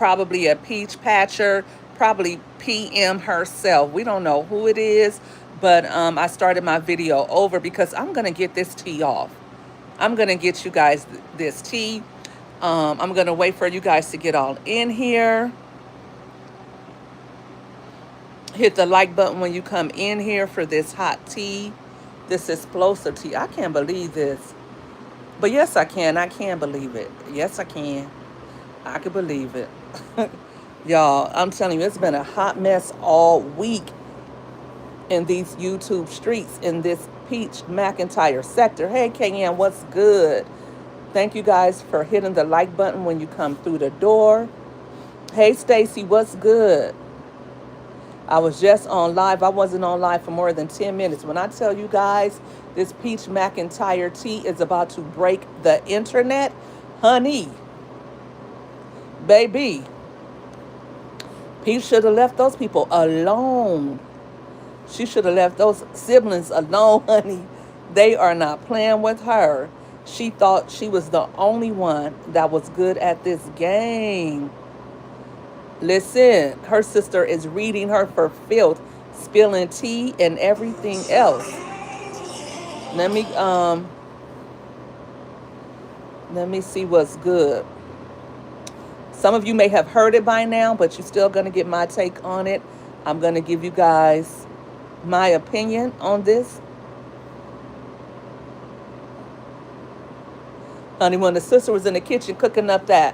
probably a peach patcher, probably PM herself. We don't know who it is, but I started my video over because I'm going to get this tea off. I'm going to get you guys this tea. I'm going to wait for you guys to get all in here. Hit the like button when you come in here for this hot tea, this explosive tea. I can't believe this. But yes, I can. I can believe it. Yes, I can. I can believe it. Y'all, I'm telling you, it's been a hot mess all week in these YouTube streets in this Peach Mcintyre sector. Hey, KN, what's good? Thank you guys for hitting the like button when you come through the door. Hey, Stacy, what's good? I was just on live. I wasn't on live for more than 10 minutes. When I tell you guys this Peach Mcintyre tea is about to break the internet, honey, baby, Peach should have left those people alone. She should have left those siblings alone, honey. They are not playing with her. She thought she was the only one that was good at this game. Listen, her sister is reading her for filth, spilling tea and everything else. Let me see what's good. Some of you may have heard it by now, but you're still gonna get my take on it. I'm gonna give you guys my opinion on this. Honey, when the sister was in the kitchen cooking up that,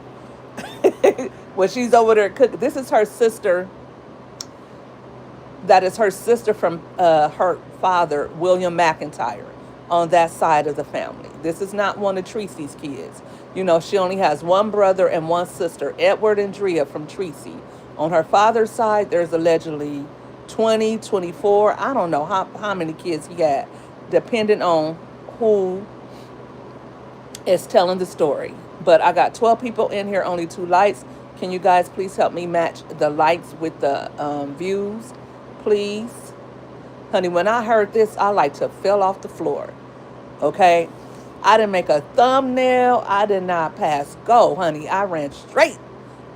when she's over there cooking, this is her sister. That is her sister from her father, William Mcintyre, on that side of the family. This is not one of Tracy's kids. You know, she only has one brother and one sister, Edward and Drea from Tracy. On her father's side, there's allegedly 20, 24. I don't know how many kids he had, depending on who is telling the story. But I got 12 people in here, only 2 likes. Can you guys please help me match the likes with the views, please? Honey, when I heard this, I like to fell off the floor. Okay? I didn't make a thumbnail. I did not pass go, honey. I ran straight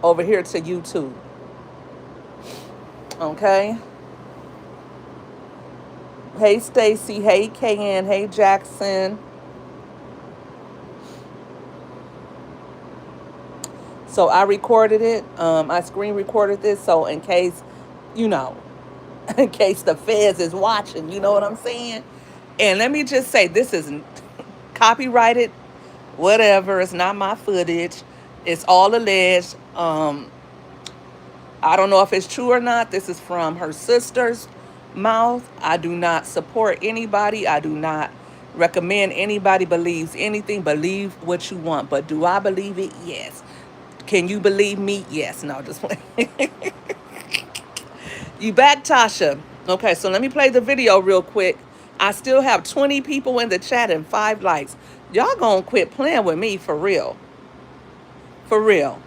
over here to YouTube. Okay? Hey, Stacy. Hey, KN. Hey, Jackson. So I recorded it. I screen recorded this. So in case, you know, in case the feds is watching, you know what I'm saying? And let me just say, this is copyrighted, whatever. It's not my footage. It's all alleged. I don't know if it's true or not. This is from her sister's mouth. I do not support anybody. I do not recommend anybody believes anything. Believe what you want. But do I believe it? Yes. Can you believe me? Yes. No, just play. You back, Tasha? Okay, so let me play the video real quick. I still have 20 people in the chat and 5 likes. Y'all gonna quit playing with me for real. For real.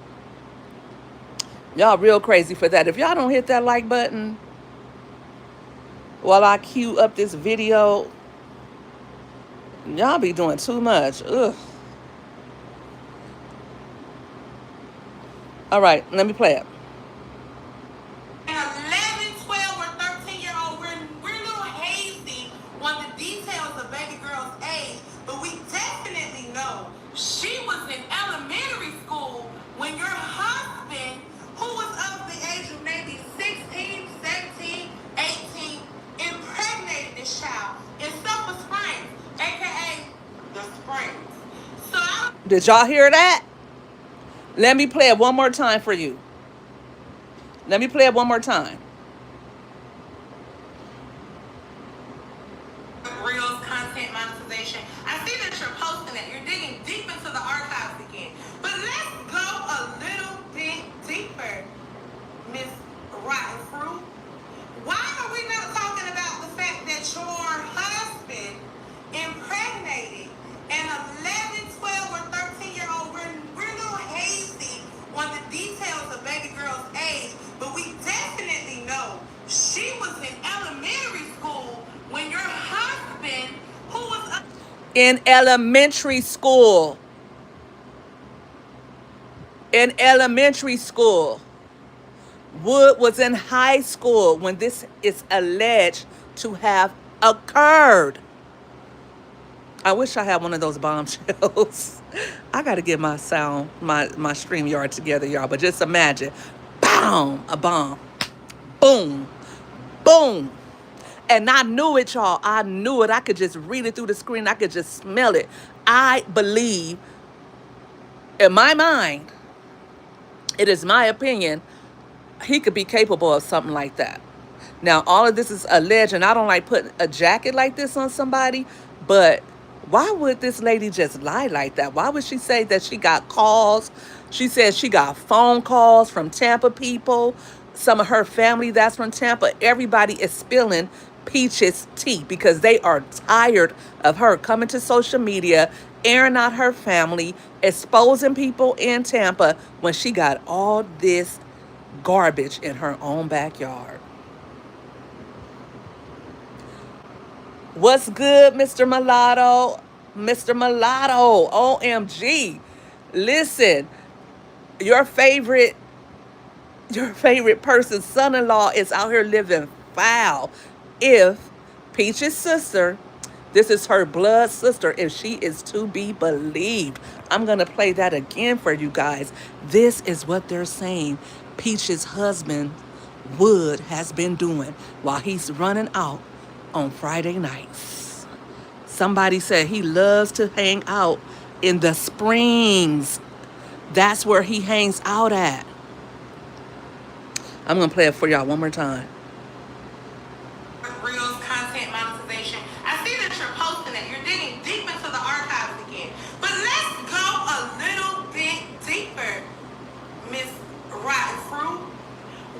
Y'all real crazy for that. If y'all don't hit that like button while I queue up this video, y'all be doing too much. Ugh. All right, let me play it. 11, 12, or 13-year-old, we're a little hazy on the details of baby girl's age, but we definitely know she was in elementary school when your husband, who was of the age of maybe 16, 17, 18, impregnated this child in Silver Springs, aka the Springs. So did y'all hear that? Let me play it one more time for you. Let me play it one more time. Reels, content monetization. I see that you're posting it. You're digging deep into the archives again. But let's go a little bit deeper, Miss Rotten Fruit. Why are we not talking about the fact that your husband impregnated an 11, 12, or 13-year-old? We're a little hazy on the details of baby girl's age, but we definitely know she was in elementary school when your husband, who was in elementary school. in elementary school. Wood was in high school when this is alleged to have occurred. I wish I had one of those bombshells. I got to get my sound, my StreamYard together, y'all. But just imagine, boom, a bomb, boom, boom. And I knew it, y'all. I knew it. I could just read it through the screen. I could just smell it. I believe, in my mind, it is my opinion, he could be capable of something like that. Now, all of this is alleged, and I don't like putting a jacket like this on somebody, but why would this lady just lie like that? Why would she say that she got calls? She said she got phone calls from Tampa people, some of her family that's from Tampa. Everybody is spilling Peach's tea because they are tired of her coming to social media, airing out her family, exposing people in Tampa when she got all this garbage in her own backyard. What's good, Mr. Mulatto? Mr. Mulatto, OMG. Listen, your favorite person's son-in-law is out here living foul. If Peach's sister, this is her blood sister, if she is to be believed. I'm going to play that again for you guys. This is what they're saying Peach's husband, Wood, has been doing while he's running out on Friday nights. Somebody said he loves to hang out in the Springs. That's where he hangs out at. I'm going to play it for y'all one more time. Reels, content monetization. I see that you're posting it. You're digging deep into the archives again. But let's go a little bit deeper, Miss Rotten Fruit.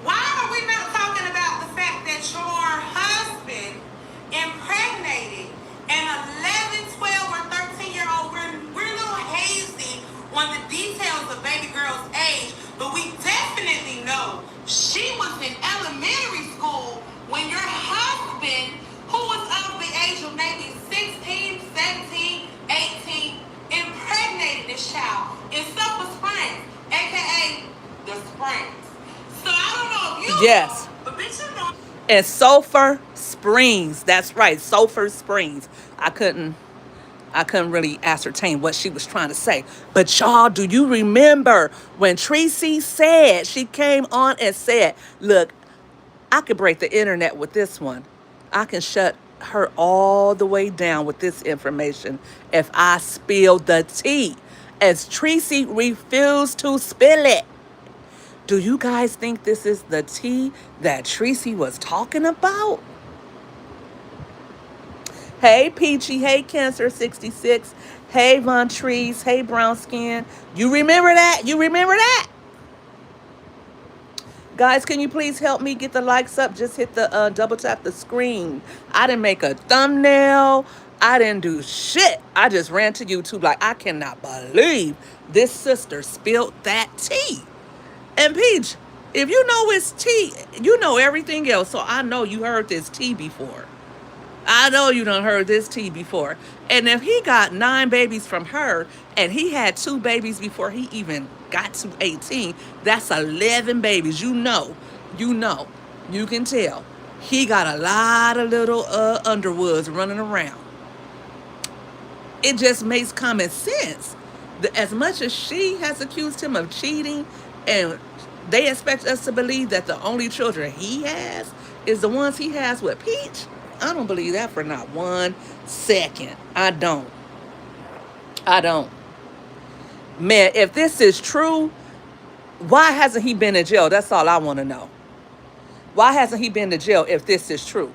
Why are we not talking about the fact that your husband impregnated an 11, 12, or 13-year-old? We're a little hazy on the details of baby girl's age, but we definitely know she was in elementary school when your husband, who was of the age of maybe 16, 17, 18, impregnated this child in Sulphur Springs, aka the Springs. So I don't know if you Yes. know, but bitch, you know. And Sulphur Springs. That's right, Sulphur Springs. I couldn't really ascertain what she was trying to say. But y'all, do you remember when Tracy said, she came on and said, look, I could break the internet with this one. I can shut her all the way down with this information if I spill the tea. As Tracy refused to spill it. Do you guys think this is the tea that Tracy was talking about? Hey, Peachy. Hey, Cancer 66. Hey, Von Trees. Hey, Brown Skin. You remember that? You remember that? Guys, can you please help me get the likes up? Just hit the double tap the screen. I didn't make a thumbnail. I didn't do shit. I just ran to YouTube like, I cannot believe this sister spilled that tea. And Peach, if you know it's tea, you know everything else. So I know you heard this tea before. I know you done heard this tea before. And if he got 9 babies from her and he had 2 babies before he even got to 18, that's 11 babies. You know, you can tell. He got a lot of little Underwoods running around. It just makes common sense. As much as she has accused him of cheating, and they expect us to believe that the only children he has is the ones he has with Peach, I don't believe that for not 1 second. I don't. Man, if this is true, why hasn't he been in jail? That's all I want to know. Why hasn't he been to jail if this is true?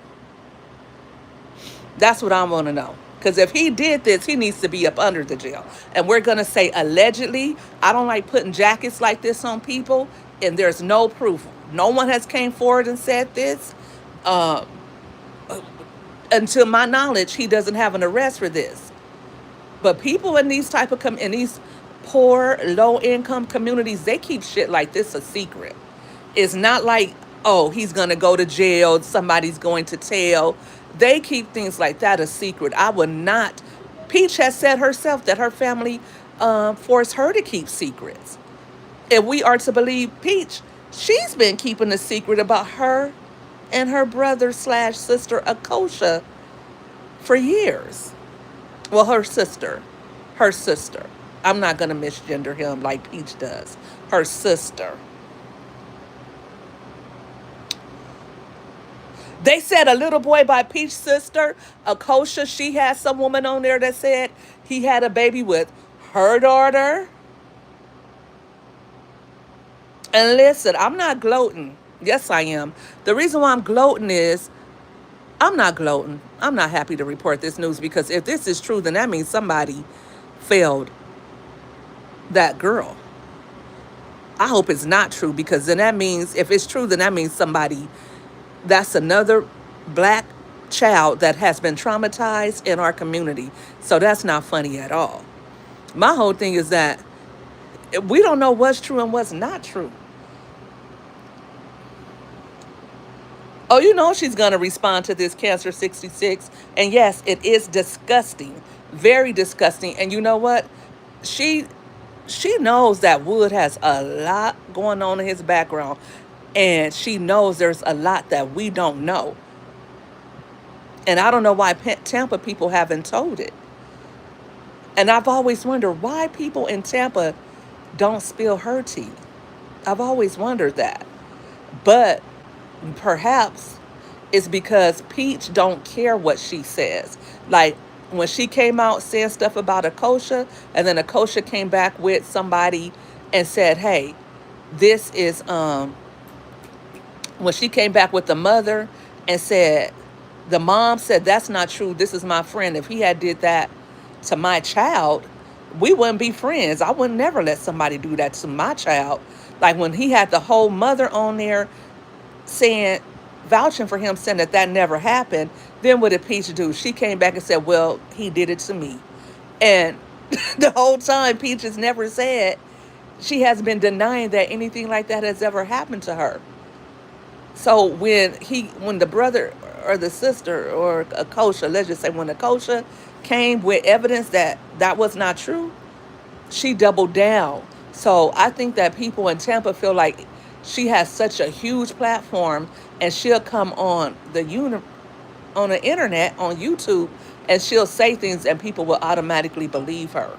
That's what I want to know. Because if he did this, he needs to be up under the jail. And we're going to say allegedly. I don't like putting jackets like this on people, and there's no proof. No one has came forward and said this. Until my knowledge, he doesn't have an arrest for this. But people in these type of in these poor, low-income communities, they keep shit like this a secret. It's not like, oh, he's going to go to jail, somebody's going to tell. They keep things like that a secret. I would not. Peach has said herself that her family forced her to keep secrets. If we are to believe Peach, she's been keeping a secret about her and her brother slash sister Akosha for years. Well, her sister. Her sister. I'm not going to misgender him like Peach does. Her sister. They said a little boy by Peach's sister, Akosha, she had some woman on there that said he had a baby with her daughter. And listen, I'm not gloating. Yes, I am. The reason why I'm gloating is I'm not gloating. I'm not happy to report this news because if this is true, then that means somebody failed that girl. I hope it's not true because then that means, if it's true, then that means somebody, that's another black child that has been traumatized in our community. So that's not funny at all. My whole thing is that we don't know what's true and what's not true. Oh, you know she's going to respond to this Cancer 66. And yes, it is disgusting. Very disgusting. And you know what? She she knows that Wood has a lot going on in his background. And she knows there's a lot that we don't know. And I don't know why Tampa people haven't told it. And I've always wondered why people in Tampa don't spill her tea. I've always wondered that. But perhaps it's because Peach don't care what she says. Like when she came out saying stuff about Akosha, and then Akosha came back with somebody and said, "Hey, this is when she came back with the mother and said, the mom said, that's not true. This is my friend. If he had did that to my child, we wouldn't be friends. I would never let somebody do that to my child." Like when he had the whole mother on there saying, vouching for him, saying that that never happened, then what did Peach do? She came back and said, well, he did it to me. And the whole time, Peach has never said, she has been denying that anything like that has ever happened to her. So when the brother or the sister or a kosher, let's just say when a kosher came with evidence that that was not true, she doubled down. So I think that people in Tampa feel like she has such a huge platform, and she'll come on on the internet on YouTube, and she'll say things, and people will automatically believe her.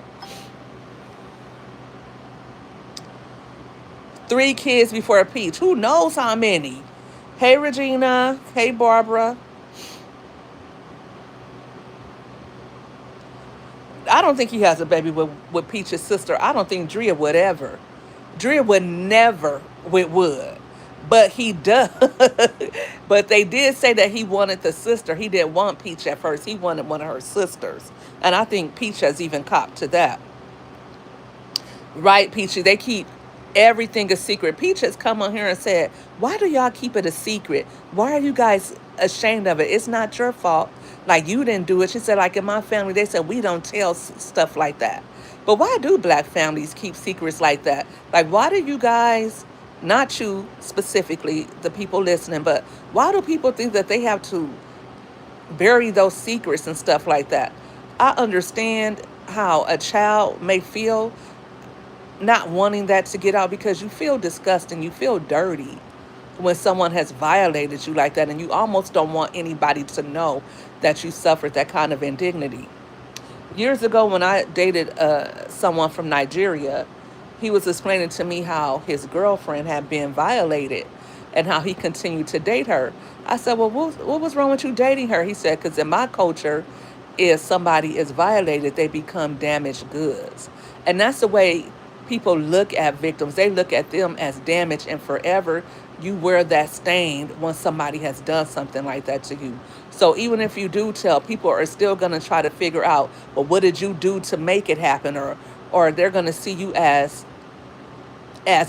3 kids before Peach. Who knows how many? Hey Regina. Hey Barbara. I don't think he has a baby with Peach's sister. I don't think Drea would ever. Drea would never with Wood. But he does. But they did say that he wanted the sister. He didn't want Peach at first. He wanted one of her sisters. And I think Peach has even copped to that. Right, Peachy? They keep everything a secret. Peach has come on here and said, why do y'all keep it a secret? Why are you guys ashamed of it? It's not your fault. Like, you didn't do it. She said, like, in my family, they said, we don't tell stuff like that. But why do black families keep secrets like that? Like, why do you guys, not you specifically, the people listening, but why do people think that they have to bury those secrets and stuff like that? I understand how a child may feel not wanting that to get out because you feel disgusting, you feel dirty when someone has violated you like that, and you almost don't want anybody to know that you suffered that kind of indignity. Years ago, when I dated someone from Nigeria, he was explaining to me how his girlfriend had been violated and how he continued to date her. I said, well, what was wrong with you dating her? He said, because in my culture, if somebody is violated, they become damaged goods. And that's the way people look at victims. They look at them as damaged, and forever you wear that stain when somebody has done something like that to you. So even if you do tell, people are still going to try to figure out, well, what did you do to make it happen? Or they're going to see you as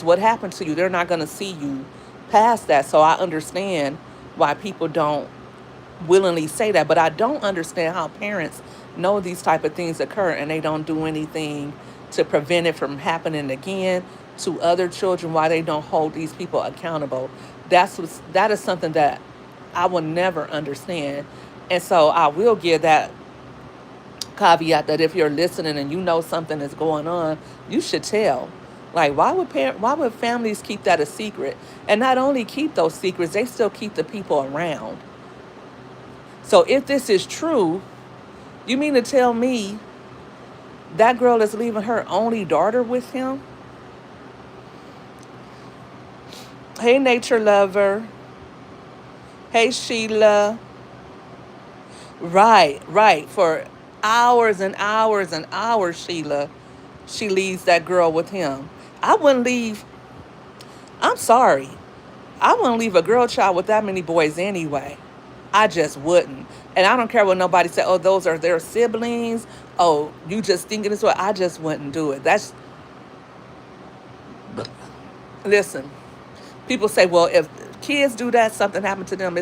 what happened to you. They're not going to see you past that. So I understand why people don't willingly say that, but I don't understand how parents know these type of things occur and they don't do anything to prevent it from happening again to other children, why they don't hold these people accountable. That is something that I will never understand. And so I will give that caveat that if you're listening and you know something is going on, you should tell. Like, why would families keep that a secret? And not only keep those secrets, they still keep the people around. So if this is true, you mean to tell me that girl is leaving her only daughter with him? Hey, nature lover. Hey, Sheila. Right, right. For hours and hours and hours, Sheila, she leaves that girl with him. I wouldn't leave, I'm sorry, I wouldn't leave a girl child with that many boys anyway. I just wouldn't. And I don't care what nobody said, oh, those are their siblings. Oh, you just thinking this way. I just wouldn't do it. Listen, people say, well, if kids do that, something happened to them.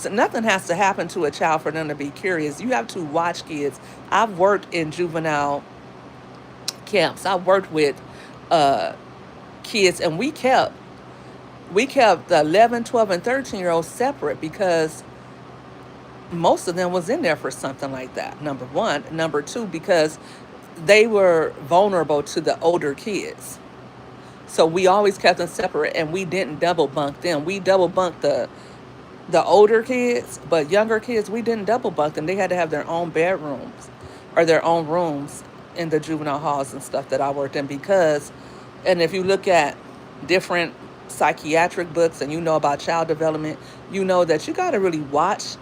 Nothing has to happen to a child for them to be curious. You have to watch kids. I've worked in juvenile camps. I worked with uh, kids, and we kept the 11, 12, and 13-year-olds separate because most of them was in there for something like that. Number one, number two, because they were vulnerable to the older kids. So we always kept them separate, and we didn't double bunk them. We double bunked the older kids, but younger kids, we didn't double bunk them. They had to have their own bedrooms or their own rooms in the juvenile halls and stuff that I worked in because, and if you look at different psychiatric books and you know about child development, you know that you got to really watch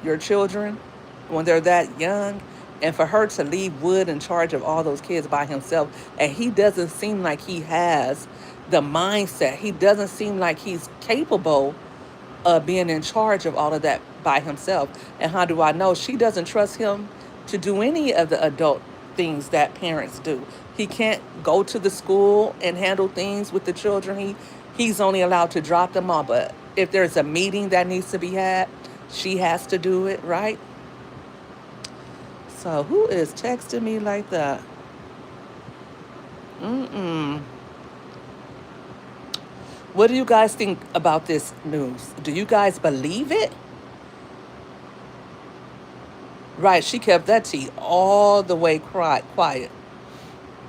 your children when they're that young. And for her to leave Wood in charge of all those kids by himself, and he doesn't seem like he has the mindset, he doesn't seem like he's capable being in charge of all of that by himself. And how do I know? She doesn't trust him to do any of the adult things that parents do. He can't go to the school and handle things with the children. He's only allowed to drop them off. But if there's a meeting that needs to be had, she has to do it, right? So who is texting me like that? Mm-mm. What do you guys think about this news? Do you guys believe it? Right, she kept that tea all the way quiet.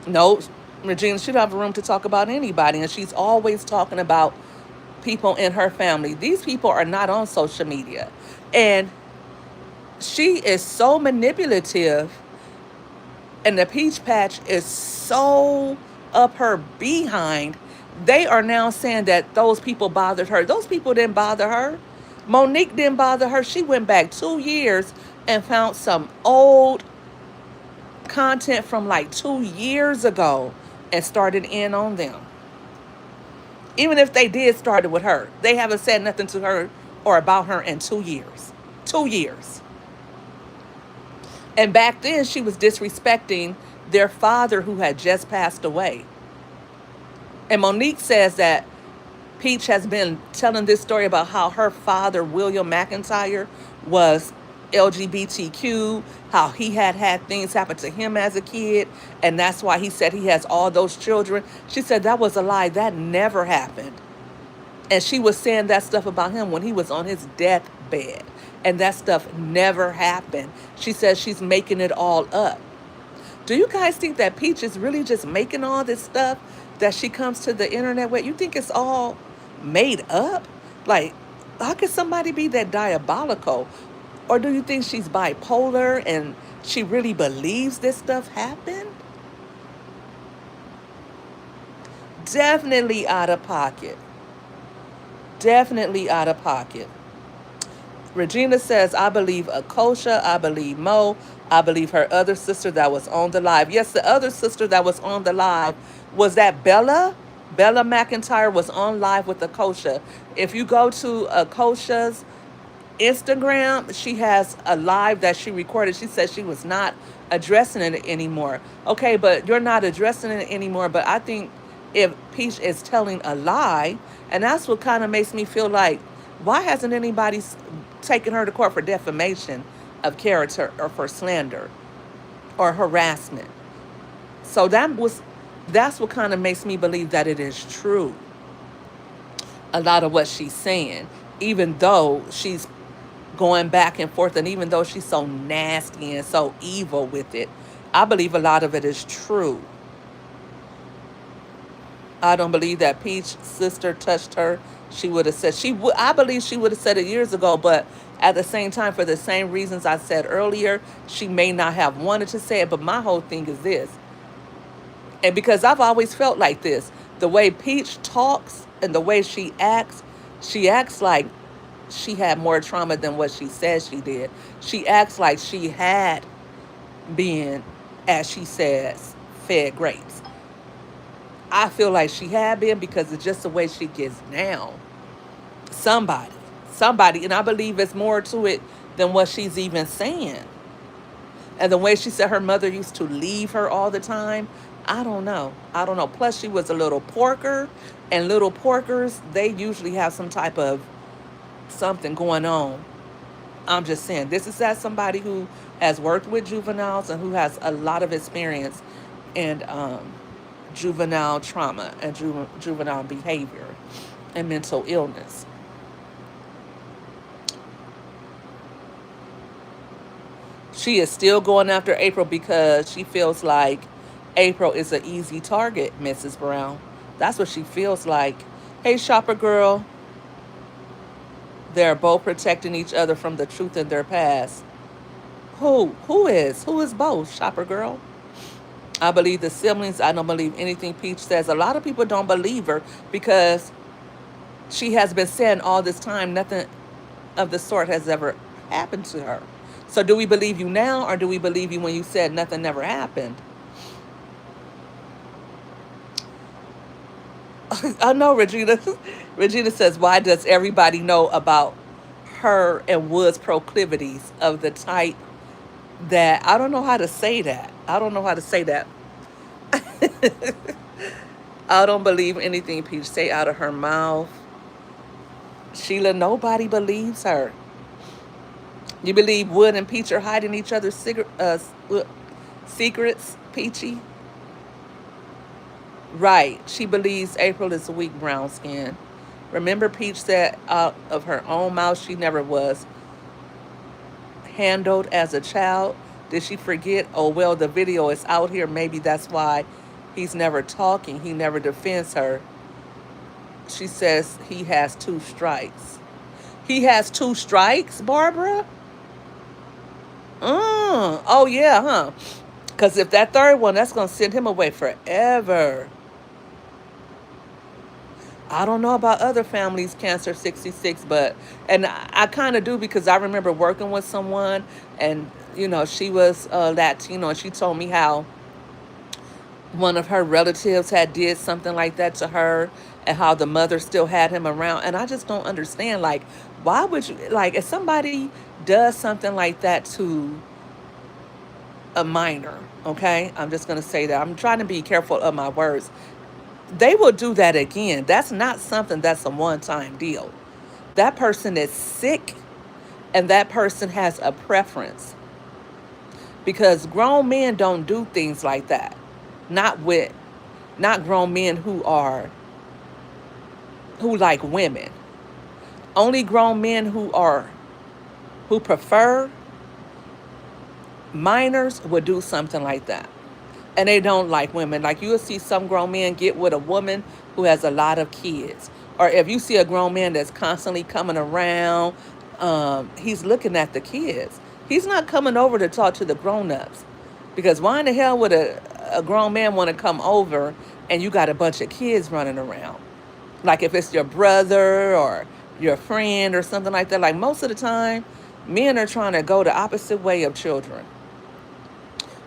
No, Regina, she don't have room to talk about anybody, and she's always talking about people in her family. These people are not on social media. And she is so manipulative, and the Peach Patch is so up her behind. They are now saying that those people bothered her. Those people didn't bother her. Monique didn't bother her. She went back 2 years and found some old content from like 2 years ago and started in on them. Even if they did start it with her, they haven't said nothing to her or about her in 2 years. 2 years. And back then, she was disrespecting their father who had just passed away. And Monique says that Peach has been telling this story about how her father, William McIntyre, was LGBTQ, how he had things happen to him as a kid, and that's why he said he has all those children. She said that was a lie. That never happened. And she was saying that stuff about him when he was on his deathbed. And that stuff never happened. She says she's making it all up. Do you guys think that Peach is really just making all this stuff that she comes to the internet with? You think it's all made up? Like, how could somebody be that diabolical? Or do you think she's bipolar and she really believes this stuff happened? Definitely out of pocket. Definitely out of pocket. Regina says, I believe Akosha, I believe Mo, I believe her other sister that was on the live. Yes, the other sister that was on the live was that Bella. Bella McIntyre was on live with Akosha. If you go to Akosha's Instagram, she has a live that she recorded. She said she was not addressing it anymore. Okay, but you're not addressing it anymore. But I think if Peach is telling a lie, and that's what kind of makes me feel like, why hasn't anybody taken her to court for defamation of character or for slander or harassment? So that's what kind of makes me believe that it is true. A lot of what she's saying, even though she's going back and forth, and even though she's so nasty and so evil with it, I believe a lot of it is true. I don't believe that Peach's sister touched her. She would have said she would. I believe she would have said it years ago, but at the same time, for the same reasons I said earlier, she may not have wanted to say it. But my whole thing is this, and because I've always felt like this, the way Peach talks and the way she acts like she had more trauma than what she says she did. She acts like she had been, as she says, fed grapes. I feel like she had been because it's just the way she gets now. Somebody, somebody, and I believe it's more to it than what she's even saying. And the way she said her mother used to leave her all the time, I don't know. I don't know. Plus, she was a little porker, and little porkers, they usually have some type of something going on. I'm just saying, this is as somebody who has worked with juveniles and who has a lot of experience in juvenile trauma and juvenile behavior and mental illness. She is still going after April because she feels like April is an easy target, Mrs. Brown. That's what she feels like. Hey, shopper girl, they're both protecting each other from the truth in their past. Who? Who is? Who is both, shopper girl? I believe the siblings. I don't believe anything Peach says. A lot of people don't believe her because she has been saying all this time nothing of the sort has ever happened to her. So do we believe you now or do we believe you when you said nothing never happened? I know, Regina. Regina says, why does everybody know about her and Wood's proclivities of the type that I don't know how to say that. I don't know how to say that. I don't believe anything Peach say out of her mouth. Sheila, nobody believes her. You believe Wood and Peach are hiding each other's secrets, Peachy? Right. She believes April is weak brown skin. Remember Peach said out of her own mouth she never was handled as a child. Did she forget? Oh, well, the video is out here. Maybe that's why he's never talking. He never defends her. She says he has 2 strikes. He has 2 strikes, Barbara? Oh, yeah, huh? Because if that third one, that's going to send him away forever. I don't know about other families, Cancer 66, but, and I kind of do because I remember working with someone and, you know, she was Latino and she told me how one of her relatives had did something like that to her and how the mother still had him around. And I just don't understand, like, why would you, like, if somebody does something like that to a minor, okay? I'm just going to say that. I'm trying to be careful of my words. They will do that again. That's not something that's a one-time deal. That person is sick and that person has a preference. Because grown men don't do things like that. Not grown men who like women. Only grown men who prefer minors would do something like that. And they don't like women. Like you'll see some grown men get with a woman who has a lot of kids. Or if you see a grown man that's constantly coming around, he's looking at the kids. He's not coming over to talk to the grown-ups. Because why in the hell would a grown man want to come over and you got a bunch of kids running around? Like if it's your brother or your friend or something like that. Like most of the time, men are trying to go the opposite way of children.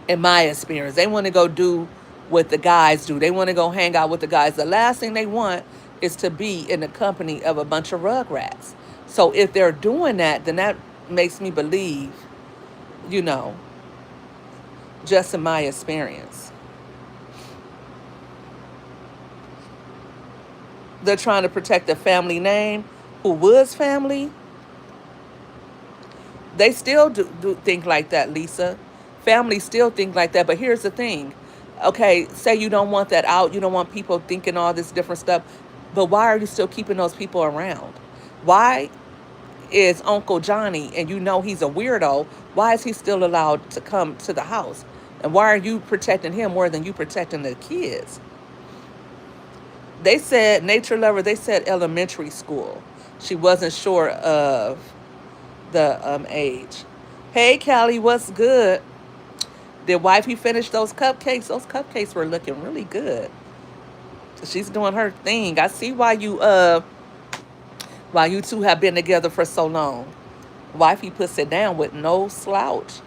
In my experience, they want to go do what the guys do. They want to go hang out with the guys. The last thing they want is to be in the company of a bunch of rugrats. So if they're doing that, then that makes me believe, you know, just in my experience, they're trying to protect the family name. Who was family? They still do think like that, Lisa. Families still think like that. But here's the thing. Okay, say you don't want that out. You don't want people thinking all this different stuff. But why are you still keeping those people around? Why is Uncle Johnny, and you know he's a weirdo, why is he still allowed to come to the house? And why are you protecting him more than you protecting the kids? They said, Nature Lover, they said elementary school. She wasn't sure of the age. Hey, Callie, what's good? Did wifey finish those cupcakes? Those cupcakes were looking really good. She's doing her thing. I see why you two have been together for so long. Wifey puts it down with no slouch.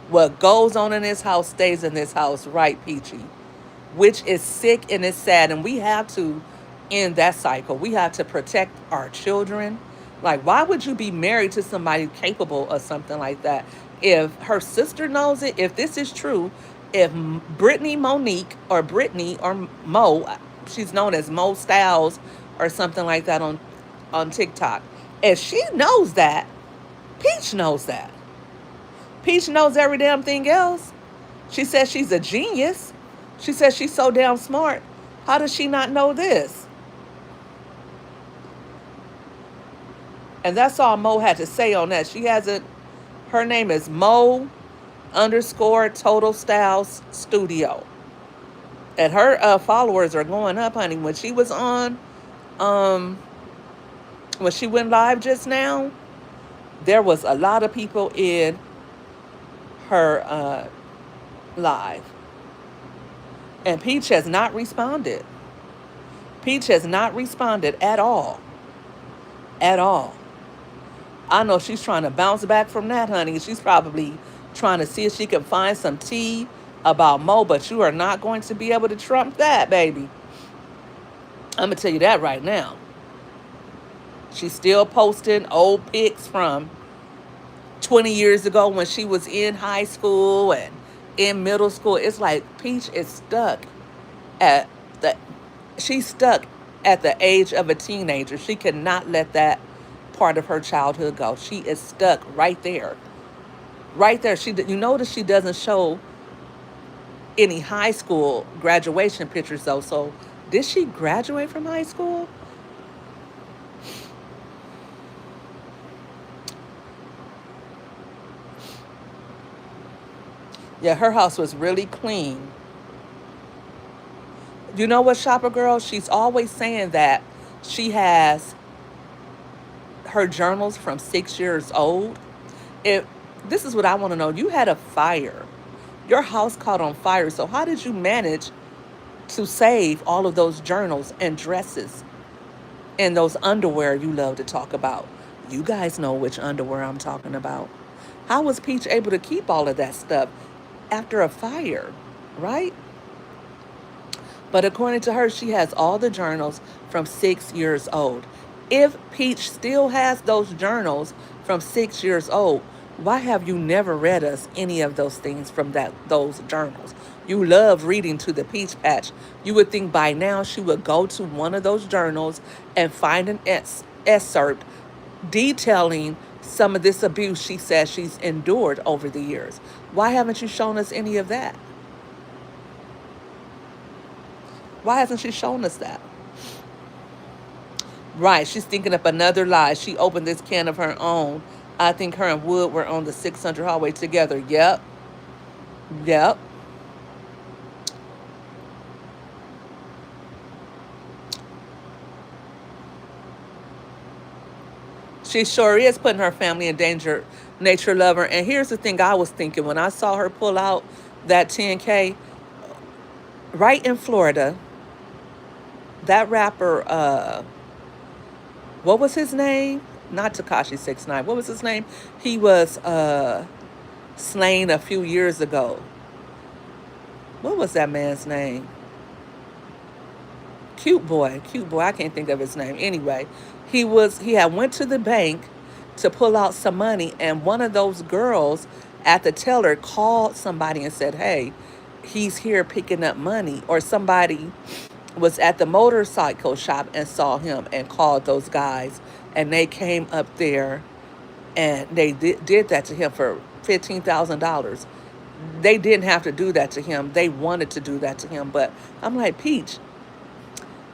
What goes on in this house stays in this house, right, Peachy? Which is sick and it's sad. And we have to end that cycle. We have to protect our children. Like, why would you be married to somebody capable of something like that? If her sister knows it, if this is true, if Brittany Monique or Brittany or Mo, she's known as Mo Styles or something like that on TikTok, if she knows that, Peach knows that. Peach knows every damn thing else. She says she's a genius. She says she's so damn smart. How does she not know this? And that's all Mo had to say on that. She hasn't, her name is Mo _ Total Styles Studio. And her followers are going up, honey. When she was on, when she went live just now, there was a lot of people in her live. And Peach has not responded. Peach has not responded at all. At all. I know she's trying to bounce back from that, honey. She's probably trying to see if she can find some tea about Mo, but you are not going to be able to trump that, baby. I'm going to tell you that right now. She's still posting old pics from 20 years ago when she was in high school and in middle school. It's like Peach is stuck at she's stuck at the age of a teenager. She cannot let that part of her childhood go. She is stuck right there. Right there. You notice she doesn't show any high school graduation pictures though. So did she graduate from high school? Yeah, her house was really clean. You know what, Shopper Girl? She's always saying that she has her journals from 6 years old. This is what I want to know. You had a fire. Your house caught on fire. So how did you manage to save all of those journals and dresses and those underwear you love to talk about? You guys know which underwear I'm talking about. How was Peach able to keep all of that stuff after a fire, right? But according to her, she has all the journals from 6 years old. If Peach still has those journals from 6 years old, why have you never read us any of those things from those journals? You love reading to the Peach Patch. You would think by now she would go to one of those journals and find an excerpt detailing some of this abuse she says she's endured over the years. Why haven't you shown us any of that? Why hasn't she shown us that? Right, she's thinking up another lie. She opened this can of her own. I think her and Wood were on the 600 hallway together. Yep. Yep. She sure is putting her family in danger, Nature Lover. And here's the thing I was thinking when I saw her pull out that 10K right in Florida. That rapper, what was his name? Not Tekashi 69. What was his name? He was slain a few years ago. What was that man's name? Cute boy. I can't think of his name. Anyway, he had went to the bank to pull out some money, and one of those girls at the teller called somebody and said, "Hey, he's here picking up money." Or somebody was at the motorcycle shop and saw him and called those guys, and they came up there and they did that to him for $15,000. They didn't have to do that to him. They wanted to do that to him. But I'm like, Peach,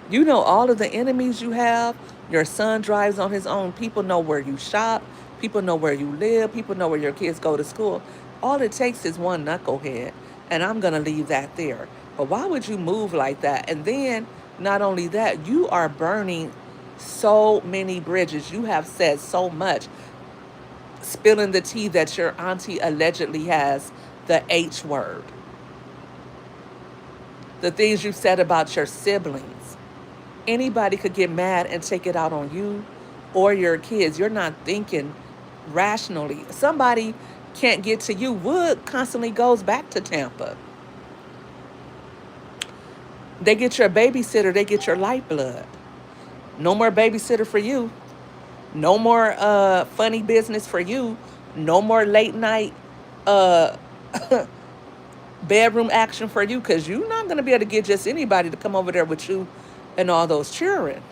you know all of the enemies you have. Your son drives on his own. People know where you shop. People know where you live. People know where your kids go to school. All it takes is one knucklehead. And I'm going to leave that there. But why would you move like that? And then Not only that, you are burning so many bridges. You have said so much, spilling the tea that your auntie allegedly has the H word. The things you said about your siblings. Anybody could get mad and take it out on you or your kids. You're not thinking rationally. Somebody can't get to you. Wood constantly goes back to Tampa. They get your babysitter, they get your lifeblood. No more babysitter for you. No more funny business for you. No more late night uh bedroom action for you, because you're not going to be able to get just anybody to come over there with you and all those children.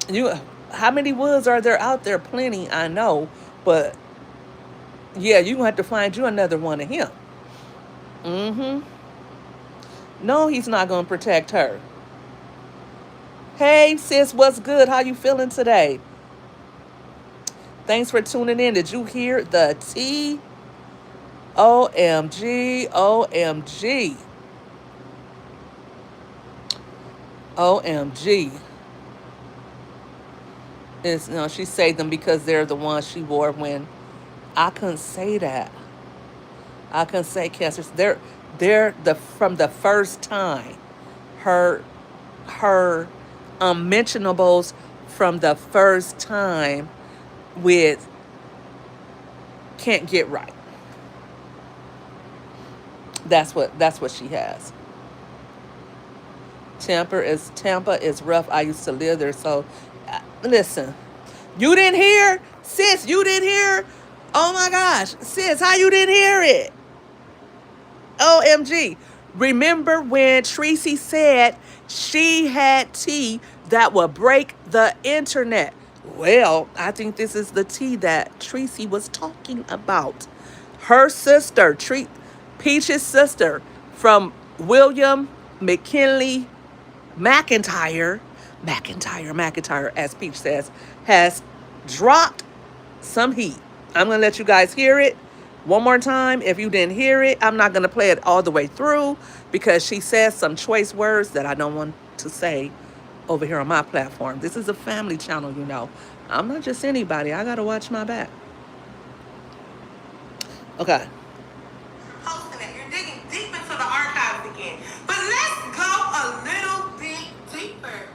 You, how many Woods are there out there? Plenty, I know, but yeah, you gonna have to find you another one of him. Mm-hmm. No, he's not gonna protect her. Hey sis, what's good? How you feeling today? Thanks for tuning in. Did you hear the T? OMG, OMG, OMG. It's, no, she saved them because they're the ones she wore when I couldn't say that. I couldn't say cancers. They're the from the first time. Her her unmentionables from the first time with can't get right. That's what she has. Tampa is rough. I used to live there, so listen. You didn't hear, sis. You didn't hear. Oh my gosh, sis, how you didn't hear it? OMG. Remember when Tracy said she had tea that would break the internet? Well, I think this is the tea that Tracy was talking about. Her sister, Peach's sister, from William McKinley McIntyre, as Peach says, has dropped some heat. I'm going to let you guys hear it one more time. If you didn't hear it, I'm not going to play it all the way through because she says some choice words that I don't want to say over here on my platform. This is a family channel, you know. I'm not just anybody. I got to watch my back. Okay. Posting it. You're digging deep into the archives again. But let's go a little bit deeper.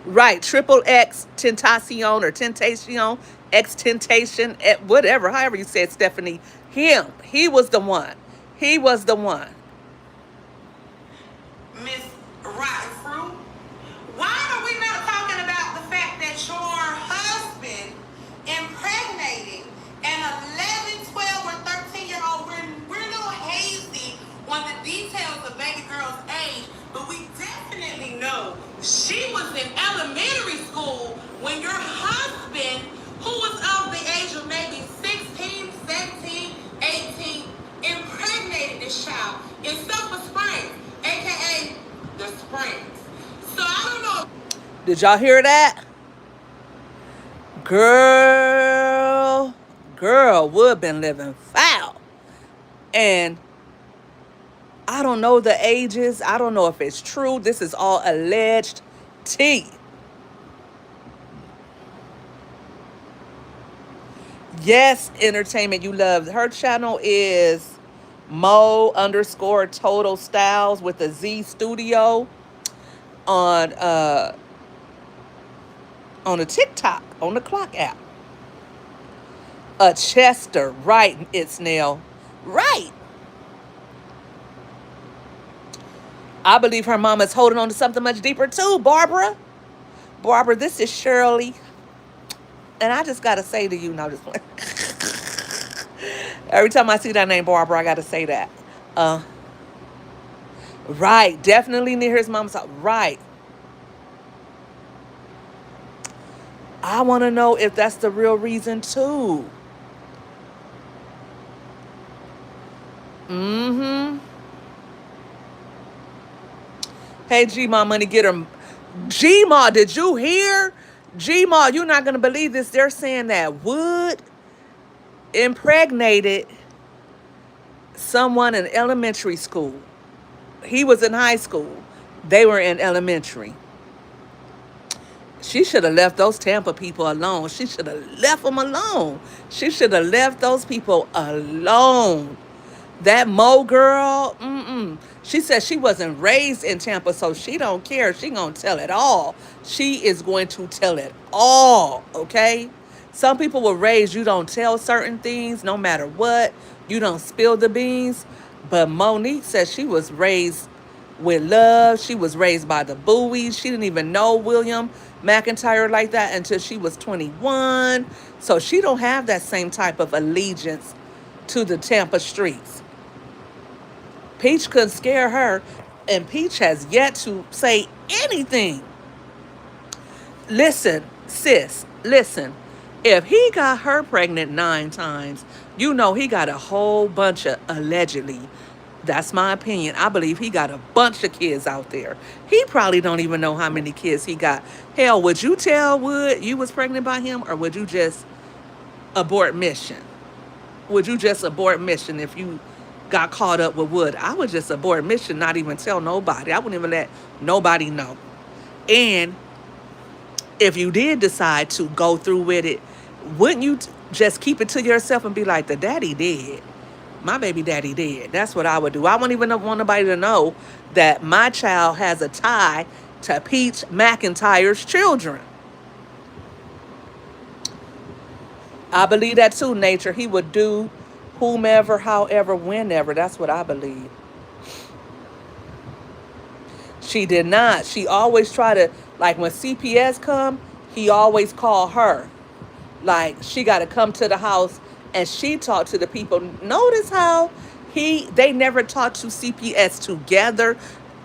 Right. Triple X Tentacion or Tentation, X Temptation, whatever, however you said, Stephanie. Him. He was the one. He was the one. Miss Rotten Fruit, why are we not talking about the fact that your husband impregnated an 11, 12, or 13-year-old? We're a little hazy on the details of baby girl's age, but we definitely know she was in elementary school when your husband, who was of the age of maybe 16, 17, 18, impregnated this child in Silver Springs, aka the Springs. So I don't know. Did y'all hear that? Girl would been living foul. And I don't know the ages. I don't know if it's true. This is all alleged tea. Yes, entertainment you love. Her channel is Mo_total styles with a Z studio on a TikTok on the Clock app. A Chester, right? It's Nell, right? I believe her mama is holding on to something much deeper too, Barbara. Barbara, this is Shirley, and I just gotta say to you, now just every time I see that name, Barbara, I gotta say that. Right, definitely near his mom's house. Right. I want to know if that's the real reason too. Mm-hmm. Hey, G-Ma, money, get her. G-Ma, did you hear? G-Ma, you're not going to believe this. They're saying that Wood impregnated someone in elementary school. He was in high school. They were in elementary. She should have left those Tampa people alone. She should have left them alone. She should have left those people alone. That Mo girl, she said she wasn't raised in Tampa, so she don't care. She gonna tell it all. She is going to tell it all, okay? Some people were raised, you don't tell certain things no matter what. You don't spill the beans. But Monique said she was raised with love. She was raised by the Bowies. She didn't even know William McIntyre like that until she was 21. So she don't have that same type of allegiance to the Tampa streets. Peach couldn't scare her, and Peach has yet to say anything. Listen, sis, listen. If he got her pregnant 9 times, you know he got a whole bunch of allegedly. That's my opinion. I believe he got a bunch of kids out there. He probably don't even know how many kids he got. Hell, would you tell Wood you was pregnant by him, or would you just abort mission? Would you just abort mission if you got caught up with Wood? I would just abort mission, not even tell nobody. I wouldn't even let nobody know. And if you did decide to go through with it, wouldn't you just keep it to yourself and be like, the daddy dead? My baby daddy dead. That's what I would do. I wouldn't even want nobody to know that my child has a tie to Peach McIntyre's children. I believe that too, Nature. He would do whomever, however, whenever. That's what I believe. She did not. She always try to, like when CPS come, he always call her. Like she got to come to the house and she talked to the people. Notice how they never talked to CPS together.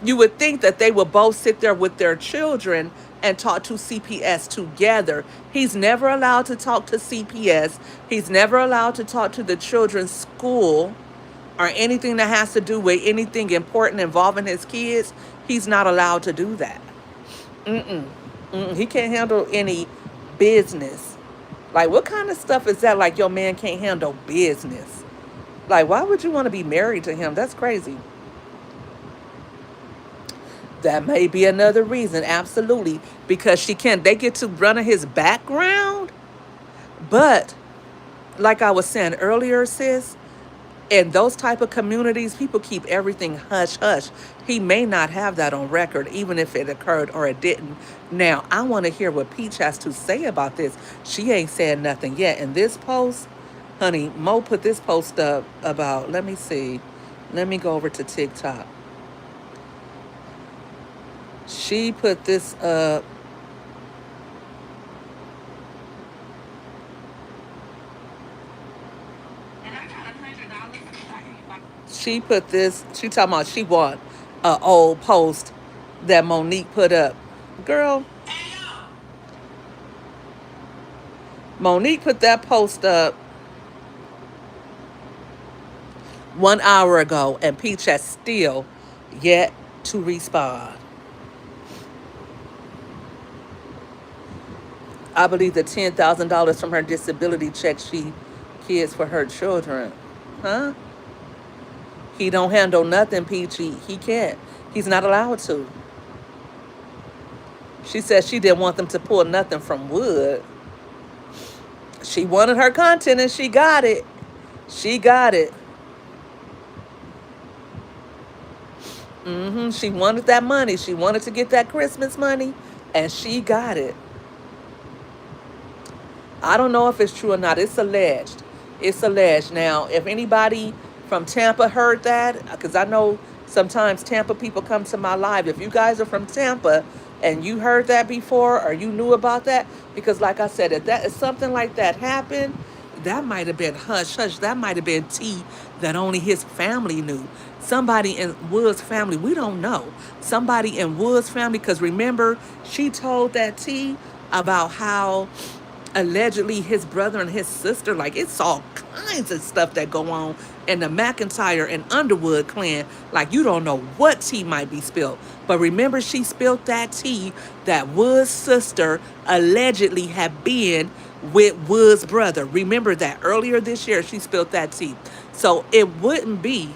You would think that they would both sit there with their children and talk to CPS together. He's never allowed to talk to CPS. He's never allowed to talk to the children's school or anything that has to do with anything important involving his kids. He's not allowed to do that. He can't handle any business. Like, what kind of stuff is that? Like, your man can't handle business. Like, why would you want to be married to him? That's crazy. That may be another reason, absolutely, because they get to run in his background. But like I was saying earlier, sis, in those type of communities, people keep everything hush hush. He may not have that on record, even if it occurred or it didn't. Now, I want to hear what Peach has to say about this. She ain't said nothing yet. In this post, honey, Mo put this post up about, let me see. Let me go over to TikTok. She put this up. She put this, she talking about she want an old post that Monique put up. Girl, Monique put that post up 1 hour ago, and Peach has still yet to respond. I believe the $10,000 from her disability check she kids for her children. Huh? He don't handle nothing, Peachy. He can't. He's not allowed to. She said she didn't want them to pull nothing from Wood. She wanted her content and she got it. She got it. She wanted that money. She wanted to get that Christmas money and she got it. I don't know if it's true or not. It's alleged. It's alleged. Now, if anybody from Tampa heard that, because I know sometimes Tampa people come to my live. If you guys are from Tampa and you heard that before or you knew about that, because like I said, if something like that happened, that might have been hush hush. That might have been tea that only his family knew. Somebody in Wood's family, we don't know. Somebody in Wood's family, because remember, she told that tea about how allegedly his brother and his sister, like it's all kinds of stuff that go on in the McIntyre and Underwood clan. Like you don't know what tea might be spilled. But remember, she spilled that tea that Wood's sister allegedly had been with Wood's brother. Remember that earlier this year she spilled that tea. So it wouldn't be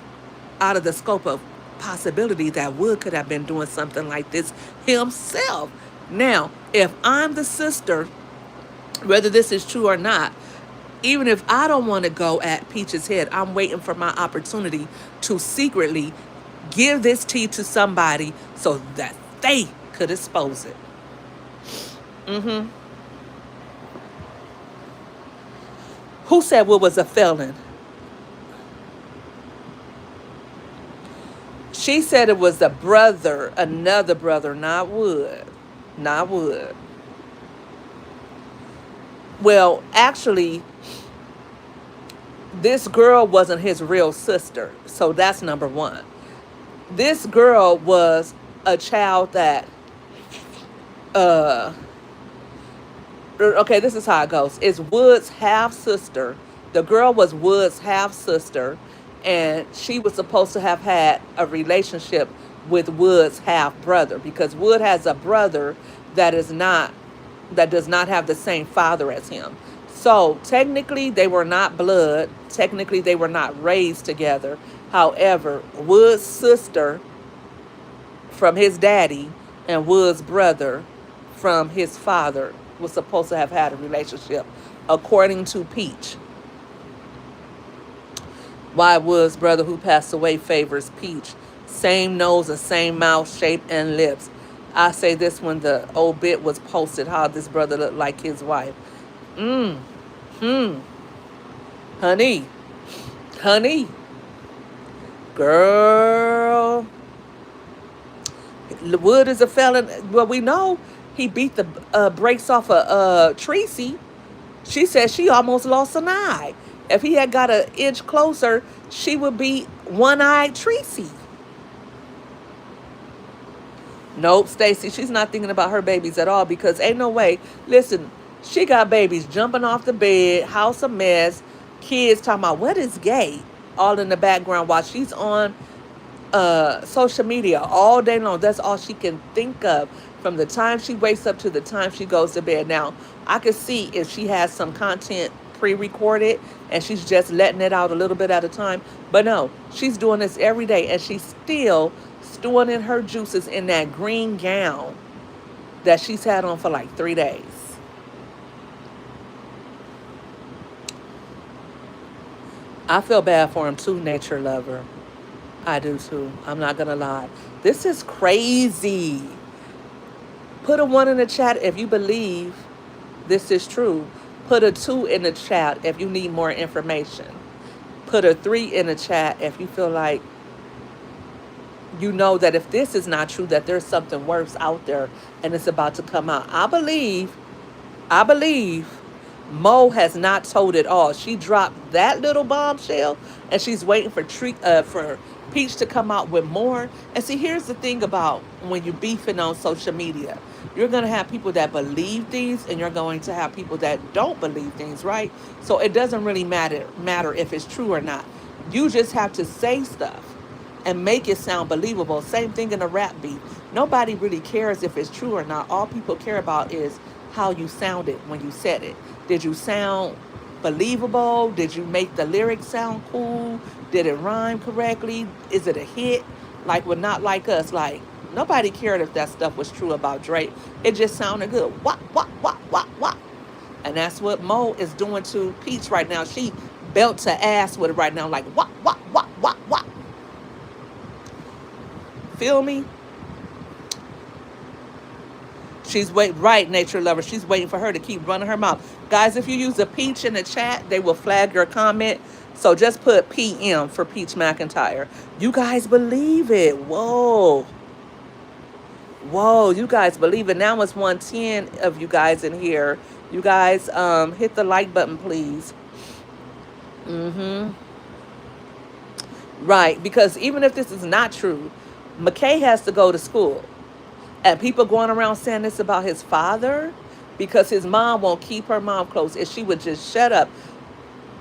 out of the scope of possibility that Wood could have been doing something like this himself. Now, if I'm the sister, whether this is true or not, even if I don't want to go at Peach's head, I'm waiting for my opportunity to secretly give this tea to somebody so that they could expose it. Who said Wood was a felon? She said it was a brother, another brother, not Wood. Not Wood. Well, actually, this girl wasn't his real sister. So that's number one. This girl was a child that, uh, okay, this is how it goes. It's Wood's half sister. The girl was Wood's half sister, and she was supposed to have had a relationship with Wood's half brother because Wood has a brother that is not that does not have the same father as him. So technically, they were not blood. Technically, they were not raised together. However, Wood's sister from his daddy and Wood's brother from his father was supposed to have had a relationship, according to Peach. Why Wood's brother, who passed away, favors Peach. Same nose and same mouth shape and lips. I say this when the old bit was posted, how this brother looked like his wife. Honey, honey, girl. Wood is a felon. Well, we know he beat the brakes off of Tracy. She said she almost lost an eye. If he had got an inch closer, she would be one-eyed Tracy. Nope, Stacy, she's not thinking about her babies at all because ain't no way. Listen, she got babies jumping off the bed, house a mess, kids talking about what is gay, all in the background while she's on social media all day long. That's all she can think of from the time she wakes up to the time she goes to bed. Now, I could see if she has some content pre-recorded and she's just letting it out a little bit at a time. But no, she's doing this every day and she's still stewing in her juices in that green gown that she's had on for like 3 days. I feel bad for him too, nature lover. I do too. I'm not going to lie. This is crazy. Put a 1 in the chat if you believe this is true. Put a 2 in the chat if you need more information. Put a 3 in the chat if you feel like you know that if this is not true, that there's something worse out there and it's about to come out. I believe Mo has not told it all. She dropped that little bombshell and she's waiting for Peach to come out with more. And see, here's the thing about when you're beefing on social media. You're going to have people that believe things and you're going to have people that don't believe things, right? So it doesn't really matter if it's true or not. You just have to say stuff and make it sound believable. Same thing in a rap beat. Nobody really cares if it's true or not. All people care about is how you sounded when you said it. Did you sound believable? Did you make the lyrics sound cool? Did it rhyme correctly? Is it a hit? Like with Not Like Us, like nobody cared if that stuff was true about Drake. It just sounded good. Wah, wah, wah, wah, wah. And that's what Mo is doing to Peach right now. She belt to ass with it right now, like wah, wah, wah, wah, wah. Feel me? She's waiting, right, nature lover. She's waiting for her to keep running her mouth. Guys, if you use a Peach in the chat, they will flag your comment. So just put PM for Peach Mcintyre. You guys believe it. Whoa. Whoa, you guys believe it. Now it's 110 of you guys in here. You guys hit the like button, please. Right, because even if this is not true, McKay has to go to school. And people going around saying this about his father because his mom won't keep her mouth closed. If she would just shut up,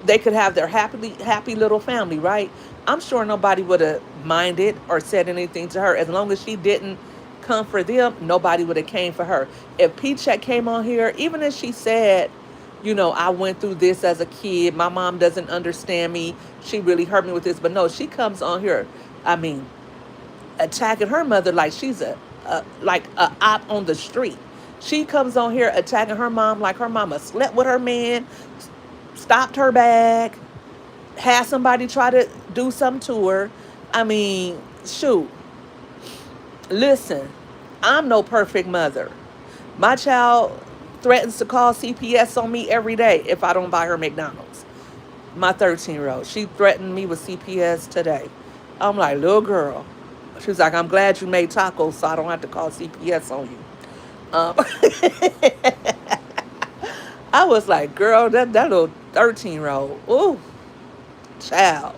they could have their happy little family, right? I'm sure nobody would have minded or said anything to her. As long as she didn't come for them, nobody would have came for her. If Peach had came on here, even if she said, you know, I went through this as a kid, my mom doesn't understand me, she really hurt me with this. But no, she comes on here. I mean, attacking her mother like she's a op on the street. She comes on here attacking her mom like her mama slept with her man, stopped her bag, had somebody try to do something to her. I mean, shoot. Listen, I'm no perfect mother. My child threatens to call CPS on me every day if I don't buy her McDonald's. My 13-year-old, she threatened me with CPS today. I'm like, little girl. She's like, I'm glad you made tacos so I don't have to call CPS on you. Um, I was like, girl, that little 13-year-old, ooh, child.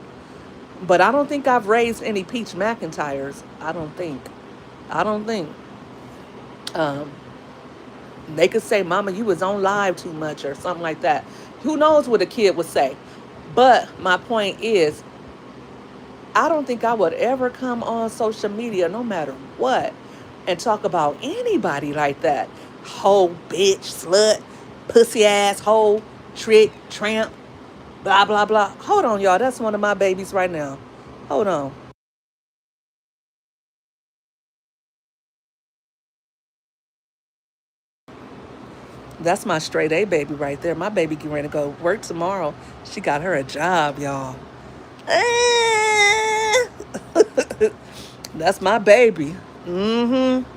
But I don't think I've raised any Peach McIntyres. I don't think. I don't think. Um, they could say, Mama, you was on live too much or something like that. Who knows what a kid would say? But my point is, I don't think I would ever come on social media, no matter what, and talk about anybody like that. Hoe, bitch, slut, pussy ass, hoe, trick, tramp, blah, blah, blah. Hold on, y'all. That's one of my babies right now. Hold on. That's my straight A baby right there. My baby getting ready to go work tomorrow. She got her a job, y'all. That's my baby. Mm-hmm.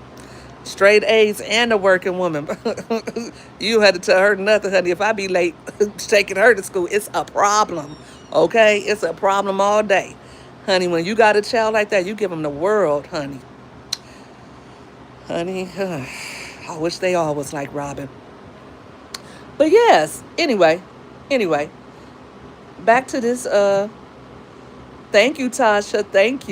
Straight A's and a working woman. You had to tell her nothing, honey. If I be late taking her to school, it's a problem. Okay? It's a problem all day. Honey, when you got a child like that, you give them the world, honey. Honey, I wish they all was like Robin. But yes, anyway, back to this thank you, Tasha. Thank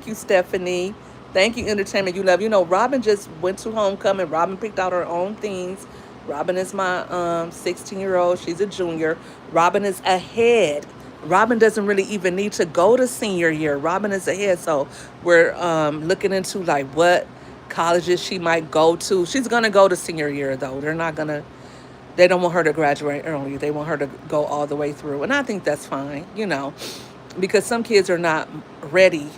you, Stephanie. Thank you, Entertainment You Love. You know, Robin just went to homecoming. Robin picked out her own things. Robin is my 16-year-old. She's a junior. Robin is ahead. Robin doesn't really even need to go to senior year. Robin is ahead. So we're looking into like what colleges she might go to. She's gonna go to senior year though. They don't want her to graduate early. They want her to go all the way through. And I think that's fine, because some kids are not ready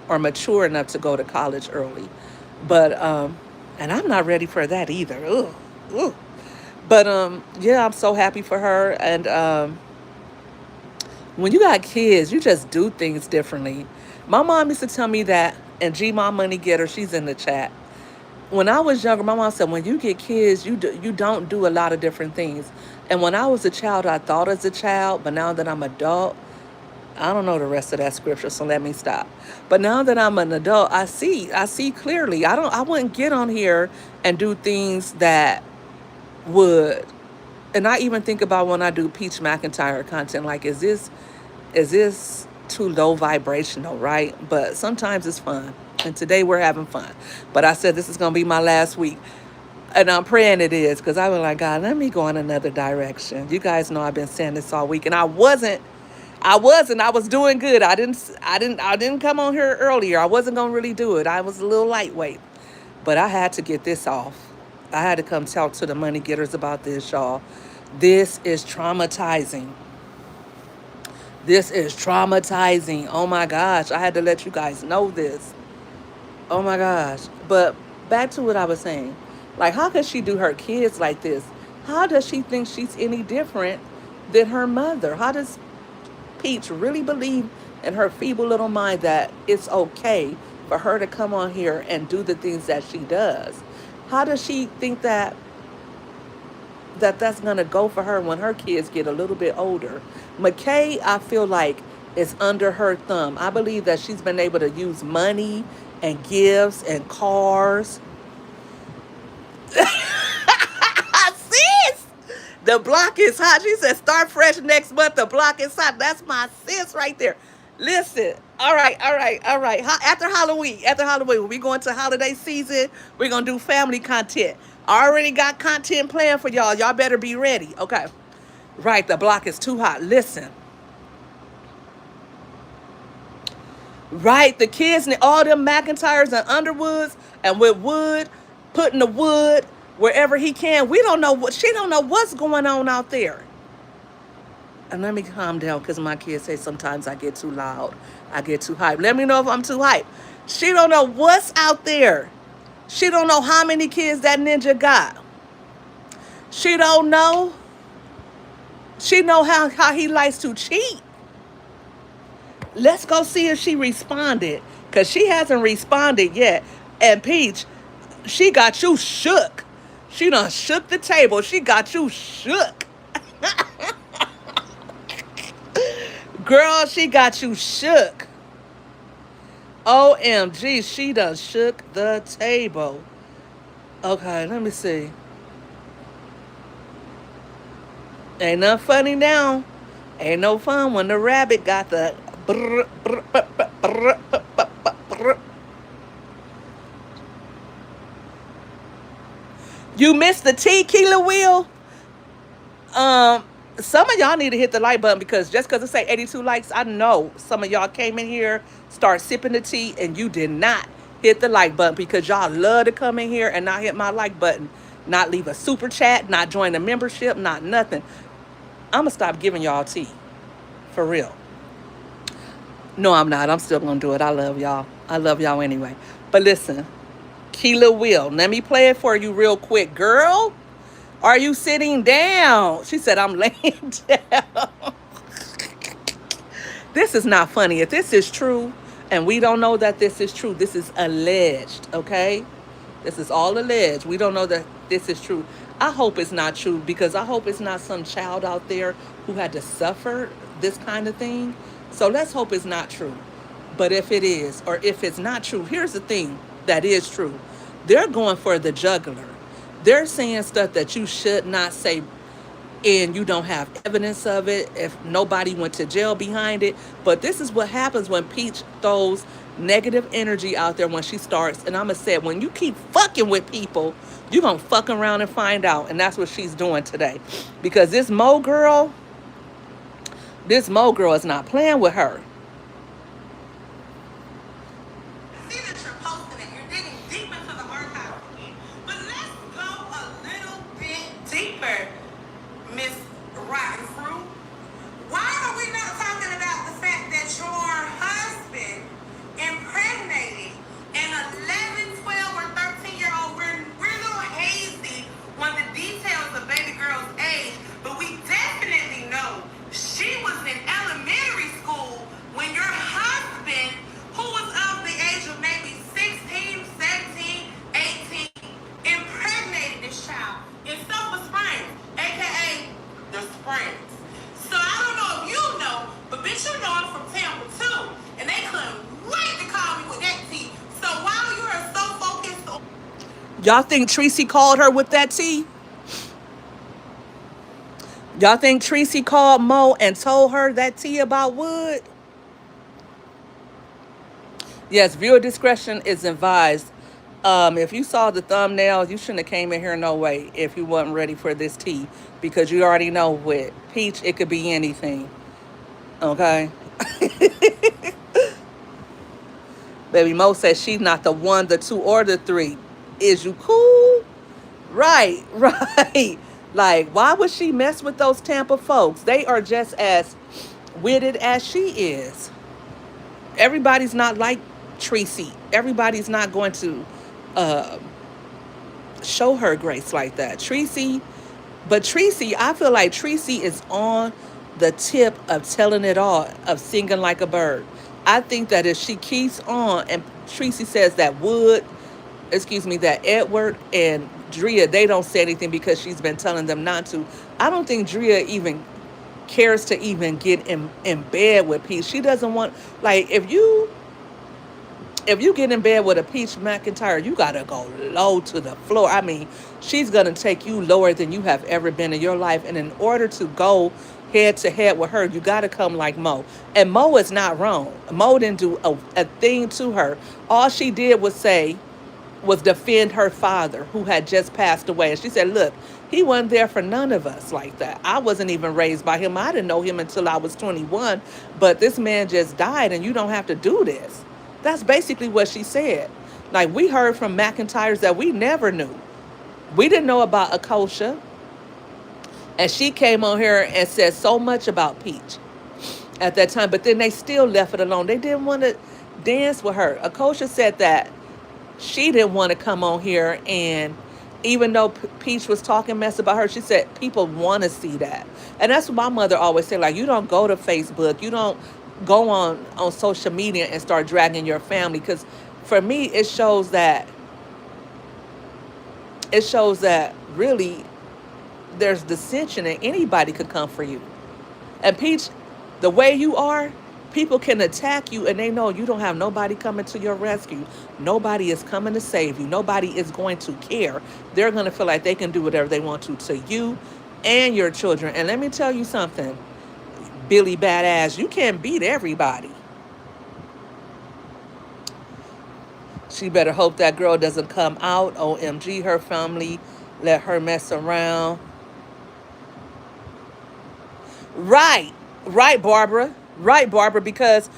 or mature enough to go to college early. But, and I'm not ready for that either. Ugh, ugh. But, yeah, I'm so happy for her. And when you got kids, you just do things differently. My mom used to tell me that, and G Mom Money Getter, she's in the chat. When I was younger, my mom said, when you get kids, you don't do a lot of different things. And when I was a child, I thought as a child, but now that I'm adult, I don't know the rest of that scripture, so let me stop. But now that I'm an adult, I see clearly. I wouldn't get on here and do things that would, and I even think about when I do Peach McIntyre content, like, is this too low vibrational, right? But sometimes it's fun. And today we're having fun. But I said this is going to be my last week. And I'm praying it is, because I was like, God, let me go in another direction. You guys know I've been saying this all week. And I was doing good. I didn't come on here earlier. I wasn't going to really do it. I was a little lightweight. But I had to get this off. I had to come talk to the money getters about this, y'all. This is traumatizing. This is traumatizing. Oh my gosh. I had to let you guys know this. Oh my gosh. But back to what I was saying. Like, how could she do her kids like this? How does she think she's any different than her mother? How does Peach really believe in her feeble little mind that it's okay for her to come on here and do the things that she does? How does she think that's going to go for her when her kids get a little bit older? McKay, I feel like, is under her thumb. I believe that she's been able to use money and gifts and cars. Sis, the block is hot. She said, start fresh next month. The block is hot. That's my sis right there. Listen. All right. After Halloween, when we go into holiday season, we're going to do family content. I already got content planned for y'all. Y'all better be ready. Okay. Right. The block is too hot. Listen. Right, the kids and all them McIntyres and Underwoods and with Wood, putting the wood wherever he can. We don't know she don't know what's going on out there. And let me calm down because my kids say sometimes I get too loud. I get too hype. Let me know if I'm too hype. She don't know what's out there. She don't know how many kids that ninja got. She don't know. She know how he likes to cheat. Let's go see if she responded. Because she hasn't responded yet. And Peach, she got you shook. She done shook the table. She got you shook. Girl, she got you shook. OMG, she done shook the table. Okay, let me see. Ain't nothing funny now. Ain't no fun when the rabbit got the brr, brr, brr, brr, brr, brr, brr, brr. You missed the tea, Keela Wheel? Um, some of y'all need to hit the like button because just because it say 82 likes, I know some of y'all came in here, start sipping the tea, and you did not hit the like button because y'all love to come in here and not hit my like button, not leave a super chat, not join the membership, not nothing. I'm gonna stop giving y'all tea. For real. No, I'm not. I'm still gonna do it. I love y'all. I love y'all anyway. But listen, Keela Will, let me play it for you real quick. Girl, are you sitting down? She said, I'm laying down. This is not funny. If this is true, and we don't know that this is true, this is alleged, okay? This is all alleged. We don't know that this is true. I hope it's not true because I hope it's not some child out there who had to suffer this kind of thing. So let's hope it's not true. But if it is, or if it's not true, here's the thing that is true. They're going for the jugular. They're saying stuff that you should not say and you don't have evidence of it if nobody went to jail behind it. But this is what happens when Peach throws negative energy out there when she starts. And I'm going to say, when you keep fucking with people, you're going to fuck around and find out. And that's what she's doing today. Because this Mo girl is not playing with her. See that you're posting it. You're digging deep into the archives again. But let's go a little bit deeper, Miss Rotten Fruit. Why are we not talking about the fact that your husband impregnated an 11, 12, or 13-year-old? We're a little hazy on the details of baby girl's age, but we definitely know she was in elementary school when your husband, who was of the age of maybe 16, 17, 18, impregnated this child in Silver Springs, aka the Springs. So I don't know if you know, but bitch, you know I'm from Tampa too, and they couldn't wait to call me with that tea. So while you are so focused on Y'all think Tracy called her with that tea? Y'all think Tracy called Mo and told her that tea about Wood? Yes, viewer discretion is advised. If you saw the thumbnail, you shouldn't have came in here no way if you wasn't ready for this tea. Because you already know with Peach, it could be anything. Okay? Baby Mo says she's not the one, the two, or the three. Is you cool? Right, right. Like, why would she mess with those Tampa folks? They are just as witted as she is. Everybody's not like Tracy. Everybody's not going to uh, show her grace like that. But Tracy, I feel like Tracy is on the tip of telling it all, of singing like a bird. I think that if she keeps on, and Tracy says that that Edward and Drea, they don't say anything because she's been telling them not to. I don't think Drea even cares to even get in bed with Peach. She doesn't want, like, if you get in bed with a Peach Mcintyre, you gotta go low to the floor. I mean, she's gonna take you lower than you have ever been in your life. And in order to go head to head with her, you gotta come like Mo. And Mo is not wrong. Mo didn't do a thing to her. All she did was defend her father, who had just passed away. And she said, look, he wasn't there for none of us like that. I wasn't even raised by him. I didn't know him until I was 21. But this man just died, and you don't have to do this. That's basically what she said. Like, we heard from McIntyres that we never knew. We didn't know about Akosha. And she came on here and said so much about Peach at that time, but then they still left it alone. They didn't want to dance with her. Akosha said that she didn't want to come on here, and even though Peach was talking mess about her, she said people want to see that. And that's what my mother always said, like, you don't go to Facebook, you don't go on social media and start dragging your family, because for me it shows that really there's dissension and anybody could come for you. And Peach, the way you are, people can attack you and they know you don't have nobody coming to your rescue. Nobody is coming to save you. Nobody is going to care. They're going to feel like they can do whatever they want to you and your children. And let me tell you something, Billy Badass, you can't beat everybody. She better hope that girl doesn't come out. OMG, her family let her mess around. Right, right, Barbara. Right, Barbara, because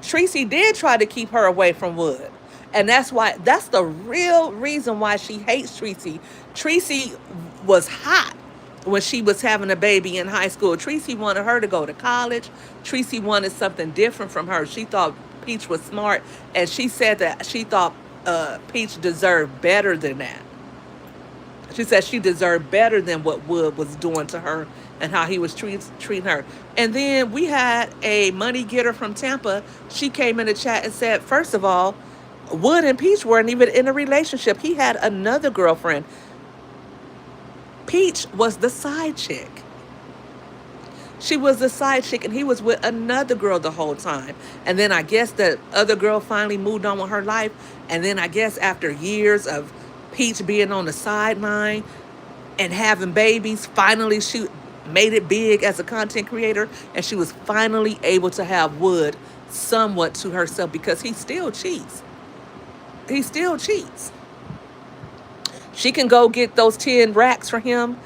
Tracy did try to keep her away from Wood. And that's the real reason why she hates Tracy. Tracy was hot when she was having a baby in high school. Tracy wanted her to go to college. Tracy wanted something different from her. She thought Peach was smart, and she said that she thought Peach deserved better than that. She said she deserved better than what Wood was doing to her and how he was treating her. And then we had a money getter from Tampa. She came in the chat and said, first of all, Wood and Peach weren't even in a relationship. He had another girlfriend. Peach was the side chick. She was the side chick, and he was with another girl the whole time. And then I guess the other girl finally moved on with her life. And then I guess after years of Peach being on the sideline and having babies, finally she made it big as a content creator, and she was finally able to have Wood somewhat to herself, because he still cheats. He still cheats. She can go get those 10 racks for him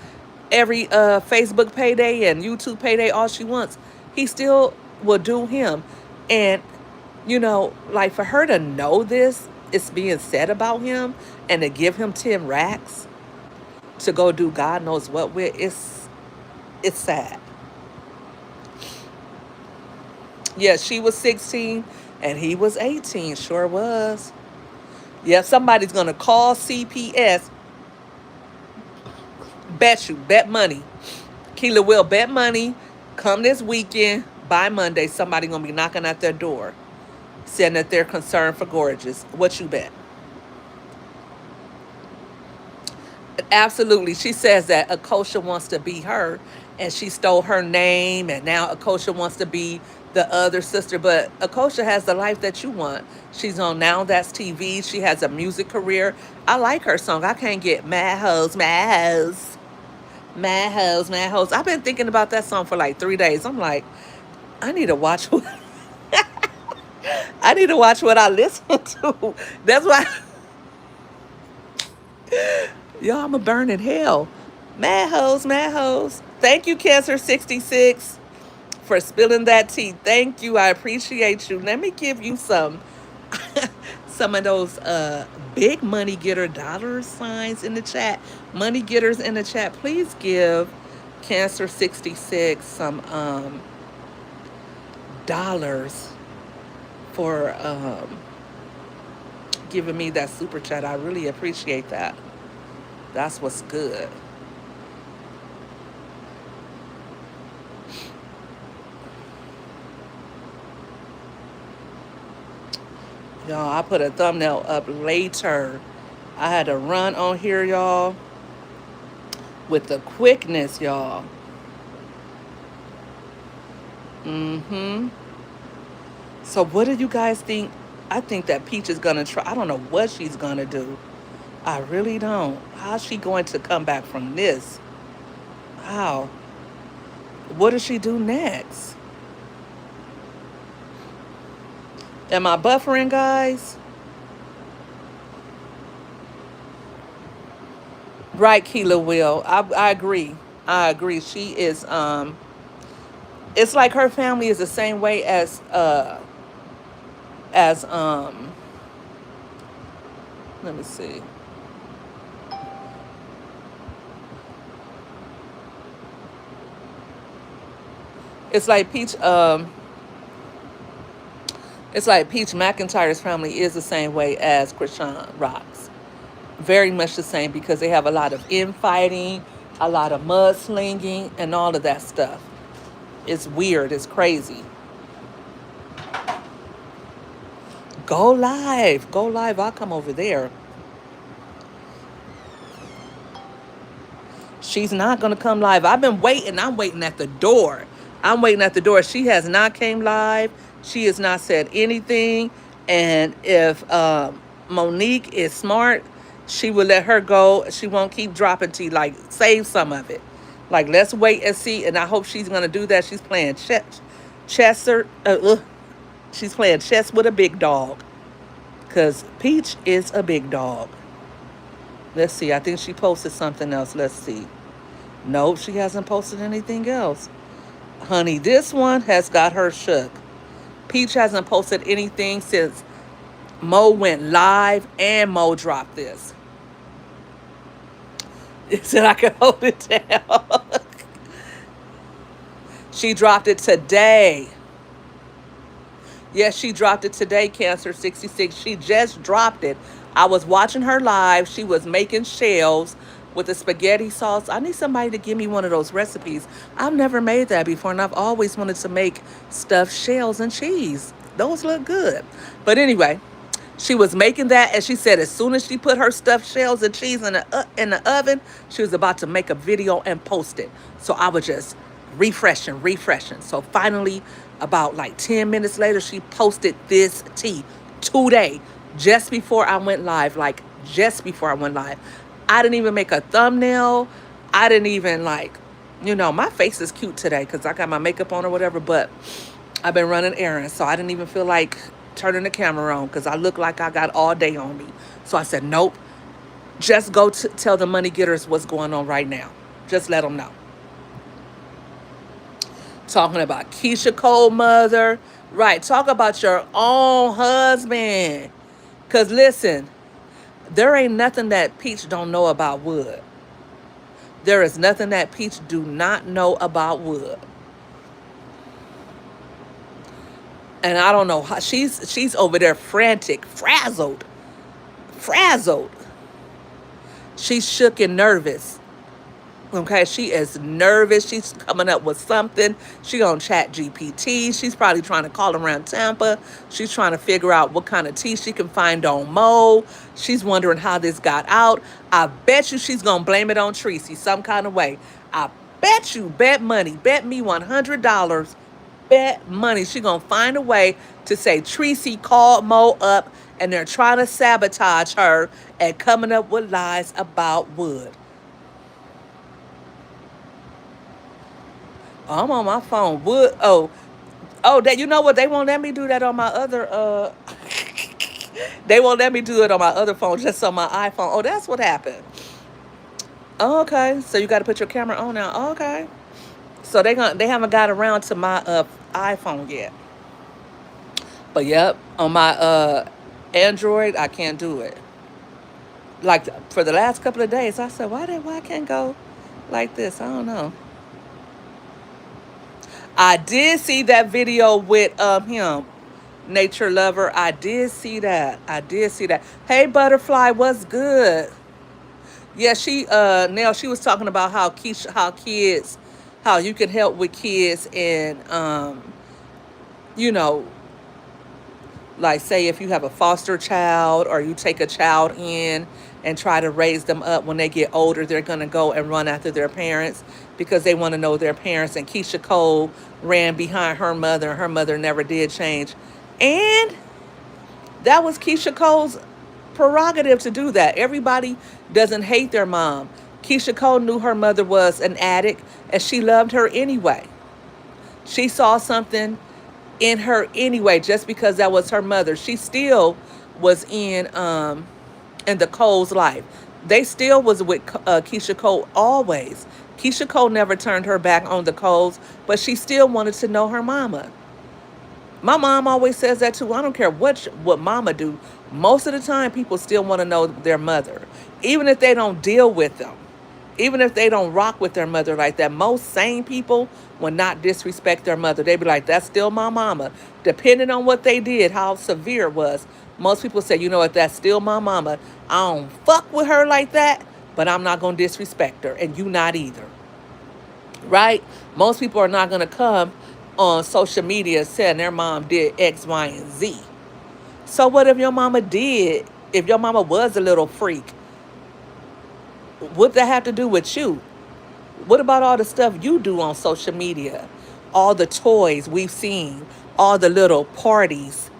every Facebook payday and YouTube payday all she wants. He still will do him. And, like, for her to know this, it's being said about him, and to give him 10 racks to go do God knows what with, it's sad. Yeah, she was 16 and he was 18. Sure was. Yeah, somebody's going to call CPS. Bet money. Keela will bet money. Come this weekend, by Monday, somebody going to be knocking at their door saying that they're concerned for Gorgeous. What you bet? Absolutely. She says that Akosha wants to be her, and she stole her name, and now Akosha wants to be the other sister. But Akosha has the life that you want. She's on Now That's TV. She has a music career. I like her song. I can't get mad hoes, mad hoes. Mad hoes, mad hoes. I've been thinking about that song for like 3 days. I'm like, I need to watch I need to watch what I listen to. That's why y'all, I'm a burn in hell. Mad hoes, mad hoes. Thank you, Cancer66, for spilling that tea. Thank you. I appreciate you. Let me give you some of those big money getter dollar signs in the chat. Money getters in the chat, please give Cancer66 some dollars for giving me that super chat. I really appreciate that. That's what's good. Y'all, I put a thumbnail up later. I had to run on here, y'all, with the quickness, y'all. So what do you guys think? I think that Peach is going to try. I don't know what she's going to do. I really don't. How's she going to come back from this? How? What does she do next? Am I buffering, guys? Right, Keela will. I agree. I agree. She is it's like her family is the same way as let me see. It's like Peach McIntyre's family is the same way as Krishan Rock's. Very much the same because they have a lot of infighting, a lot of mudslinging, and all of that stuff. It's weird. It's crazy. Go live. Go live. I'll come over there. She's not going to come live. I've been waiting. I'm waiting at the door. I'm waiting at the door. She has not came live. She has not said anything. And if Monique is smart, she will let her go. She won't keep dropping tea. Like, save some of it. Like, let's wait and see. And I hope she's going to do that. She's playing chess. She's playing chess with a big dog. Because Peach is a big dog. Let's see. I think she posted something else. Let's see. Nope, she hasn't posted anything else. Honey, this one has got her shook. Peach hasn't posted anything since Mo went live and Mo dropped this. It said I could hold it down. She dropped it today. Yes, she dropped it today, Cancer 66. She just dropped it. I was watching her live. She was making shells with the spaghetti sauce. I need somebody to give me one of those recipes. I've never made that before, and I've always wanted to make stuffed shells and cheese. Those look good. But anyway, she was making that, and she said as soon as she put her stuffed shells and cheese in the oven, she was about to make a video and post it. So I was just refreshing. So finally, about like 10 minutes later, she posted this tea today, just before I went live. Like, just before I went live. I didn't even make a thumbnail. I didn't even my face is cute today because I got my makeup on or whatever, but I've been running errands, so I didn't even feel like turning the camera on because I look like I got all day on me. So I said, nope, just go tell the money getters what's going on right now. Just let them know. Talking about Keisha Cole mother. Right, talk about your own husband. Because listen, there ain't nothing that Peach don't know about Wood. There is nothing that Peach do not know about Wood. And I don't know how she's over there frantic, frazzled. She's shook and nervous. Okay, she is nervous. She's coming up with something. She on Chat GPT. She's probably trying to call around Tampa. She's trying to figure out what kind of tea she can find on Mo. She's wondering how this got out. I bet you she's going to blame it on Tracy some kind of way. I bet you, bet money, bet me $100, bet money. She going to find a way to say Tracy called Mo up and they're trying to sabotage her and coming up with lies about Wood. I'm on my phone. Wood. Oh, that, you know what? They won't let me do that on my other. They won't let me do it on my other phone, just on my iPhone. Oh, that's what happened. Oh, okay, so you got to put your camera on now. Oh, okay, so they haven't got around to my iPhone yet. But yep, on my Android, I can't do it. Like for the last couple of days, I said, why I can't go like this? I don't know. I did see that video with him, Nature Lover. I did see that. Hey, Butterfly, what's good? Yeah, she was talking about how how you can help with kids and you know, like say if you have a foster child or you take a child in and try to raise them up. When they get older, they're going to go and run after their parents because they want to know their parents. And Keisha Cole ran behind her mother, and her mother never did change. And that was Keisha Cole's prerogative to do that. Everybody doesn't hate their mom. Keisha Cole knew her mother was an addict, and she loved her anyway. She saw something in her anyway, just because that was her mother. She still was in the Cole's life. They still was with Keisha Cole always. Keisha Cole never turned her back on the Coles, but she still wanted to know her mama. My mom always says that too. I don't care what mama do. Most of the time, people still want to know their mother, even if they don't deal with them. Even if they don't rock with their mother like that, most sane people will not disrespect their mother. They be like, that's still my mama. Depending on what they did, how severe it was, most people say, you know what, that's still my mama. I don't fuck with her like that, but I'm not going to disrespect her, and you not either. Right? Most people are not going to come on social media saying their mom did X, Y, and Z. So what if your mama did, if your mama was a little freak? What that have to do with you? What about all the stuff you do on social media? All the toys we've seen, all the little parties,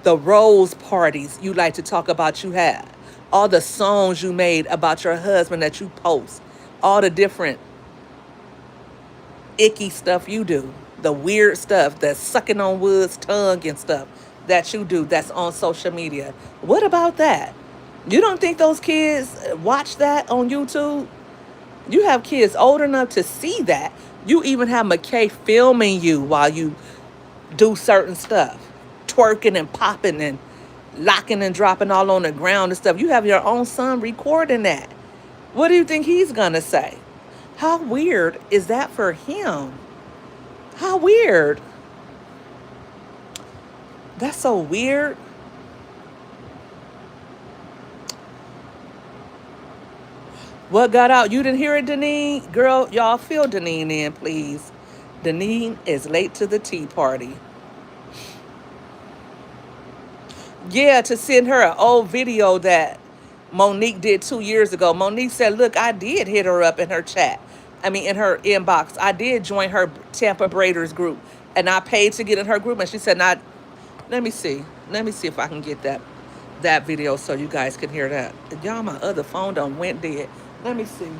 the rose parties you like to talk about you had, all the songs you made about your husband that you post, all the different icky stuff you do, the weird stuff, the sucking on wood's tongue and stuff that you do that's on social media. What about that? You don't think those kids watch that on YouTube? You have kids old enough to see that. You even have McKay filming you while you do certain stuff, twerking and popping and locking and dropping all on the ground and stuff. You have your own son recording that. What do you think he's gonna say? How weird is that for him? How weird. That's so weird. What got out? You didn't hear it, Deneen? Girl, y'all fill Deneen in, please. Deneen is late to the tea party. Yeah, to send her an old video that Monique did 2 years ago. Monique said, look, I did hit her up in her chat. I mean, in her inbox. I did join her Tampa Braiders group. And I paid to get in her group. And she said, not. Let me see. Let me see if I can get that video so you guys can hear that. Y'all, my other phone done went dead. Let me see.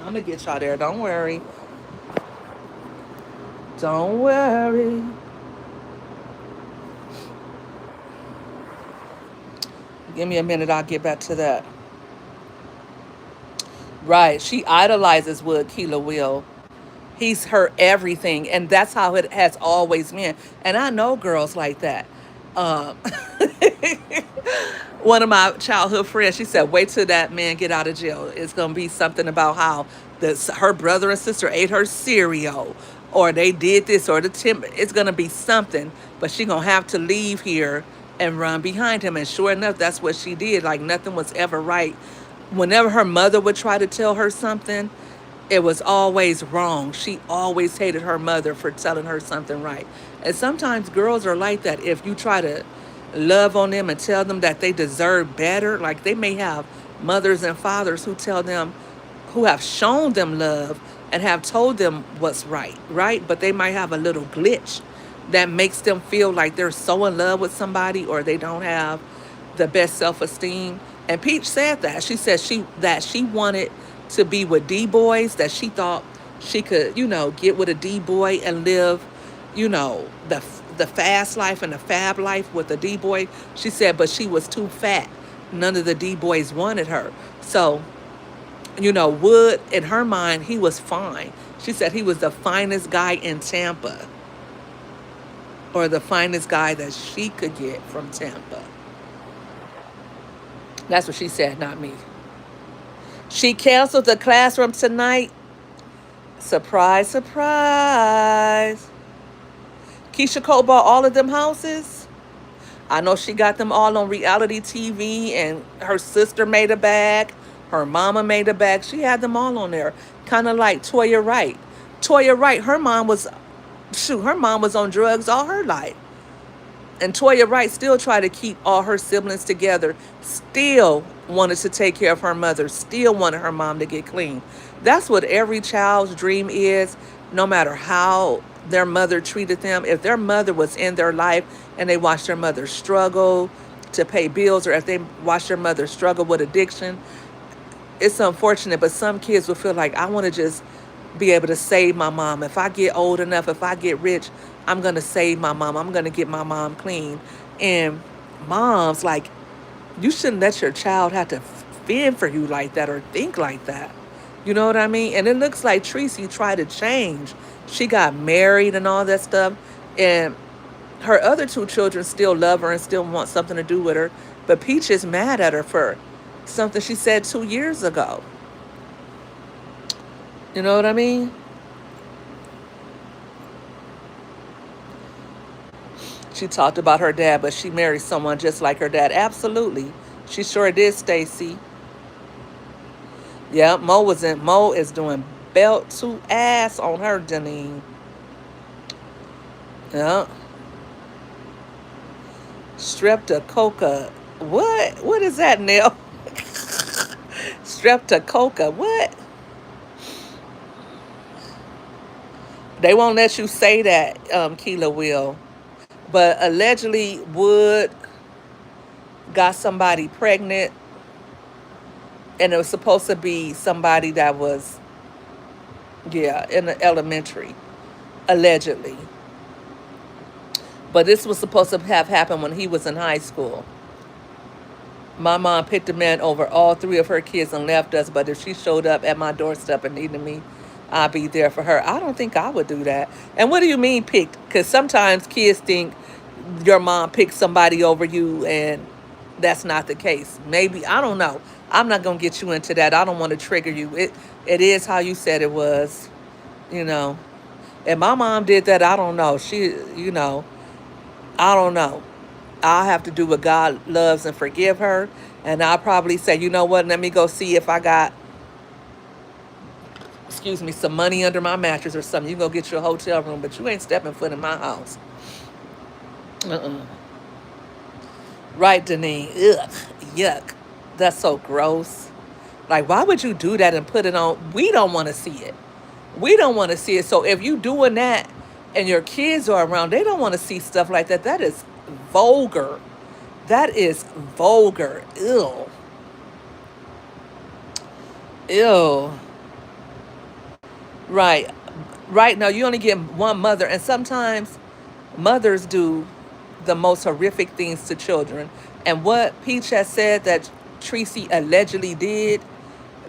I'm going to get y'all there. Don't worry. Don't worry. Give me a minute. I'll get back to that. Right. She idolizes Wood Keela Will. He's her everything. And that's how it has always been. And I know girls like that. Um, one of my childhood friends, she said, wait till that man get out of jail. It's going to be something about how her brother and sister ate her cereal, or they did this, or it's going to be something, but she going to have to leave here and run behind him. And sure enough, that's what she did. Like nothing was ever right. Whenever her mother would try to tell her something, it was always wrong. She always hated her mother for telling her something right. And sometimes girls are like that. If you try to love on them and tell them that they deserve better, like they may have mothers and fathers who tell them, who have shown them love and have told them what's right, right? But they might have a little glitch that makes them feel like they're so in love with somebody, or they don't have the best self-esteem. And Peach said that. She said she wanted to be with D-boys, that she thought she could, get with a D-boy and live, the fast life and the fab life with a D-boy. She said, but she was too fat. None of the D-boys wanted her. So, Wood, in her mind, he was fine. She said he was the finest guy in Tampa, or the finest guy that she could get from Tampa. That's what she said, not me. She canceled the classroom tonight. Surprise, surprise. Keisha Cole bought all of them houses. I know she got them all on reality TV, and her sister made a bag. Her mama made a bag. She had them all on there. Kind of like Toya Wright. Toya Wright, her mom was on drugs all her life. And Toya Wright still tried to keep all her siblings together. Still wanted to take care of her mother. Still wanted her mom to get clean. That's what every child's dream is, no matter how their mother treated them. If their mother was in their life and they watched their mother struggle to pay bills, or if they watched their mother struggle with addiction, it's unfortunate, but some kids will feel like, I want to just be able to save my mom. If I get old enough, if I get rich, I'm going to save my mom. I'm going to get my mom clean. And moms, like, you shouldn't let your child have to fend for you like that or think like that. You know what I mean? And it looks like Tracy tried to change. She got married and all that stuff. And her other two children still love her and still want something to do with her. But Peach is mad at her for something she said 2 years ago. You know what I mean? She talked about her dad, but she married someone just like her dad. Absolutely. She sure did, Stacy. Yeah, Mo is doing belt to ass on her, Janine. Yeah. Streptococa. What? What is that, Neil? Streptococa. What? They won't let you say that, Keela will. But allegedly, Wood got somebody pregnant, and it was supposed to be somebody that was, yeah, in the elementary, allegedly. But this was supposed to have happened when he was in high school. My mom picked a man over all three of her kids and left us, but if she showed up at my doorstep and needed me, I'd be there for her. I don't think I would do that. And what do you mean picked? Because sometimes kids think your mom picked somebody over you, and that's not the case. Maybe, I don't know. I'm not going to get you into that. I don't want to trigger you. It is how you said it was, you know. And my mom did that, I don't know. I don't know. I'll have to do what God loves and forgive her. And I'll probably say, you know what, let me go see if I got, excuse me, some money under my mattress or something. You go get your hotel room, but you ain't stepping foot in my house. Uh-uh. Right, Denise? Ugh, yuck. That's so gross. Like, why would you do that and put it on? We don't want to see it. We don't want to see it. So if you doing that and your kids are around, they don't want to see stuff like that. That is vulgar. That is vulgar. Ew. Ew. Right. Right now, you only get one mother, and sometimes mothers do the most horrific things to children. And what Peach has said that Tracy allegedly did,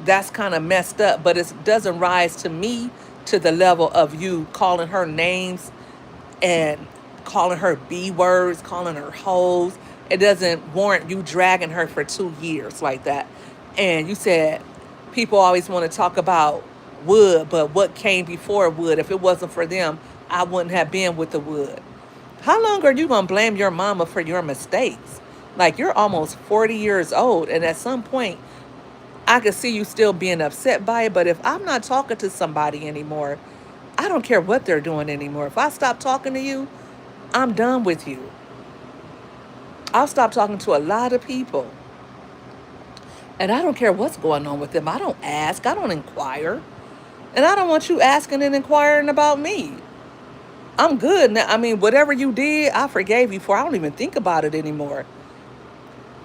that's kind of messed up, but it doesn't rise to me to the level of you calling her names and calling her B words, calling her hoes. It doesn't warrant you dragging her for 2 years like that. And you said people always want to talk about Wood, but what came before Wood? If it wasn't for them, I wouldn't have been with the Wood. How long are you going to blame your mama for your mistakes? Like, you're almost 40 years old, and at some point, I could see you still being upset by it, but if I'm not talking to somebody anymore, I don't care what they're doing anymore. If I stop talking to you, I'm done with you. I'll stop talking to a lot of people. And I don't care what's going on with them. I don't ask. I don't inquire. And I don't want you asking and inquiring about me. I'm good now. I mean, whatever you did, I forgave you for. I don't even think about it anymore.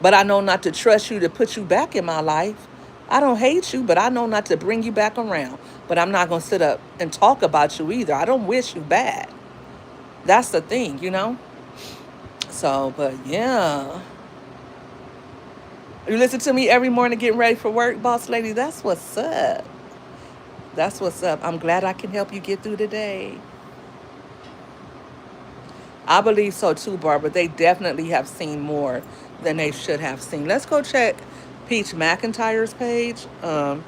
But I know not to trust you to put you back in my life. I don't hate you, but I know not to bring you back around. But I'm not going to sit up and talk about you either. I don't wish you bad. That's the thing, you know? So, but yeah. You listen to me every morning getting ready for work, boss lady. That's what's up. That's what's up. I'm glad I can help you get through the day. I believe so too, Barbara. They definitely have seen more than they should have seen. Let's go check Peach McIntyre's page. Let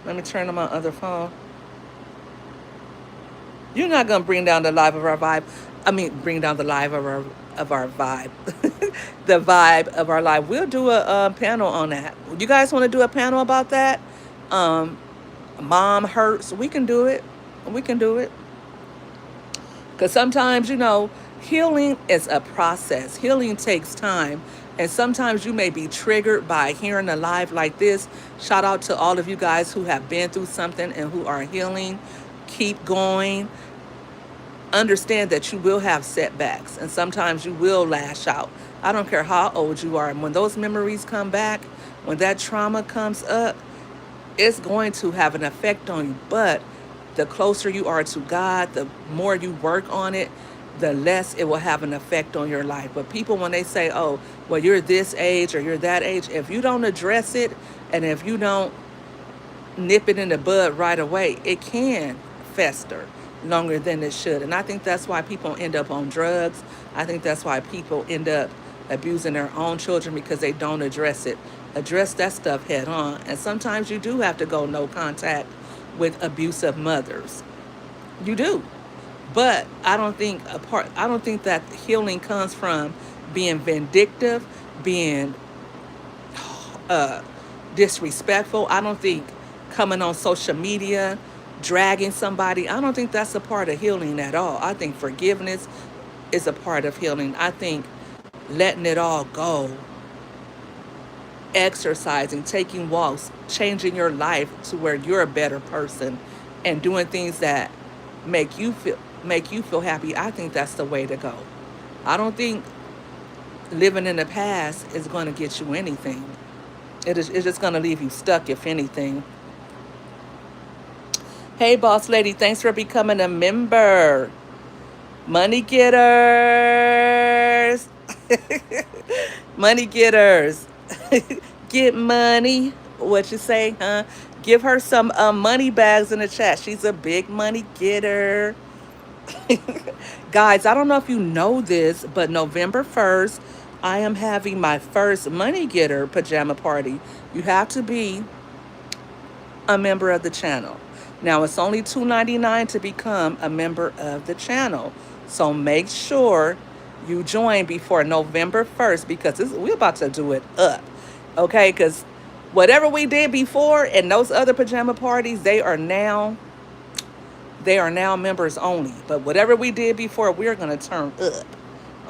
me turn on my other phone. You're not gonna bring down the live of our vibe. I mean, bring down the live of our vibe, the vibe of our live. We'll do a panel on that. You guys want to do a panel about that? Um, Mom hurts. We can do it. We can do it. Because sometimes, healing is a process. Healing takes time. And sometimes you may be triggered by hearing a live like this. Shout out to all of you guys who have been through something and who are healing. Keep going. Understand that you will have setbacks and sometimes you will lash out. I don't care how old you are. And when those memories come back, when that trauma comes up, it's going to have an effect on you. But the closer you are to God, the more you work on it, the less it will have an effect on your life. But people, when they say, oh, well, you're this age or you're that age, if you don't address it and if you don't nip it in the bud right away, it can fester longer than it should. And I think that's why people end up on drugs. I think that's why people end up abusing their own children because they don't address it. Address that stuff head on. And sometimes you do have to go no contact with abusive mothers. You do. But I don't think that healing comes from being vindictive, being uh, disrespectful. I don't think coming on social media, dragging somebody, I don't think that's a part of healing at all. I think forgiveness is a part of healing. I think letting it all go, exercising, taking walks, changing your life to where you're a better person and doing things that make you feel happy. I think that's the way to go. I don't think living in the past is going to get you anything. It's just going to leave you stuck, if anything. Hey, boss lady, thanks for becoming a member. Money getters. Money getters. Get money. What you say, huh? Give her some money bags in the chat. She's a big money getter. Guys, I don't know if you know this, but November 1st, I am having my first money getter pajama party. You have to be a member of the channel. Now, it's only $2.99 to become a member of the channel. So make sure you join before November 1st because we're about to do it up. Okay? Because whatever we did before and those other pajama parties, they are now members only. But whatever we did before, we're going to turn up.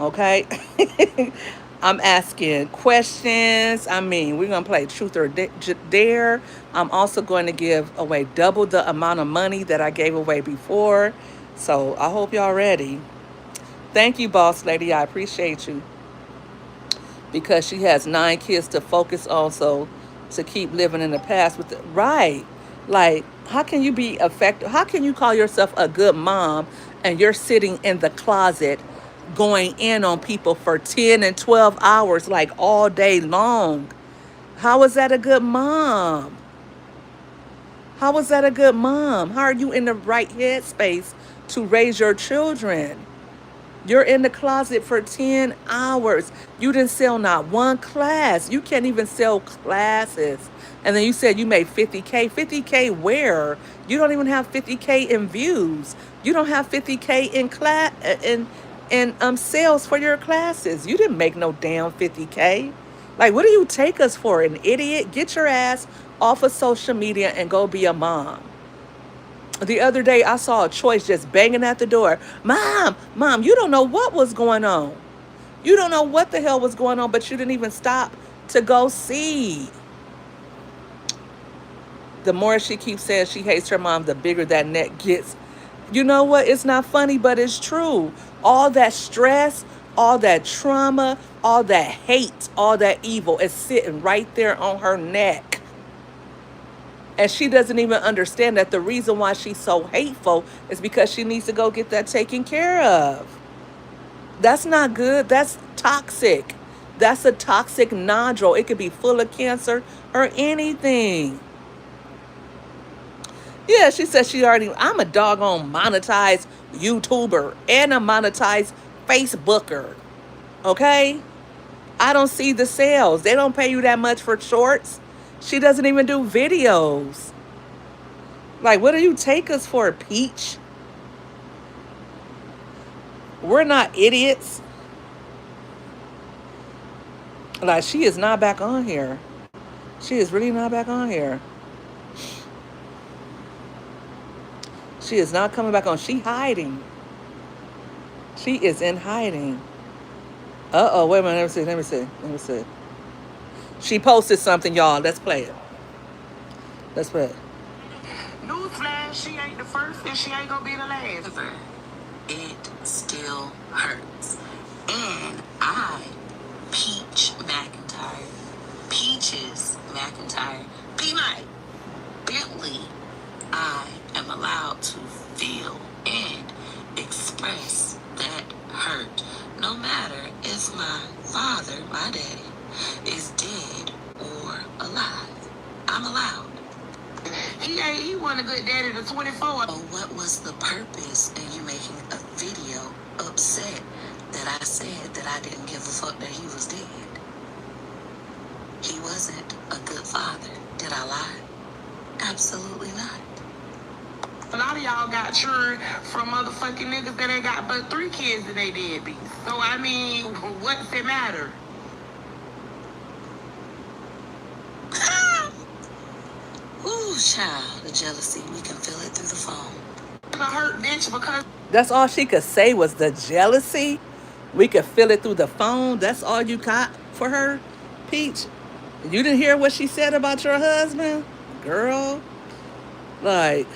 Okay? I'm asking questions. I mean, we're going to play truth or dare. I'm also going to give away double the amount of money that I gave away before. So I hope y'all ready. Thank you, boss lady. I appreciate you. Because she has 9 kids to focus on, so to keep living in the past with right. Like, how can you be effective? How can you call yourself a good mom and you're sitting in the closet going in on people for 10 and 12 hours, like all day long? How is that a good mom? How is that a good mom? How are you in the right headspace to raise your children? You're in the closet for 10 hours. You didn't sell not one class. You can't even sell classes. And then you said you made 50K. 50K where? You don't even have 50K in views. You don't have 50K in class in sales for your classes. You didn't make no damn 50K. Like, what do you take us for? An idiot? Get your ass off of social media and go be a mom. The other day, I saw a Choice just banging at the door. Mom, you don't know what was going on. You don't know what the hell was going on, but you didn't even stop to go see. The more she keeps saying she hates her mom, the bigger that neck gets. You know what? It's not funny, but it's true. All that stress, all that trauma, all that hate, all that evil is sitting right there on her neck. And she doesn't even understand that the reason why she's so hateful is because she needs to go get that taken care of. That's not good. That's toxic. That's a toxic nodule. It could be full of cancer or anything. Yeah, she said I'm a doggone monetized YouTuber and a monetized Facebooker. Okay? I don't see the sales. They don't pay you that much for shorts. She doesn't even do videos. Like, what do you take us for, Peach? We're not idiots. Like, she is not back on here. She is really not back on here. She is not coming back on. She hiding. She is in hiding. Uh-oh, wait a minute. Let me see. She posted something, y'all. Let's play it. Newsflash, she ain't the first and she ain't gonna be the last. It still hurts. And I, Peaches McIntyre, P-Mike, Bentley, I am allowed to feel and express that hurt, no matter if my father, my daddy, is dead or alive. I'm allowed. He wasn't a good daddy to 24. So what was the purpose in you making a video upset that I said that I didn't give a fuck that he was dead? He wasn't a good father. Did I lie? Absolutely not. A lot of y'all got children from motherfucking niggas that ain't got but 3 kids and they deadbeats. So I mean, what's it matter? Ooh, child, the jealousy, we can feel it through the phone. A hurt bitch because That's all she could say was the jealousy. We could feel it through the phone. That's all you got for her, Peach? You didn't hear what she said about your husband? Girl, like,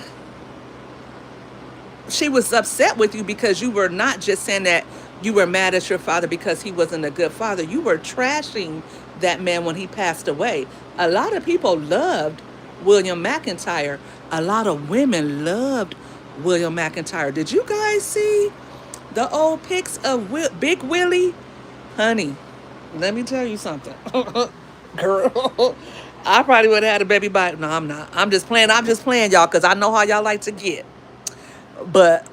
she was upset with you because you were not just saying that you were mad at your father because he wasn't a good father. You were trashing that man when he passed away. A lot of people loved William McIntyre. A lot of women loved William McIntyre. Did you guys see the old pics of Big Willie? Honey, let me tell you something. Girl, I probably would have had a baby by. No, I'm not. I'm just playing. I'm just playing, y'all, because I know how y'all like to get. But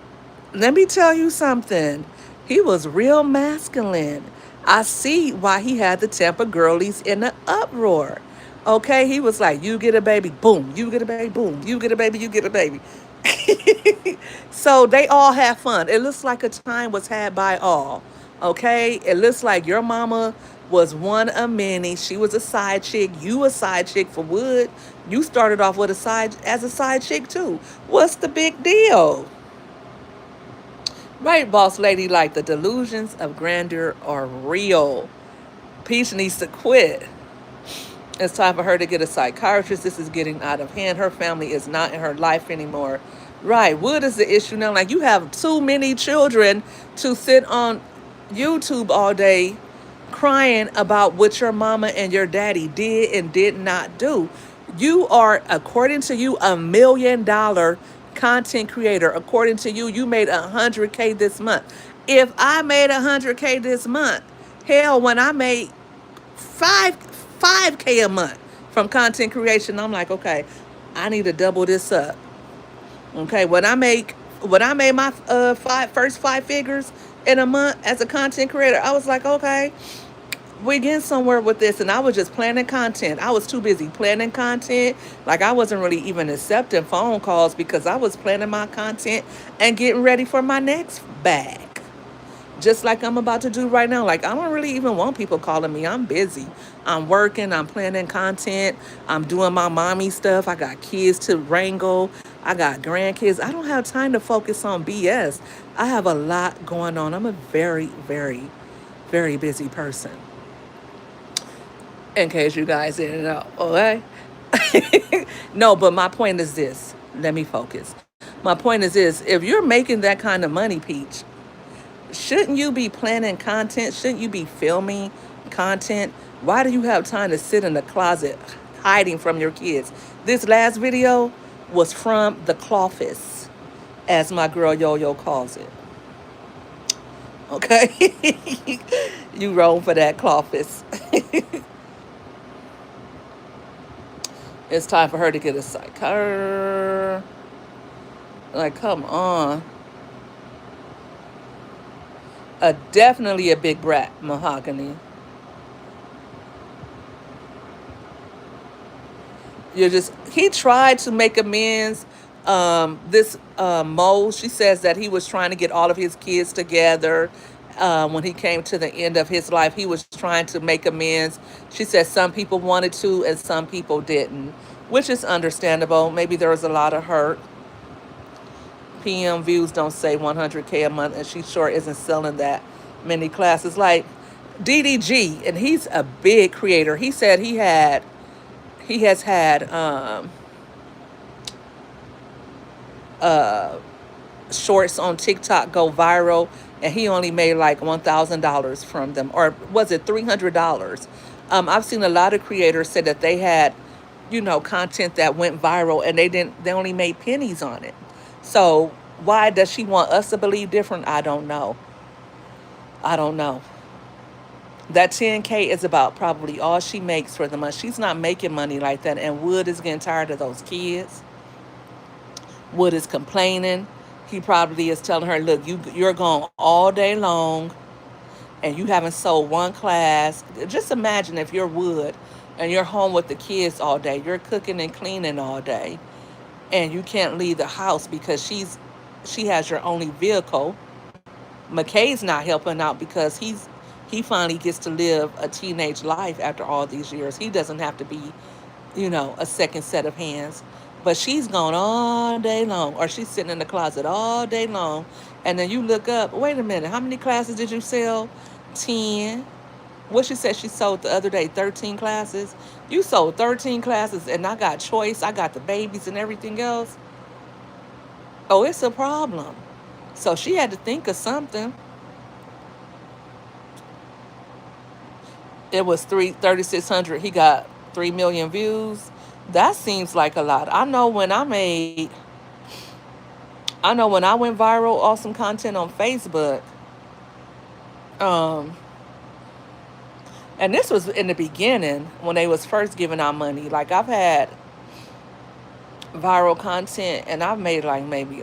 let me tell you something. He was real masculine. I see why he had the Tampa girlies in the uproar. Okay, he was like, you get a baby, boom, you get a baby, boom, you get a baby, you get a baby. So they all had fun. It looks like a time was had by all. Okay, it looks like your mama was one of many. She was a side chick. You a side chick for Wood. You started off with a side chick too. What's the big deal? Right, boss lady, like the delusions of grandeur are real. Peach needs to quit. It's time for her to get a psychiatrist. This is getting out of hand. Her family is not in her life anymore. Right, what is the issue now? Like, you have too many children to sit on YouTube all day crying about what your mama and your daddy did and did not do. You are, according to you, $1 million content creator. According to you, you made 100K this month. If I made 100K this month, hell, when I made 5K a month from content creation, I'm like, okay, I need to double this up. Okay, when I made my first 5 figures in a month as a content creator, I was like, okay, we're getting somewhere with this. And I was just planning content. I was too busy planning content. Like, I wasn't really even accepting phone calls because I was planning my content and getting ready for my next bag. Just like I'm about to do right now. Like, I don't really even want people calling me. I'm busy. I'm working. I'm planning content. I'm doing my mommy stuff. I got kids to wrangle. I got grandkids. I don't have time to focus on BS. I have a lot going on. I'm a very, very, very busy person. In case you guys didn't know, okay? No, but my point is this. Let me focus. My point is this. If you're making that kind of money, Peach, shouldn't you be planning content? Shouldn't you be filming content? Why do you have time to sit in the closet hiding from your kids? This last video was from the cloffice, as my girl Yo-Yo calls it. Okay? You roll for that cloffice. It's time for her to get a psychiatrist. Like, come on. Definitely a big brat, Mahogany. He tried to make amends. This Mo, she says that he was trying to get all of his kids together. When he came to the end of his life, he was trying to make amends. She said some people wanted to and some people didn't, which is understandable. Maybe there was a lot of hurt. PM views don't say 100K a month, and she sure isn't selling that many classes. Like DDG, and he's a big creator. He said he has had shorts on TikTok go viral, and he only made like $1,000 from them, or was it $300? I've seen a lot of creators say that they had, content that went viral, and they only made pennies on it. So why does she want us to believe different? I don't know. I don't know. That 10K is about probably all she makes for the month. She's not making money like that. And Wood is getting tired of those kids. Wood is complaining. He probably is telling her, look, you're gone all day long and you haven't sold one class. Just imagine if you're Wood and you're home with the kids all day. You're cooking and cleaning all day. and you can't leave the house because she has your only vehicle. McKay's not helping out because he finally gets to live a teenage life after all these years. He doesn't have to be, a second set of hands. But she's gone all day long, or she's sitting in the closet all day long. And then you look up, wait a minute, how many classes did you sell? 10. What she said she sold the other day, 13 classes. You sold 13 classes, and I got choice, I got the babies and everything else. Oh, it's a problem. So she had to think of something. It was 3,600. He got 3 million views. That seems like a lot. I know when I went viral off some content on Facebook, um, and this was in the beginning when they was first giving out money. Like I've had viral content and I've made like maybe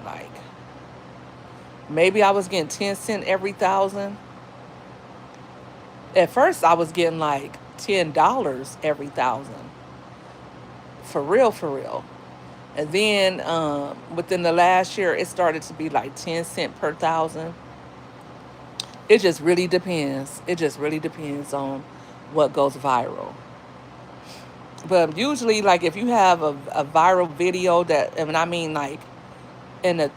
I was getting 10 cents every thousand. At first I was getting like $10 every thousand. For real, for real. And then within the last year, it started to be like 10 cents per thousand. It just really depends. It just really depends on what goes viral. But usually, like if you have a viral video that, and I mean like in a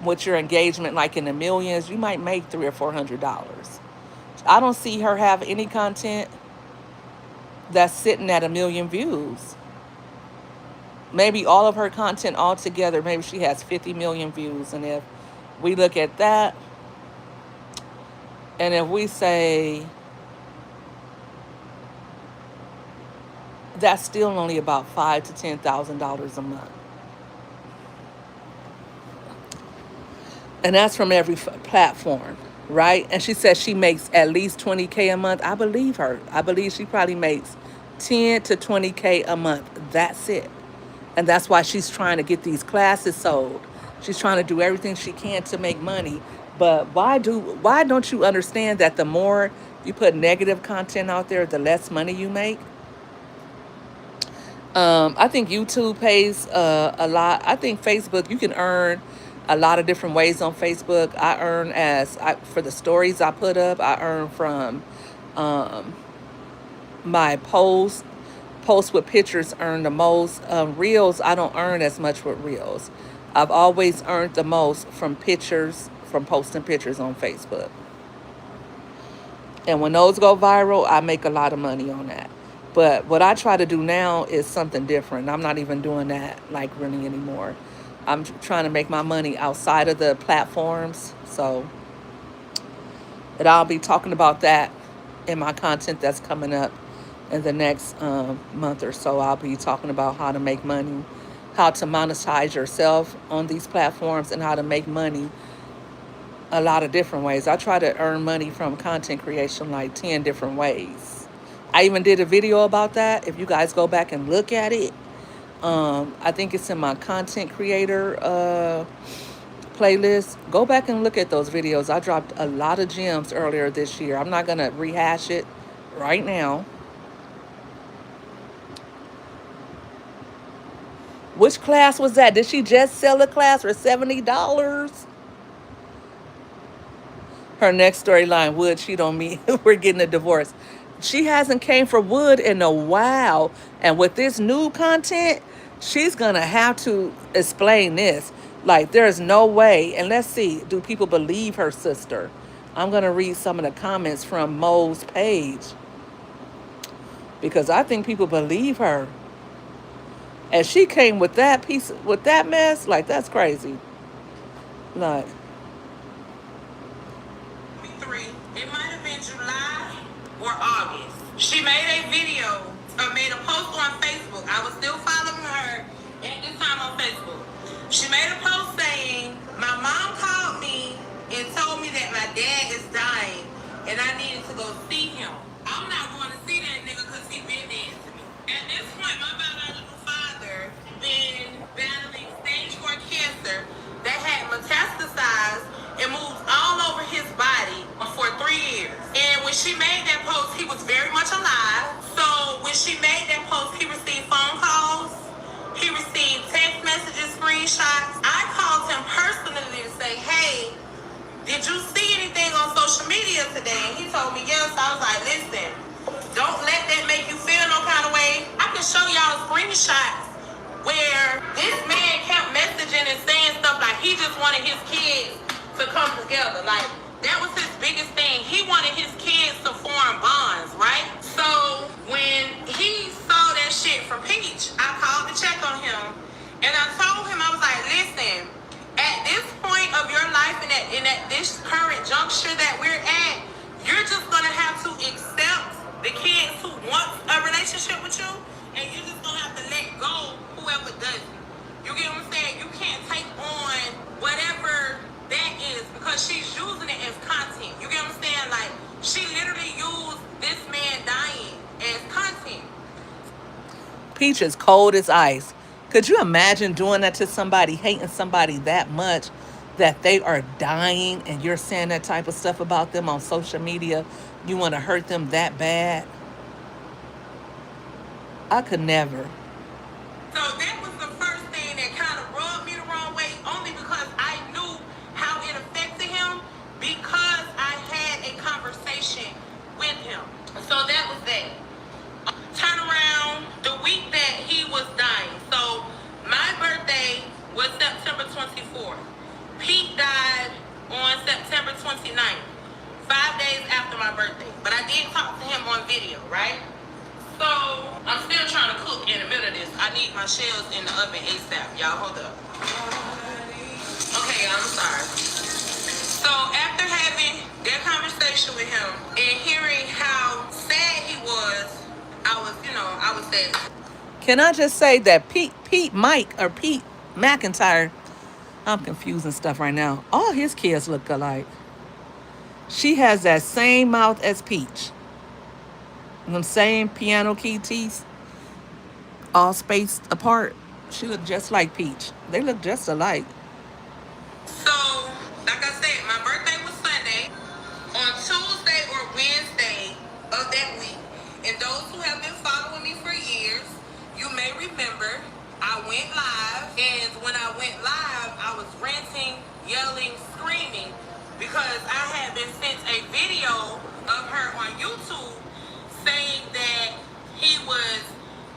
with your engagement like in the millions, you might make $300 or $400. I don't see her have any content that's sitting at 1 million views. Maybe all of her content altogether, maybe she has 50 million views. And if we look at that, and if we say that's still only about $5,000 to $10,000 a month, and that's from every platform, right? And she says she makes at least 20K a month. I believe her. I believe she probably makes 10 to 20K a month. That's it. And that's why she's trying to get these classes sold. She's trying to do everything she can to make money. But why don't you understand that the more you put negative content out there, the less money you make? I think YouTube pays a lot. I think Facebook, you can earn a lot of different ways on Facebook. I earn for the stories I put up. I earn from um, my posts with pictures earn the most. Reels, I don't earn as much with reels. I've always earned the most from pictures, from posting pictures on Facebook. And when those go viral, I make a lot of money on that. But what I try to do now is something different. I'm not even doing that like really anymore. I'm trying to make my money outside of the platforms. So, and I'll be talking about that in my content that's coming up in the next month or so. I'll be talking about how to make money, how to monetize yourself on these platforms, and how to make money a lot of different ways. I try to earn money from content creation like 10 different ways. I even did a video about that. If you guys go back and look at it, I think it's in my content creator playlist. Go back and look at those videos. I dropped a lot of gems earlier this year. I'm not going to rehash it right now. Which class was that? Did she just sell a class for $70? Her next storyline, Wood cheat on me. We're getting a divorce. She hasn't came for Wood in a while. And with this new content, she's going to have to explain this. Like, there's no way. And let's see, do people believe her sister? I'm going to read some of the comments from Mo's page, because I think people believe her. And she came with that with that mess. Like, that's crazy. Like, it might have been July or August. She made a video, or made a post on Facebook. I was still following her at this time on Facebook. She made a post saying, my mom called me and told me that my dad is dying and I needed to go see him. I'm not going to see that nigga because he been dead to me. At this point, my biological father been battling stage 4 cancer that had metastasized and moved all over his body for 3 years. And when she made that post, he was very much alive. So when she made that post, he received phone calls, he received text messages, did you see anything on social media today? And he told me yes. I was like, listen, don't let that make you feel no kind of way. I can show y'all screenshots where this man kept messaging and saying stuff like he just wanted his kids to come together. Like, that was his biggest thing. He wanted his kids to form bonds, right? So when he saw that shit from Peach, I called to check on him. And I told him, I was like, listen, at this point of your life and at this current juncture that we're at, you're just going to have to accept the kids who want a relationship with you, and you're just going to have to let go whoever doesn't. You get what I'm saying? You can't take on whatever that is because she's using it as content. You get what I'm saying? Like, she literally used this man dying as content. Peach is cold as ice. Could you imagine doing that to somebody, hating somebody that much that they are dying and you're saying that type of stuff about them on social media? You want to hurt them that bad? I could never. So that was the first thing that kind of rubbed me the wrong way, only because I knew how it affected him because I had a conversation with him. So that was that. Turn around the week that he was dying. So my birthday was September 24th. Pete died on September 29th, 5 days after my birthday. But I did talk to him on video, right? So I'm still trying to cook in the middle of this. I need my shells in the oven ASAP. Y'all hold up. Okay, I'm sorry. So after having that conversation with him and hearing how sad he was, I was sad. Can I just say that Pete Mcintyre, I'm confusing stuff right now. All his kids look alike. She has that same mouth as Peach. Them same piano key teeth, all spaced apart. She looked just like Peach. They look just alike. So, like I said, my birthday was Sunday. On Tuesday or Wednesday of that week, and those who have been following me for years, you may remember I went live, and when I went live, I was ranting, yelling, screaming, because I had been sent a video of her on YouTube saying that he was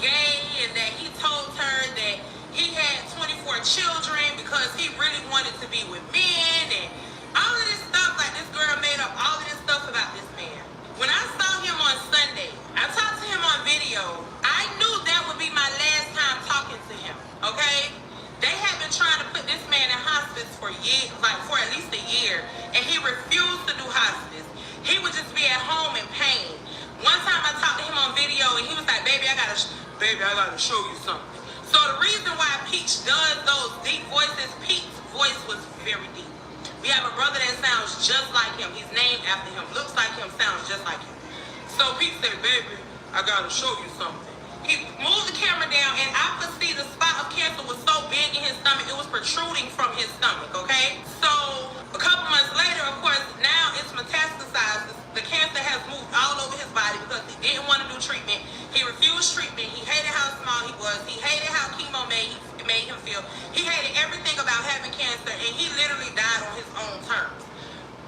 gay and that he told her that he had 24 children because he really wanted to be with men and all of this stuff. Like, this girl made up all of this stuff about this man. When I saw him on Sunday, I talked to him on video. I knew that would be my last time talking to him, okay? They had been trying to put this man in hospice for years, like for at least a year, and he refused to do hospice. He would just be at home in pain. One time I talked to him on video and he was like, baby, I gotta show you something. So the reason why Peach does those deep voices, Pete's voice was very deep. We have a brother that sounds just like him. He's named after him, looks like him, sounds just like him. So Pete said, baby, I gotta show you something. He moved the camera down and I could see the spot of cancer was so big in his stomach, it was protruding from his stomach, okay? So a couple months later, of course, now it's metastasized. The cancer has moved all over his body because he didn't want to do treatment. He refused treatment. He hated how small he was. He hated how chemo made him feel. He hated everything about having cancer, and he literally died on his own terms.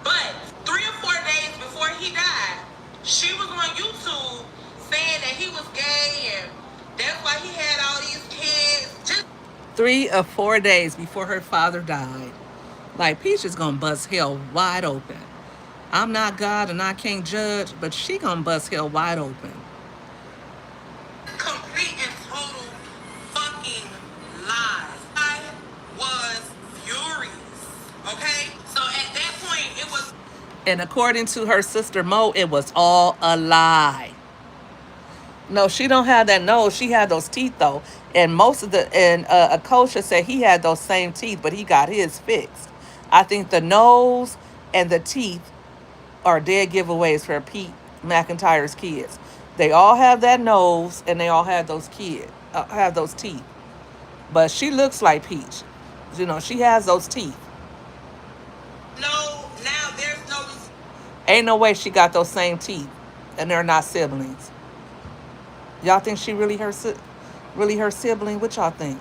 But 3 or 4 days before he died, she was on YouTube saying that he was gay, and that's why he had all these kids. 3 or 4 days before her father died. Like, Peach is gonna bust hell wide open. I'm not God and I can't judge, but she gonna bust hell wide open. Complete and total fucking lies. I was furious. Okay? So at that point, it was. And according to her sister Mo, it was all a lie. No, she don't have that nose. She had those teeth though. And Akosha said he had those same teeth, but he got his fixed. I think the nose and the teeth are dead giveaways for Pete McIntyre's kids. They all have that nose and they all have those teeth. But she looks like Peach. You know, she has those teeth. No, now there's no. Ain't no way she got those same teeth and they're not siblings. Y'all think she really her sibling? What y'all think?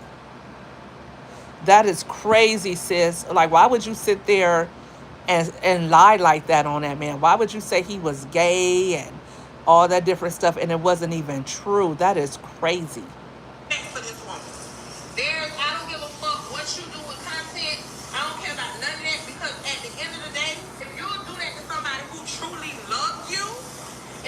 That is crazy, sis. Like, why would you sit there and lie like that on that man? Why would you say he was gay and all that different stuff and it wasn't even true? That is crazy. For this woman. I don't give a fuck what you do with content. I don't care about none of that because at the end of the day, if you'll do that to somebody who truly loves you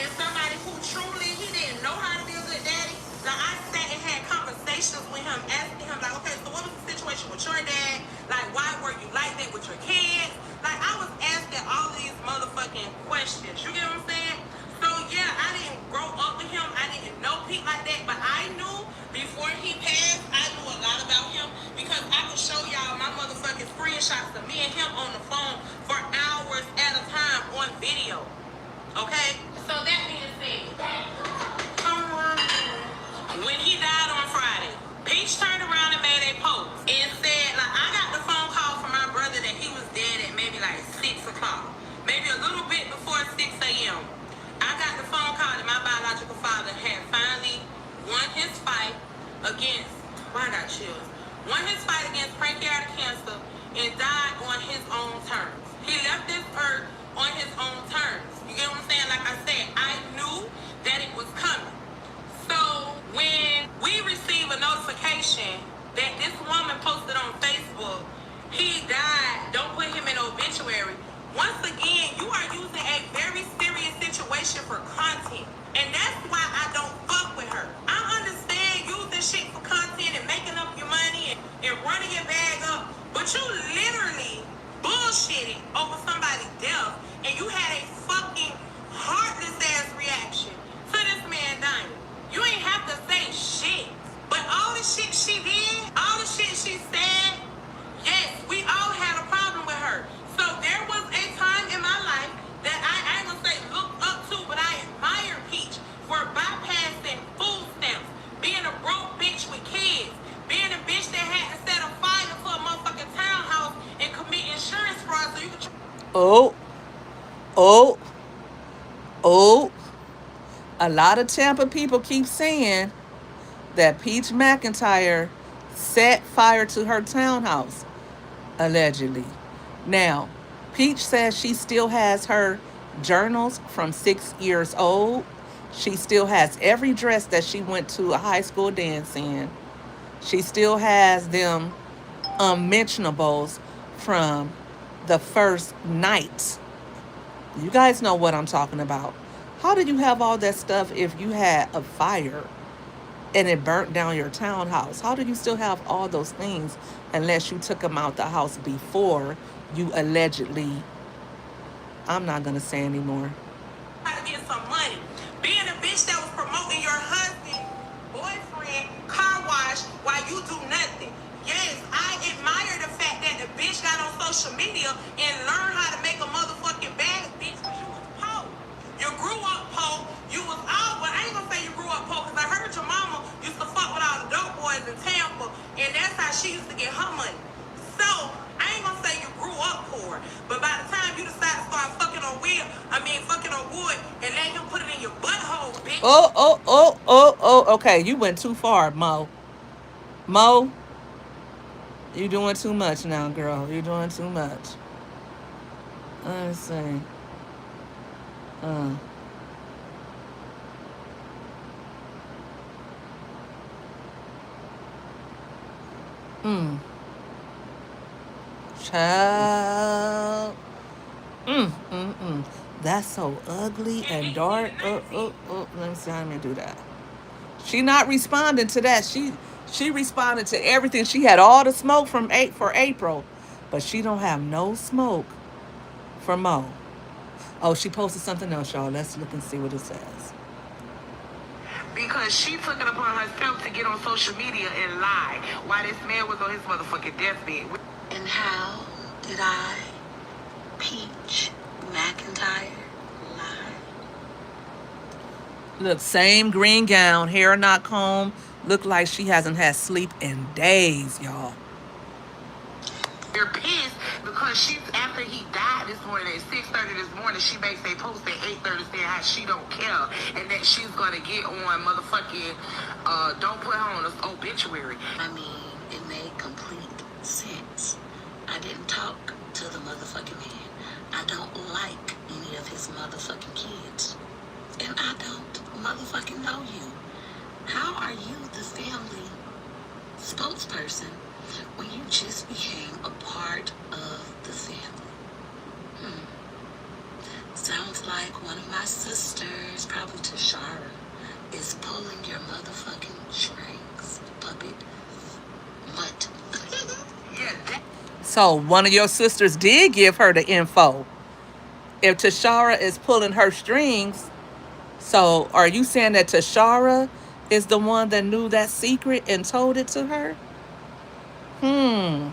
and somebody who truly, he didn't know how to be a good daddy. Like I sat and had conversations with him, asking him like, okay, so what was the situation with your dad? Like, why were you like that with your kids? Like, I was asking all these motherfucking questions. You get what I'm saying? So yeah, I didn't grow up with him. I didn't know Pete like that, but I knew before he passed, I knew a lot about him because I could show y'all my motherfucking screenshots of me and him on the phone for hours at a time on video. Okay? So that being said, when he died on Friday, Peach turned around and made a post and said, like, I got the phone call from my brother that he was dead at maybe like 6 o'clock, maybe a little bit before 6 a.m. I got the phone call that my biological father had finally won his fight against, why I got chills, won his fight against pancreatic cancer and died on his own terms. He left this earth on his own terms. You get what I'm saying? Like I said, I knew that it was coming. So when we receive a notification that this woman posted on Facebook, he died, don't put him in obituary. Once again, you are using a very serious situation for content. And that's why I don't fuck with her. I understand using shit for content and making up your money and running your bag up, but you literally bullshitted over somebody's death and you had a fucking heartless ass reaction to this man dying. You ain't have to say shit. But all the shit she did, all the shit she said, yes, we all had a problem with her. So there was a time in my life that I ain't gonna say look up to, but I admire Peach for bypassing food stamps, being a broke bitch with kids, being a bitch that had to set a fire to a motherfucking townhouse and commit insurance fraud so you could. Oh, oh, oh. A lot of Tampa people keep saying that Peach McIntyre set fire to her townhouse, allegedly. Now, Peach says she still has her journals from 6 years old. She still has every dress that she went to a high school dance in. She still has them unmentionables from the first night. You guys know what I'm talking about. How did you have all that stuff if you had a fire and it burnt down your townhouse? How did you still have all those things unless you took them out the house before you allegedly? I'm not going to say anymore. Try to get some money. Being a bitch that was promoting your husband, boyfriend, car wash while you do nothing. Yes, I admire the fact that the bitch got on social media and learned how to make a motherfucking bag, bitch, because you was poor. You grew up poor. You was out, but I ain't gonna say you grew up poor because I heard your mama used to fuck with all the dope boys in Tampa, and that's how she used to get her money. So, I ain't gonna say you grew up poor, but by the time you decide to start fucking on wood, and let him put it in your butthole, bitch. Okay, you went too far, Mo. Mo, you doing too much now, girl. You doing too much. Let's see. Uh. Mm. Child. That's so ugly and dark. Let me see how me do that. She not responding to that. She responded to everything. She had all the smoke from for April, but she don't have no smoke for Mo. Oh, she posted something else, y'all. Let's look and see what it says. Because she took it upon herself to get on social media and lie while this man was on his motherfucking deathbed. And how did I, Peach McIntyre, lie? Look, same green gown, hair not combed. Look like she hasn't had sleep in days, y'all. You're pissed because she's after he died this morning at 6:30 this morning. She makes a post at 8:30 saying how she don't care and that she's gonna get on motherfucking don't put her on an obituary. I mean, it made complete sense. I didn't talk to the motherfucking man. don't like any of his motherfucking kids. And I don't motherfucking know you. How are you the family spokesperson when you just became a part of the family? Sounds like one of my sisters, probably Tashara, is pulling your motherfucking strings, puppet. Mutt. Yeah, that. So one of your sisters did give her the info. If Tashara is pulling her strings, so are you saying that Tashara is the one that knew that secret and told it to her? Hmm.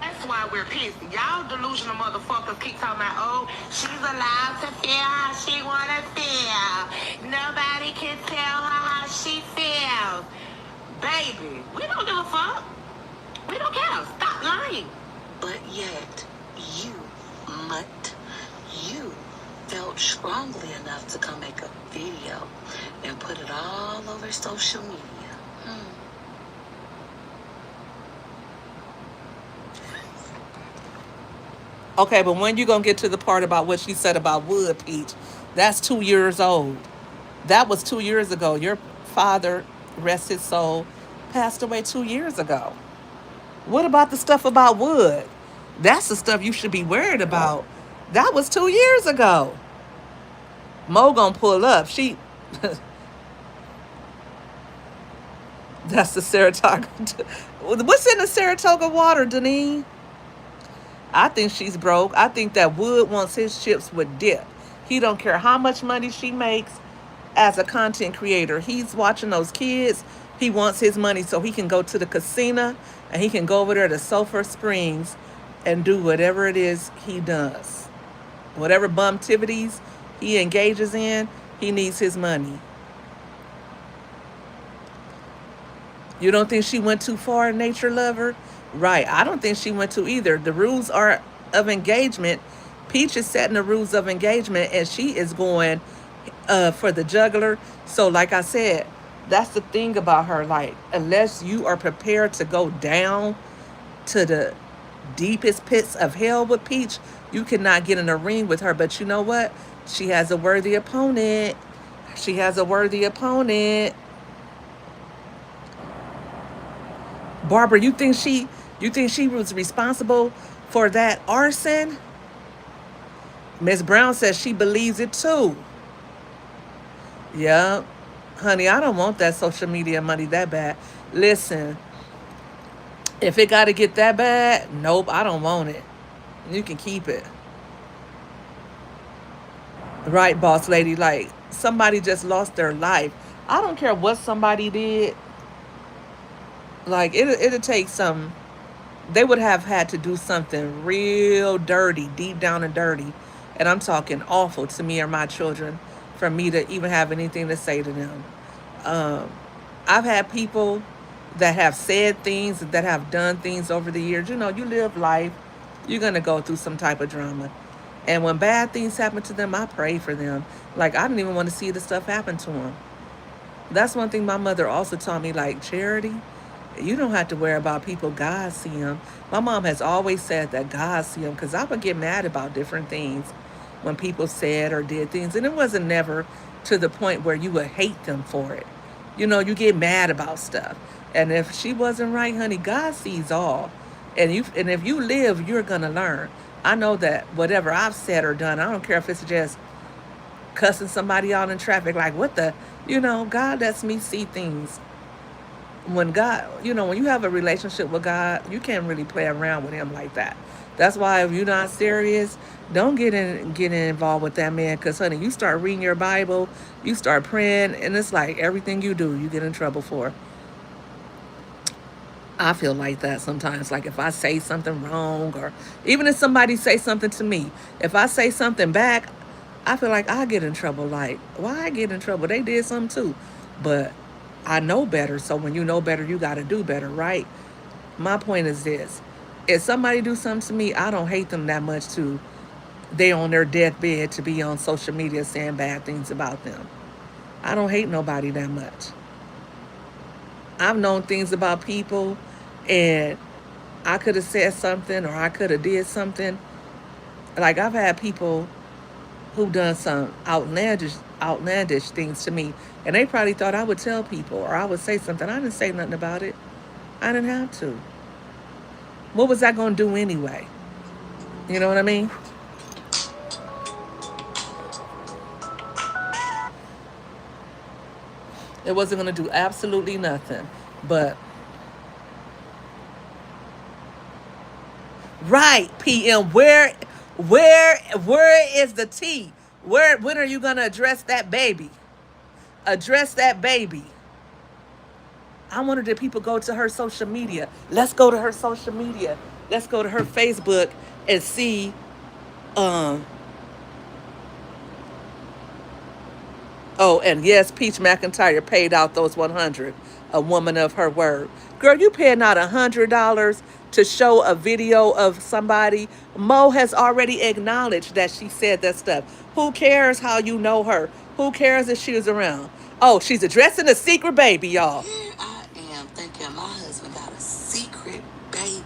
That's why we're pissed. Y'all delusional motherfuckers keep talking about, oh, she's allowed to feel how she wanna feel. Nobody can tell her how she feels. Baby, we don't give a fuck. We don't care. Stop lying. But yet, you, Mutt, you felt strongly enough to come make a video and put it all over social media. Okay, but when you gonna get to the part about what she said about Wood, Peach? That's 2 years old. That was 2 years ago. Your father, rest his soul, passed away 2 years ago. What about the stuff about Wood? That's the stuff you should be worried about. That was 2 years ago. Mo gonna pull up. She that's the Saratoga. What's in the Saratoga water, Deneen? I think she's broke. I think that Wood wants his chips with dip. He don't care how much money she makes as a content creator. He's watching those kids. He wants his money so he can go to the casino and he can go over there to Sulphur Springs and do whatever it is he does. Whatever bum activities he engages in, he needs his money. You don't think she went too far, nature lover? Right. I don't think she went too either. The rules are of engagement. Peach is setting the rules of engagement and she is going for the juggler. So like I said, that's the thing about her. Like, unless you are prepared to go down to the deepest pits of hell with Peach, you cannot get in a ring with her. But you know what? She has a worthy opponent. She has a worthy opponent. Barbara, you think she was responsible for that arson? Miss Brown says she believes it too. Yeah. Honey, I don't want that social media money that bad. Listen, if it got to get that bad, nope, I don't want it. You can keep it. Right, boss lady. Like, somebody just lost their life. I don't care what somebody did. Like, it'll take some. They would have had to do something real dirty, deep down and dirty. And I'm talking awful to me or my children for me to even have anything to say to them. Um, I've had people that have said things, that have done things over the years. You know, you live life, you're going to go through some type of drama. And when bad things happen to them, I pray for them. Like, I didn't even want to see the stuff happen to them. That's one thing my mother also taught me, like, Charity, you don't have to worry about people. God see them. My mom has always said that God see them because I would get mad about different things when people said or did things. And it wasn't never to the point where you would hate them for it. You know, you get mad about stuff. And if she wasn't right, honey, God sees all. And if you live, you're going to learn. I know that whatever I've said or done, I don't care if it's just cussing somebody out in traffic, like what the, God lets me see things. When God, when you have a relationship with God, you can't really play around with him like that. That's why if you're not serious, don't get involved with that man. Because, honey, you start reading your Bible, you start praying, and it's like everything you do, you get in trouble for. I feel like that sometimes. Like if I say something wrong, or even if somebody say something to me, if I say something back, I feel like I get in trouble. Like, why I get in trouble? They did something too. But I know better. So when you know better, you got to do better, right? My point is this. If somebody do something to me, I don't hate them that much to they on their deathbed to be on social media saying bad things about them. I don't hate nobody that much. I've known things about people and I could have said something or I could have did something Like I've had people who done some outlandish things to me, and they probably thought I would tell people or I would say something. I didn't say nothing about it. I didn't have to. What was I gonna do anyway? You know what I mean? It wasn't gonna do absolutely nothing. But right, PM, where is the tea? When are you gonna address that baby? Address that baby. I wonder did people go to her social media? Let's go to her social media. Let's go to her Facebook and see. Um. Oh, and yes, Peach McIntyre paid out those 100. A woman of her word. Girl, you paying out $100 to show a video of somebody. Mo has already acknowledged that she said that stuff. Who cares how you know her? Who cares if she was around? Oh, she's addressing a secret baby, y'all. Here I am thinking my husband got a secret baby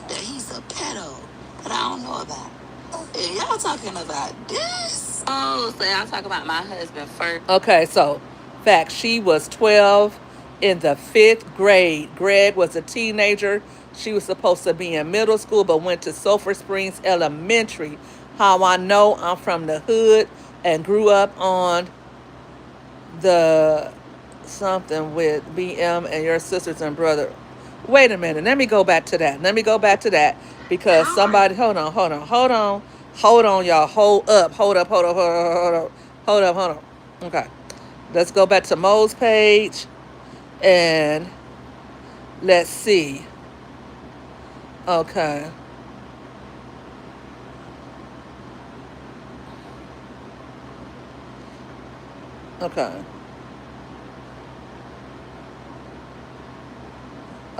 that he's a pedo that I don't know about. And y'all talking about this? Oh, so y'all talking about my husband first. Okay, so fact, she was 12 in the 5th grade. Greg was a teenager. She was supposed to be in middle school, but went to Sulphur Springs Elementary. How I know, I'm from the hood and grew up on the something with BM and your sisters and brother. Wait a minute. Let me go back to that. Let me go back to that because somebody. Hold on, y'all. Hold up. Hold up. Hold up. Hold up. Hold up. Hold up. Hold up. Okay. Let's go back to Mo's page and let's see. Okay. Okay.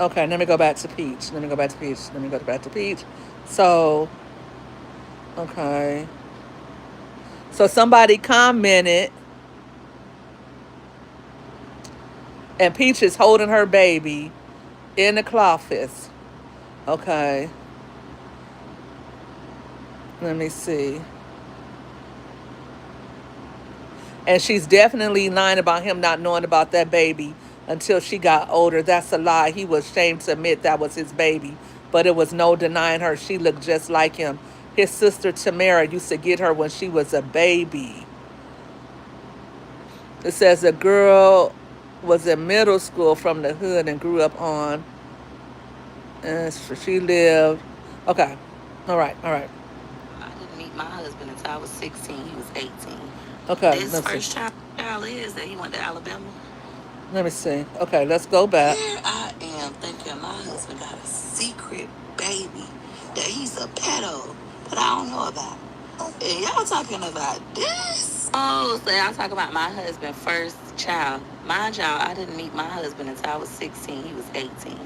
Okay, let me go back to Peach. Let me go back to Peach. Let me go back to Peach. So, okay. So somebody commented, and Peach is holding her baby in the clothis. Okay. Let me see. And she's definitely lying about him not knowing about that baby until she got older. That's a lie. He was ashamed to admit that was his baby, but it was no denying her. She looked just like him. His sister Tamara used to get her when she was a baby. It says a girl was in middle school from the hood and grew up on, and she lived. Okay. All right. All right. I didn't meet my husband until I was 16. He was 18. Okay. This Let's first see. child is that he went to Alabama. Let me see. Okay. Let's go back. Here I am thinking my husband got a secret baby that he's a pedo that I don't know about. And y'all talking about this? Oh, so y'all talking about my husband first child. Mind y'all, I didn't meet my husband until I was 16. He was 18.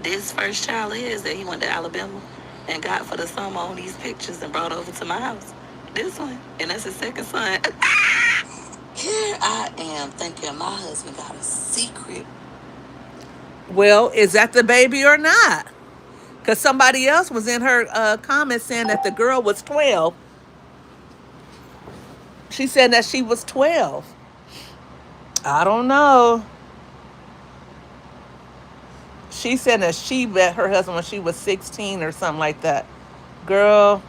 This first child is that he went to Alabama and got for the summer on these pictures and brought over to my house. This one. And that's his second son. Here I am thinking my husband got a secret. Well, is that the baby or not? Because somebody else was in her comments saying that the girl was 12. She said that she was 12. I don't know. She said that she met her husband when she was 16 or something like that. Girl.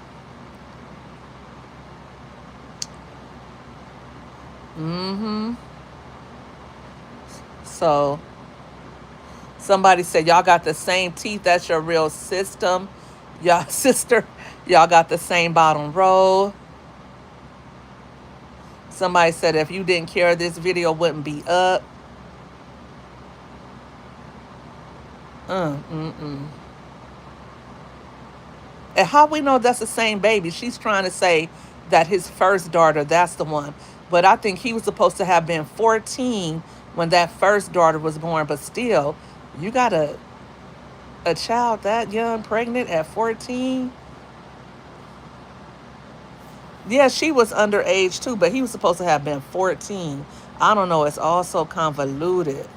Mm-hmm. So somebody said y'all got the same teeth. That's your real system. Y'all sister. Y'all got the same bottom row. Somebody said if you didn't care, this video wouldn't be up. Mm-mm. And how we know that's the same baby? She's trying to say that his first daughter, that's the one. But I think he was supposed to have been 14 when that first daughter was born. But still, you got a child that young, pregnant at 14? Yeah, she was underage too, but he was supposed to have been 14. I don't know. It's all so convoluted.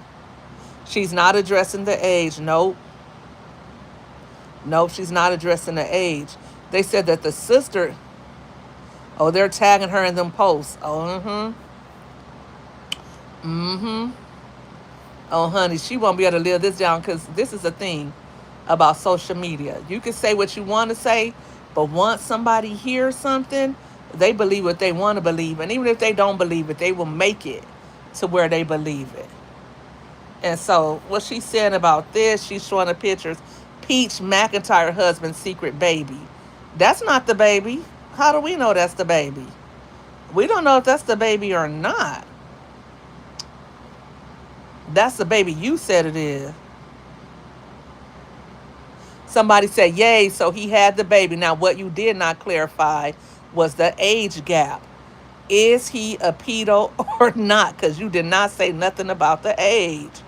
She's not addressing the age. Nope. Nope, she's not addressing the age. They said that the sister, Oh, they're tagging her in them posts. Oh, oh, honey, she won't be able to live this down because this is the thing about social media. You can say what you want to say, but once somebody hears something, they believe what they want to believe. And even if they don't believe it, they will make it to where they believe it. And so, what she's saying about this, she's showing the pictures. Peach McIntyre husband's secret baby. That's not the baby. How do we know that's the baby? We don't know if that's the baby or not. That's the baby you said it is. Somebody said, yay, so he had the baby. Now, what you did not clarify was the age gap. Is he a pedo or not? Because you did not say nothing about the age.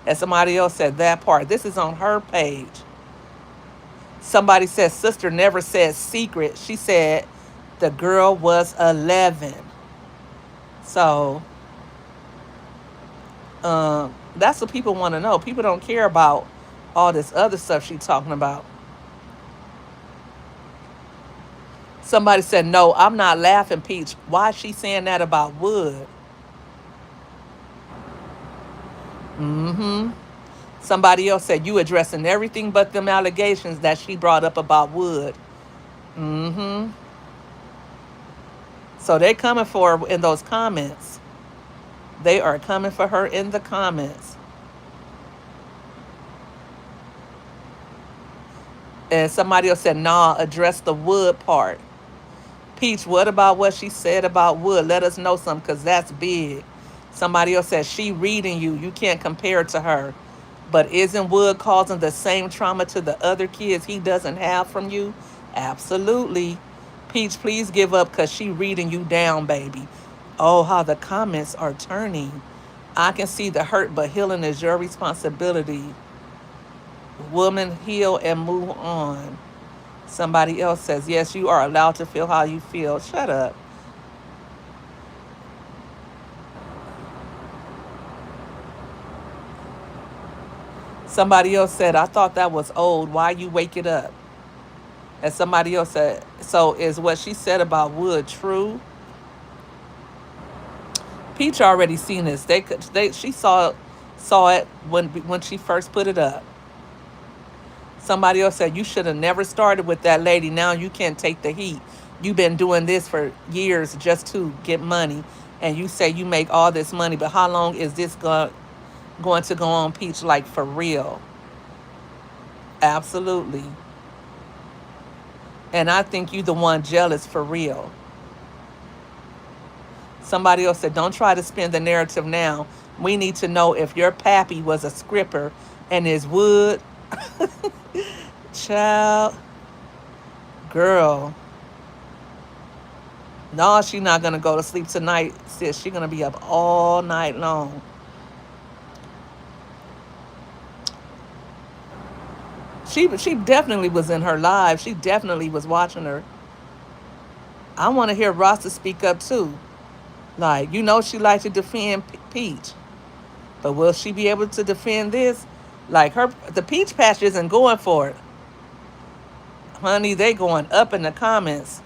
And somebody else said that part. This is on her page. Somebody said, sister never said secret. She said the girl was 11. So, that's what people want to know. People don't care about all this other stuff she's talking about. Somebody said, no, I'm not laughing, Peach. Why is she saying that about Wood? Somebody else said, you addressing everything but them allegations that she brought up about Wood. So they coming for her in those comments. They are coming for her in the comments. And somebody else said, nah, address the Wood part. Peach, what about what she said about Wood? Let us know something, because that's big. Somebody else said, she reading you. You can't compare it to her. But isn't Wood causing the same trauma to the other kids he doesn't have from you? Absolutely. Peach, please give up, because she reading you down, baby. Oh, how the comments are turning. I can see the hurt, but healing is your responsibility. Woman, heal and move on. Somebody else says, yes, you are allowed to feel how you feel. Shut up. Somebody else said, I thought that was old. Why you wake it up? And somebody else said, so is what she said about Wood true? Peach already seen this. She saw it when she first put it up. Somebody else said, you should have never started with that lady. Now you can't take the heat. You've been doing this for years just to get money. And you say you make all this money, but how long is this going to go on, Peach? Like, for real? Absolutely. And I think you the one jealous for real. Somebody else said, don't try to spin the narrative now. We need to know if your pappy was a scripper and is Wood. Child. Girl. No, she's not going to go to sleep tonight, sis. She's going to be up all night long. She definitely was in her live. She definitely was watching her. I want to hear Rasta speak up too. Like, she likes to defend Peach. But will she be able to defend this? Like, the Peach Patch isn't going for it. Honey, they going up in the comments.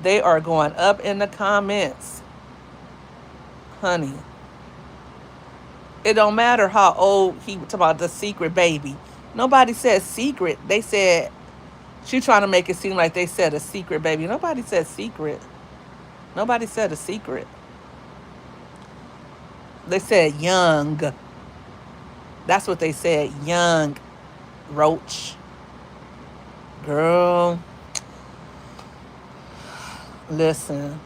They are going up in the comments. Honey. It don't matter how old he talking about the secret baby. Nobody said secret. They said, she trying to make it seem like they said a secret baby. Nobody said secret. Nobody said a secret. They said young. That's what they said. Young. Roach. Girl. Listen.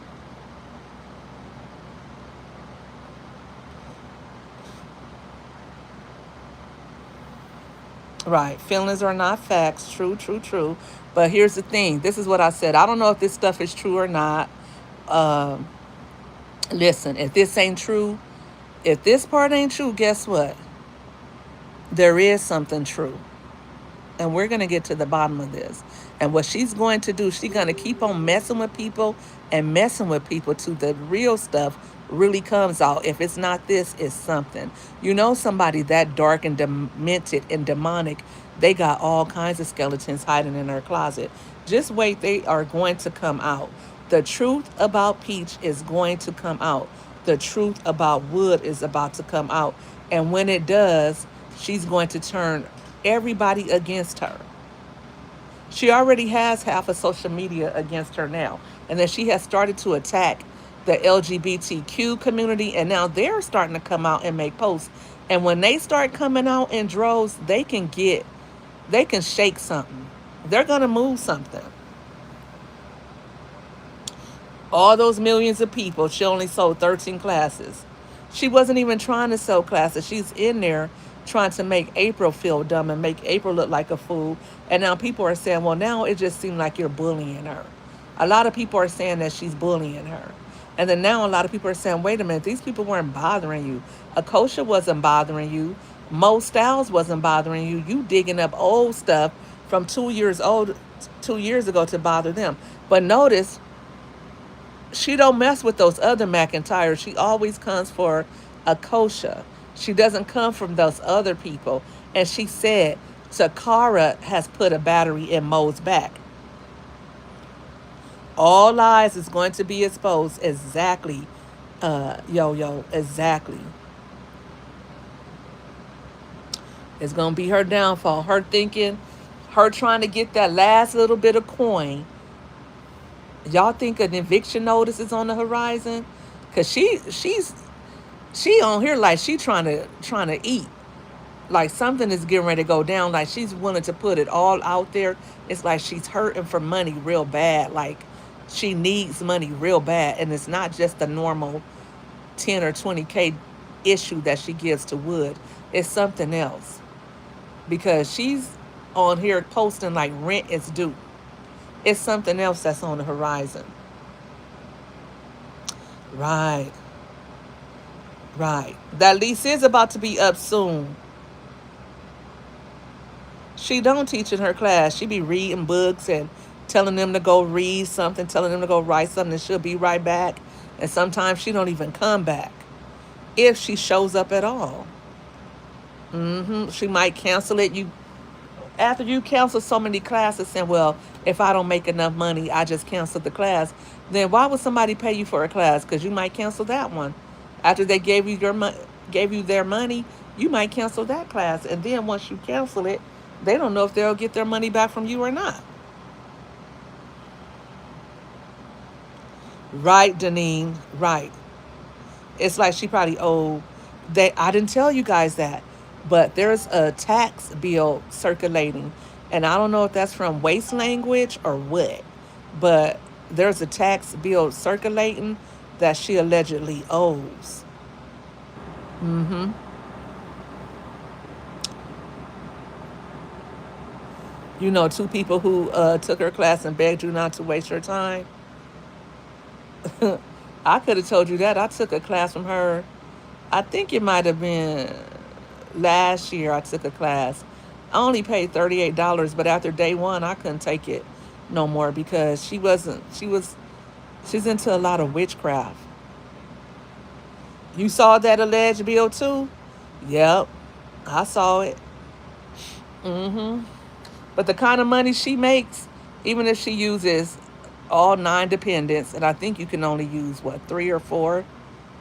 Right. Feelings are not facts. True, true, true. But here's the thing. This is what I said. I don't know if this stuff is true or not. Listen, if this ain't true, if this part ain't true, guess what? There is something true. And we're going to get to the bottom of this. And what she's going to do, she's going to keep on messing with people and messing with people till the real stuff really comes out. If it's not this, it's something. Somebody that dark and demented and demonic, they got all kinds of skeletons hiding in their closet. Just wait, they are going to come out. The truth about Peach is going to come out. The truth about Wood is about to come out. And when it does, she's going to turn everybody against her. She already has half of social media against her now. And then she has started to attack the LGBTQ community. And now they're starting to come out and make posts. And when they start coming out in droves, they can shake something. They're going to move something. All those millions of people, she only sold 13 classes. She wasn't even trying to sell classes. She's in there trying to make April feel dumb and make April look like a fool. And now people are saying, well, now it just seems like you're bullying her. A lot of people are saying that she's bullying her. And then now a lot of people are saying, wait a minute, these people weren't bothering you. Akosha wasn't bothering you. Mo Styles wasn't bothering you. You digging up old stuff from 2 years old, 2 years ago to bother them. But notice she don't mess with those other McIntyres. She always comes for Akosha. She doesn't come from those other people. And she said Takara has put a battery in Mo's back. All lies is going to be exposed. Exactly, Yo-Yo. Exactly. It's going to be her downfall. Her thinking, her trying to get that last little bit of coin. Y'all think an eviction notice is on the horizon? Cause she on here like she trying to eat. Like something is getting ready to go down. Like she's willing to put it all out there. It's like she's hurting for money real bad. Like she needs money real bad. And it's not just the normal 10 or 20K issue that she gives to Wood. It's something else. Because she's on here posting like rent is due. It's something else that's on the horizon. Right. Right. That lease is about to be up soon. She don't teach in her class. She be reading books and telling them to go read something, telling them to go write something, and she'll be right back. And sometimes she don't even come back if she shows up at all. She might cancel it. You after you cancel so many classes, saying, "Well, if I don't make enough money, I just cancel the class." Then why would somebody pay you for a class? Because you might cancel that one. After they gave you their money, you might cancel that class, and then once you cancel it, they don't know if they'll get their money back from you or not. Right, Deneen. Right. It's like she probably owed. I didn't tell you guys that, but there's a tax bill circulating, and I don't know if that's from waste language or what, but there's a tax bill circulating that she allegedly owes. Mm-hmm. You know, two people who took her class and begged you not to waste your time. I could have told you that. I took a class from her. I think it might have been last year I took a class. I only paid $38, but after day one, I couldn't take it no more because she's into a lot of witchcraft. You saw that alleged bill too? Yep, I saw it. Mm-hmm. But the kind of money she makes, even if she uses all 9 dependents, and I think you can only use what, 3 or 4,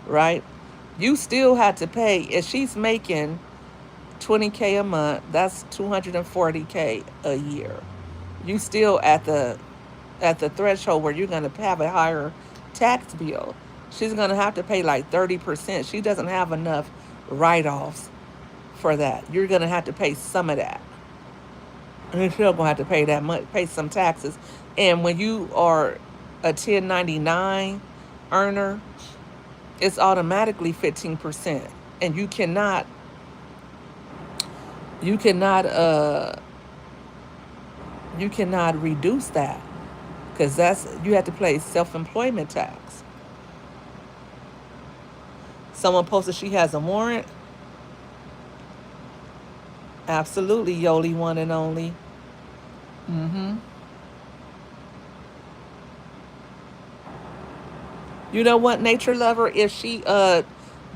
right? You still had to pay. If she's making 20K a month, that's 240K a year. You still at the threshold where you're gonna have a higher tax bill. She's gonna have to pay like 30%. She doesn't have enough write-offs for that. You're gonna have to pay some of that. And you're still gonna have to pay that much, pay some taxes. And when you are a 1099 earner, it's automatically 15%. And you cannot you cannot reduce that because that's you have to pay self-employment tax. Someone posted she has a warrant. Absolutely, Yoli one and only. Mm-hmm. You know what, nature lover? If she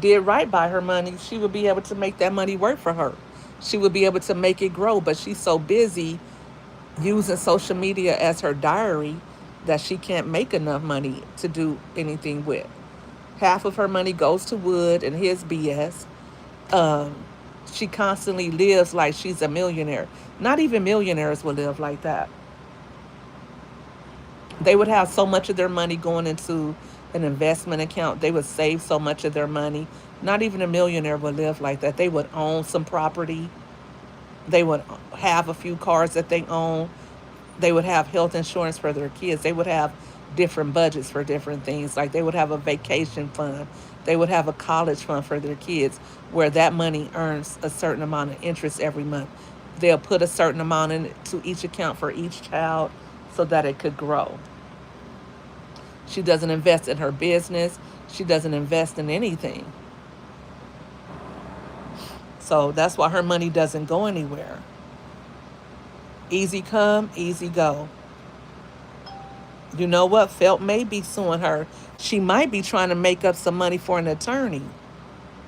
did right by her money, she would be able to make that money work for her. She would be able to make it grow, but she's so busy using social media as her diary that she can't make enough money to do anything with. Half of her money goes to Wood and his BS. Um, she constantly lives like she's a millionaire. Not even millionaires would live like that. They would have so much of their money going into an investment account. They would save so much of their money. Not even a millionaire would live like that. They would own some property. They would have a few cars that they own. They would have health insurance for their kids. They would have different budgets for different things. Like they would have a vacation fund. They would have a college fund for their kids where that money earns a certain amount of interest every month. They'll put a certain amount into each account for each child so that it could grow. She doesn't invest in her business. She doesn't invest in anything. So that's why her money doesn't go anywhere. Easy come, easy go. You know what? Felt may be suing her. She might be trying to make up some money for an attorney.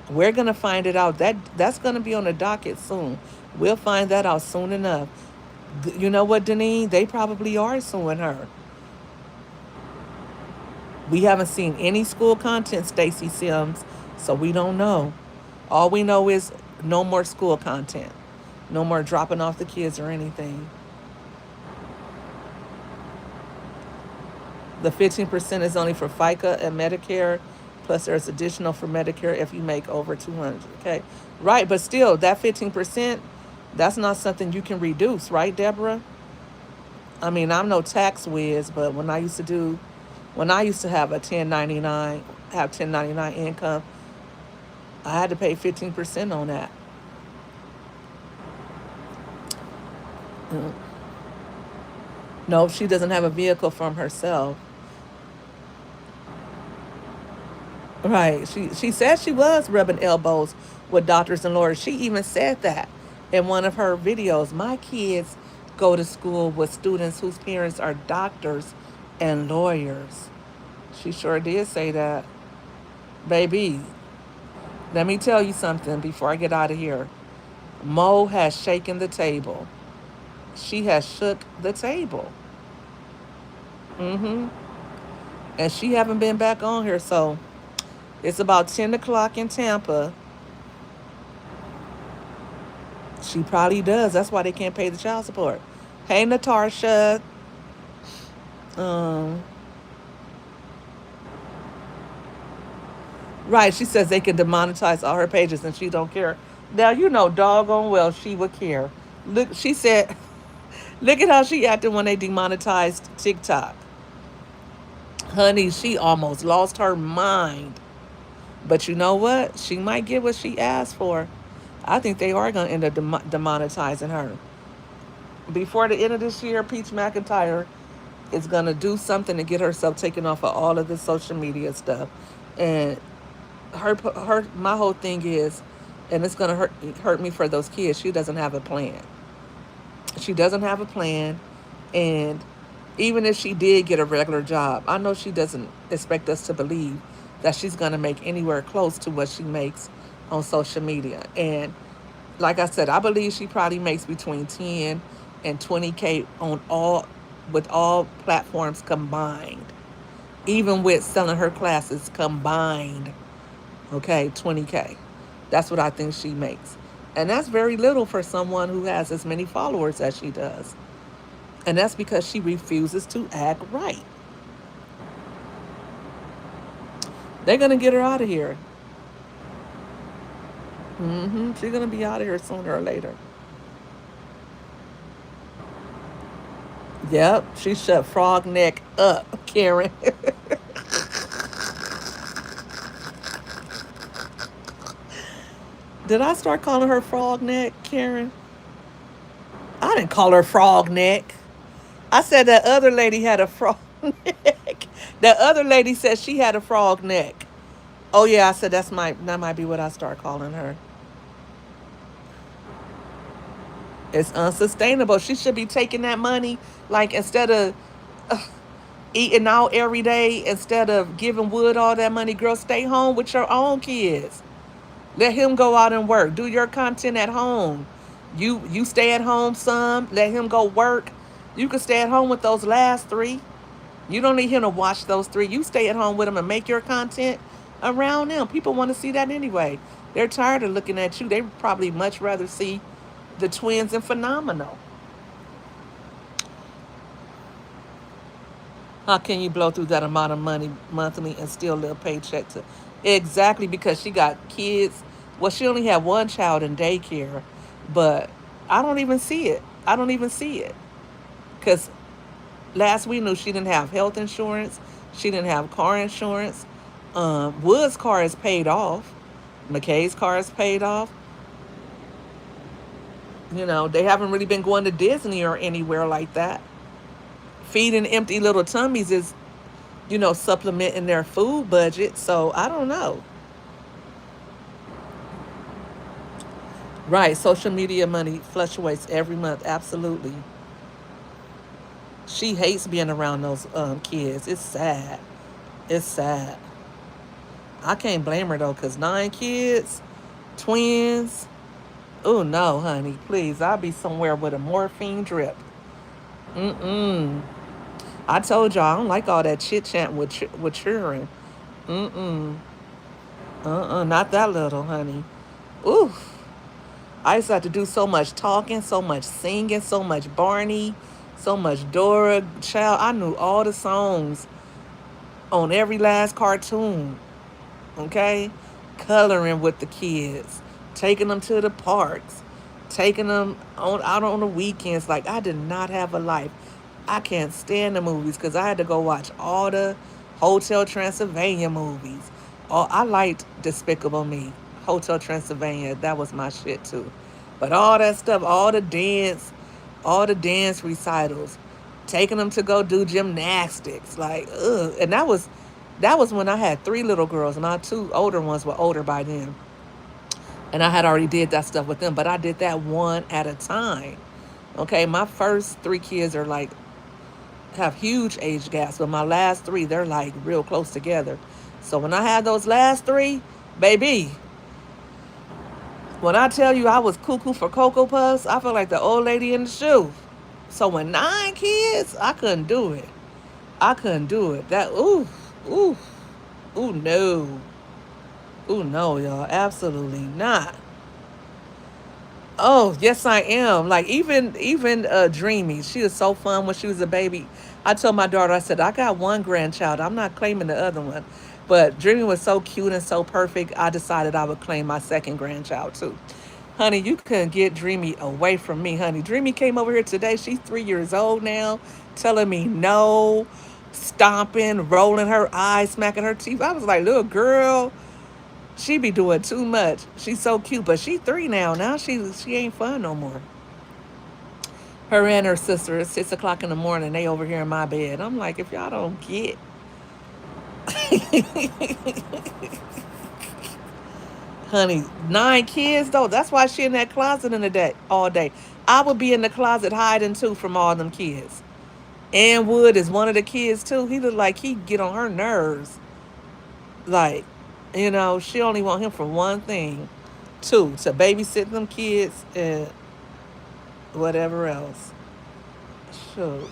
We're gonna find it out. That's gonna be on the docket soon. We'll find that out soon enough. You know what, Deneen? They probably are suing her. We haven't seen any school content, Stacey Sims, so we don't know. All we know is no more school content. No more dropping off the kids or anything. The 15% is only for FICA and Medicare, plus there's additional for Medicare if you make over 200. Okay, right, but still, that 15%, that's not something you can reduce, right, Deborah? I mean, I'm no tax whiz, but when I used to have a 1099, have 1099 income, I had to pay 15% on that. Mm. No, she doesn't have a vehicle from herself. Right. She said she was rubbing elbows with doctors and lawyers. She even said that in one of her videos. My kids go to school with students whose parents are doctors and lawyers. She sure did say that. Baby, let me tell you something before I get out of here. Mo has shaken the table. She has shook the table. Mm-hmm. And she haven't been back on here, so it's about 10 o'clock in Tampa. She probably does. That's why they can't pay the child support. Hey, Natasha. Um, right. She says they can demonetize all her pages and she don't care. Now you know doggone well she would care. Look, she said, look at how she acted when they demonetized TikTok. Honey, she almost lost her mind. But you know what? She might get what she asked for. I think they are going to end up demonetizing her. Before the end of this year, Peach McIntyre is going to do something to get herself taken off of all of the social media stuff. And my whole thing is, and it's going to hurt me for those kids, she doesn't have a plan. She doesn't have a plan. And even if she did get a regular job, I know she doesn't expect us to believe that she's going to make anywhere close to what she makes on social media. And like I said, I believe she probably makes between 10 and 20K on with all platforms combined. Even with selling her classes combined. Okay, 20K. That's what I think she makes. And that's very little for someone who has as many followers as she does. And that's because she refuses to act right. They're going to get her out of here. She's going to be out of here sooner or later. Yep, she shut Frog Neck up, Karen. Did I start calling her Frog Neck, Karen? I didn't call her Frog Neck. I said that other lady had a frog neck. That other lady said she had a frog neck. Oh yeah, I said that might be what I start calling her. It's unsustainable. She should be taking that money, like instead of eating out every day, instead of giving Wood all that money, girl, stay home with your own kids. Let him go out and work. Do your content at home. You stay at home some. Let him go work. You can stay at home with those last three. You don't need him to watch those three. You stay at home with them and make your content around them. People want to see that anyway. They're tired of looking at you. They probably much rather see the twins and Phenomenal. How can you blow through that amount of money monthly and still live paycheck to? Exactly, because she got kids. Well, she only had one child in daycare, but I don't even see it. I don't even see it. Because last we knew she didn't have health insurance. She didn't have car insurance. Wood's car is paid off. McKay's car is paid off. You know, they haven't really been going to Disney or anywhere like that. Feeding empty little tummies is, supplementing their food budget. So I don't know. Right. Social media money fluctuates every month. Absolutely. She hates being around those kids. It's sad. It's sad. I can't blame her though, because 9 kids, twins. Oh no, honey. Please. I'll be somewhere with a morphine drip. Mm-mm. I told y'all I don't like all that chit chat with children. Mm-mm. Not that little, honey. Ooh. I used to have to do so much talking, so much singing, so much Barney, so much Dora. Child, I knew all the songs on every last cartoon. Okay? Coloring with the kids, taking them to the parks, taking them out on the weekends. Like, I did not have a life. I can't stand the movies because I had to go watch all the Hotel Transylvania movies. Oh, I liked Despicable Me. Hotel Transylvania, that was my shit too. But all that stuff, all the dance recitals, taking them to go do gymnastics, like, ugh. And that was when I had 3 little girls. My 2 older ones were older by then, and I had already did that stuff with them. But I did that one at a time. Okay, my first 3 kids are like have huge age gaps, but my last 3 they're like real close together. So when I had those last 3, baby, when I tell you I was cuckoo for Cocoa Puffs, I felt like the old lady in the shoe. So when 9 kids, I couldn't do it. I couldn't do it. That ooh, ooh no, ooh no, y'all, absolutely not. Oh yes, I am. Like even Dreamy, she was so fun when she was a baby. I told my daughter, I said I got one grandchild. I'm not claiming the other one, but Dreamy was so cute and so perfect. I decided I would claim my second grandchild too. Honey, you couldn't get Dreamy away from me, honey. Dreamy came over here today. She's 3 years old now, telling me no, stomping, rolling her eyes, smacking her teeth. I was like, little girl, she be doing too much. She's so cute, but she 3 now. Now she ain't fun no more. Her and her sister at 6 o'clock in the morning. They over here in my bed. I'm like, if y'all don't get, honey, 9 kids though. That's why she in that closet in the day all day. I would be in the closet hiding too from all them kids. And Wood is one of the kids too. He look like he get on her nerves. Like, she only want him for one thing, two, to babysit them kids and whatever else. Sure.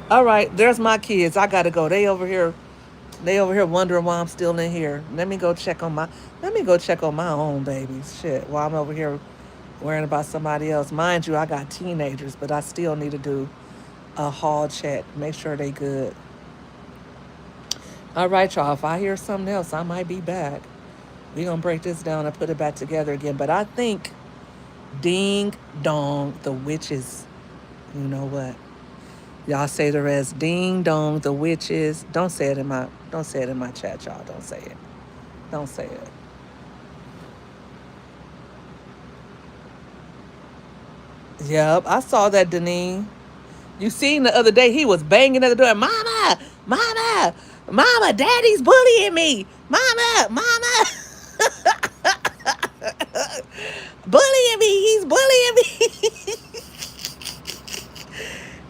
All right, there's my kids. I gotta go. They over here wondering why I'm still in here. Let me go check on my own babies. Shit. While I'm over here worrying about somebody else. Mind you, I got teenagers, but I still need to do a hall check. Make sure they good. All right, y'all. If I hear something else, I might be back. We gonna break this down and put it back together again. But I think ding dong the witches. You know what? Y'all say the rest. Ding dong the witches. Don't say it in my chat, y'all. Don't say it. Don't say it. Yep, I saw that, Deneen. You seen the other day he was banging at the door. Mama, mama, mama, daddy's bullying me. Mama, mama, bullying me. He's bullying me.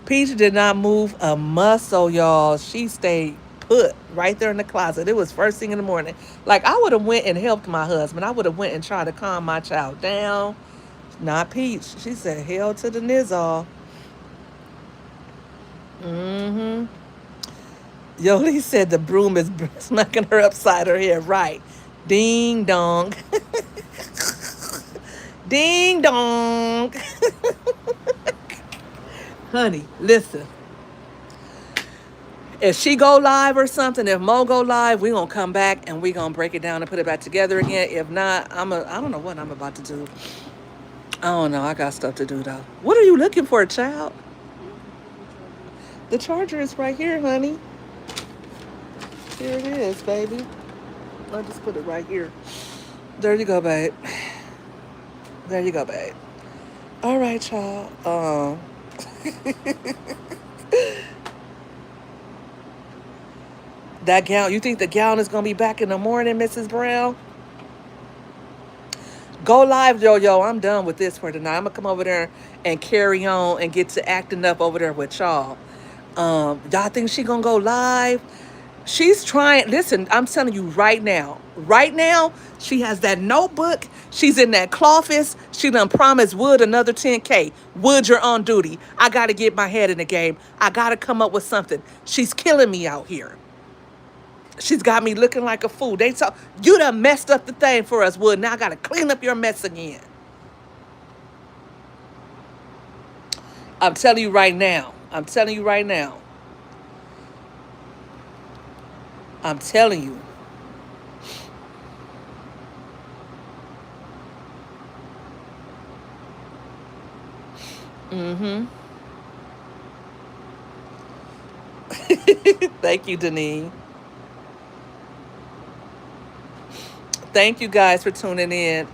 Peach did not move a muscle, y'all. She stayed put right there in the closet. It was first thing in the morning. Like, I would have went and helped my husband. I would have went and tried to calm my child down. Not Peach. She said, hell to the nizzle. Mm-hmm. Yoli said the broom is smacking her upside her head. Right. Ding dong. Ding dong. Honey, listen. If she go live or something, if Mo go live, we gonna come back and we gonna break it down and put it back together again. If not, I don't know what I'm about to do. I don't know. I got stuff to do though. What are you looking for, child? The charger is right here, honey. Here it is, baby. I'll just put it right here. There you go, babe. There you go, babe. All right, child. That gown. You think the gown is gonna be back in the morning, Mrs. Brown? Go live, yo yo. I'm done with this for tonight. I'm gonna come over there and carry on and get to acting up over there with y'all. Y'all think she gonna go live? She's trying. Listen, I'm telling you right now. Right now, she has that notebook. She's in that cloffice. She done promised Wood another 10K. Wood, you're on duty. I gotta get my head in the game. I gotta come up with something. She's killing me out here. She's got me looking like a fool. They talk, you done messed up the thing for us, Wood. Now I gotta clean up your mess again. I'm telling you right now. I'm telling you right now. I'm telling you. Mm-hmm. Thank you, Denise. Thank you guys for tuning in.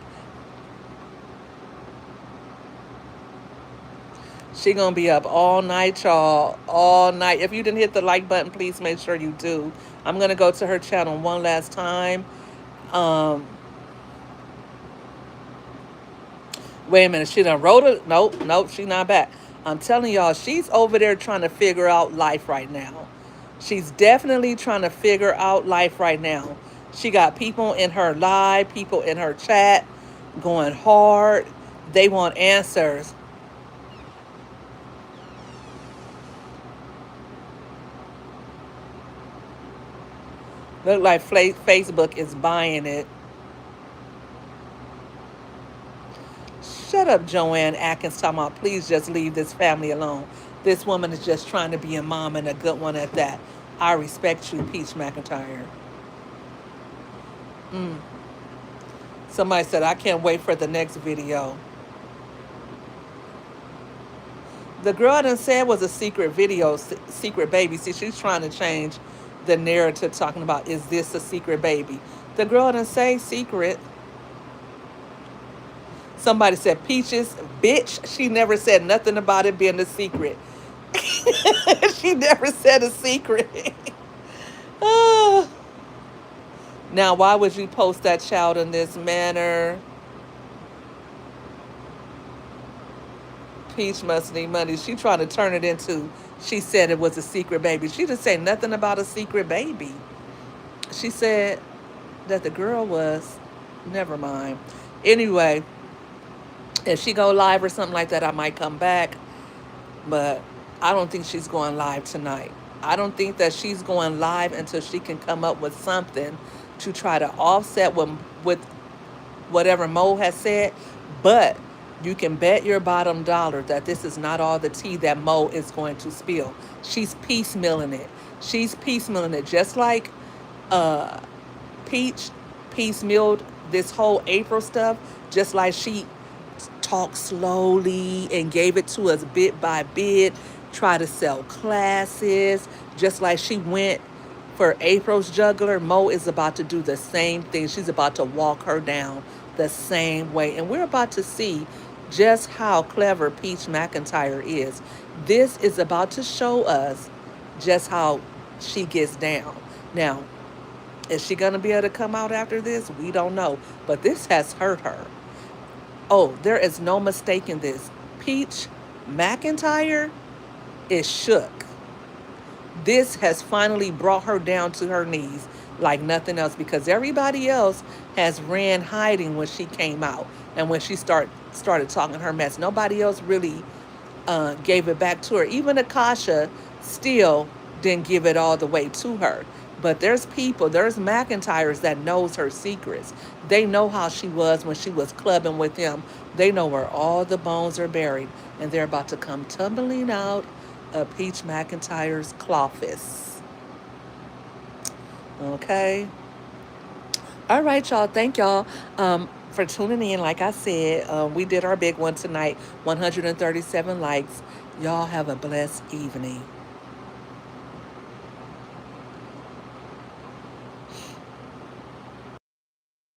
She gonna be up all night, y'all. All night. If you didn't hit the like button, please make sure you do. I'm gonna go to her channel one last time. Um, Wait a minute. She done wrote it. Nope, nope. She not back. I'm telling y'all, she's over there trying to figure out life right now. She's definitely trying to figure out life right now. She got people in her live, people in her chat going hard. They want answers. Look like Facebook is buying it. Shut up, Joanne Atkins, talking about please just leave this family alone. This woman is just trying to be a mom and a good one at that. I respect you, Peach McIntyre. Mm. Somebody said, I can't wait for the next video. The girl done said it was a secret video, secret baby. See, she's trying to change the narrative, talking about, is this a secret baby? The girl done say secret. Somebody said, Peaches, bitch, she never said nothing about it being a secret. She never said a secret. Ah. Now, why would you post that child in this manner? Peach must need money. She trying to turn it into, she said it was a secret baby. She didn't say nothing about a secret baby. She said that the girl was, never mind. Anyway, if she go live or something like that, I might come back. But I don't think she's going live tonight. I don't think that she's going live until she can come up with something to try to offset with whatever Mo has said. But you can bet your bottom dollar that this is not all the tea that Mo is going to spill. She's piecemealing it. She's piecemealing it, just like uh, Peach piecemealed this whole April stuff, just like she talked slowly and gave it to us bit by bit, try to sell classes, just like she went for April's juggler. Mo is about to do the same thing. She's about to walk her down the same way. And we're about to see just how clever Peach McIntyre is. This is about to show us just how she gets down. Now, is she going to be able to come out after this? We don't know. But this has hurt her. Oh, there is no mistaking this. Peach McIntyre is shook. This has finally brought her down to her knees like nothing else, because everybody else has ran hiding when she came out and when she started talking her mess. Nobody else really gave it back to her. Even Akasha still didn't give it all the way to her. But there's people, there's McIntyres that knows her secrets. They know how she was when she was clubbing with him. They know where all the bones are buried. And they're about to come tumbling out of Peach McIntyre's cloffice. Okay? All right, y'all. Thank y'all for tuning in. Like I said, we did our big one tonight, 137 likes. Y'all have a blessed evening.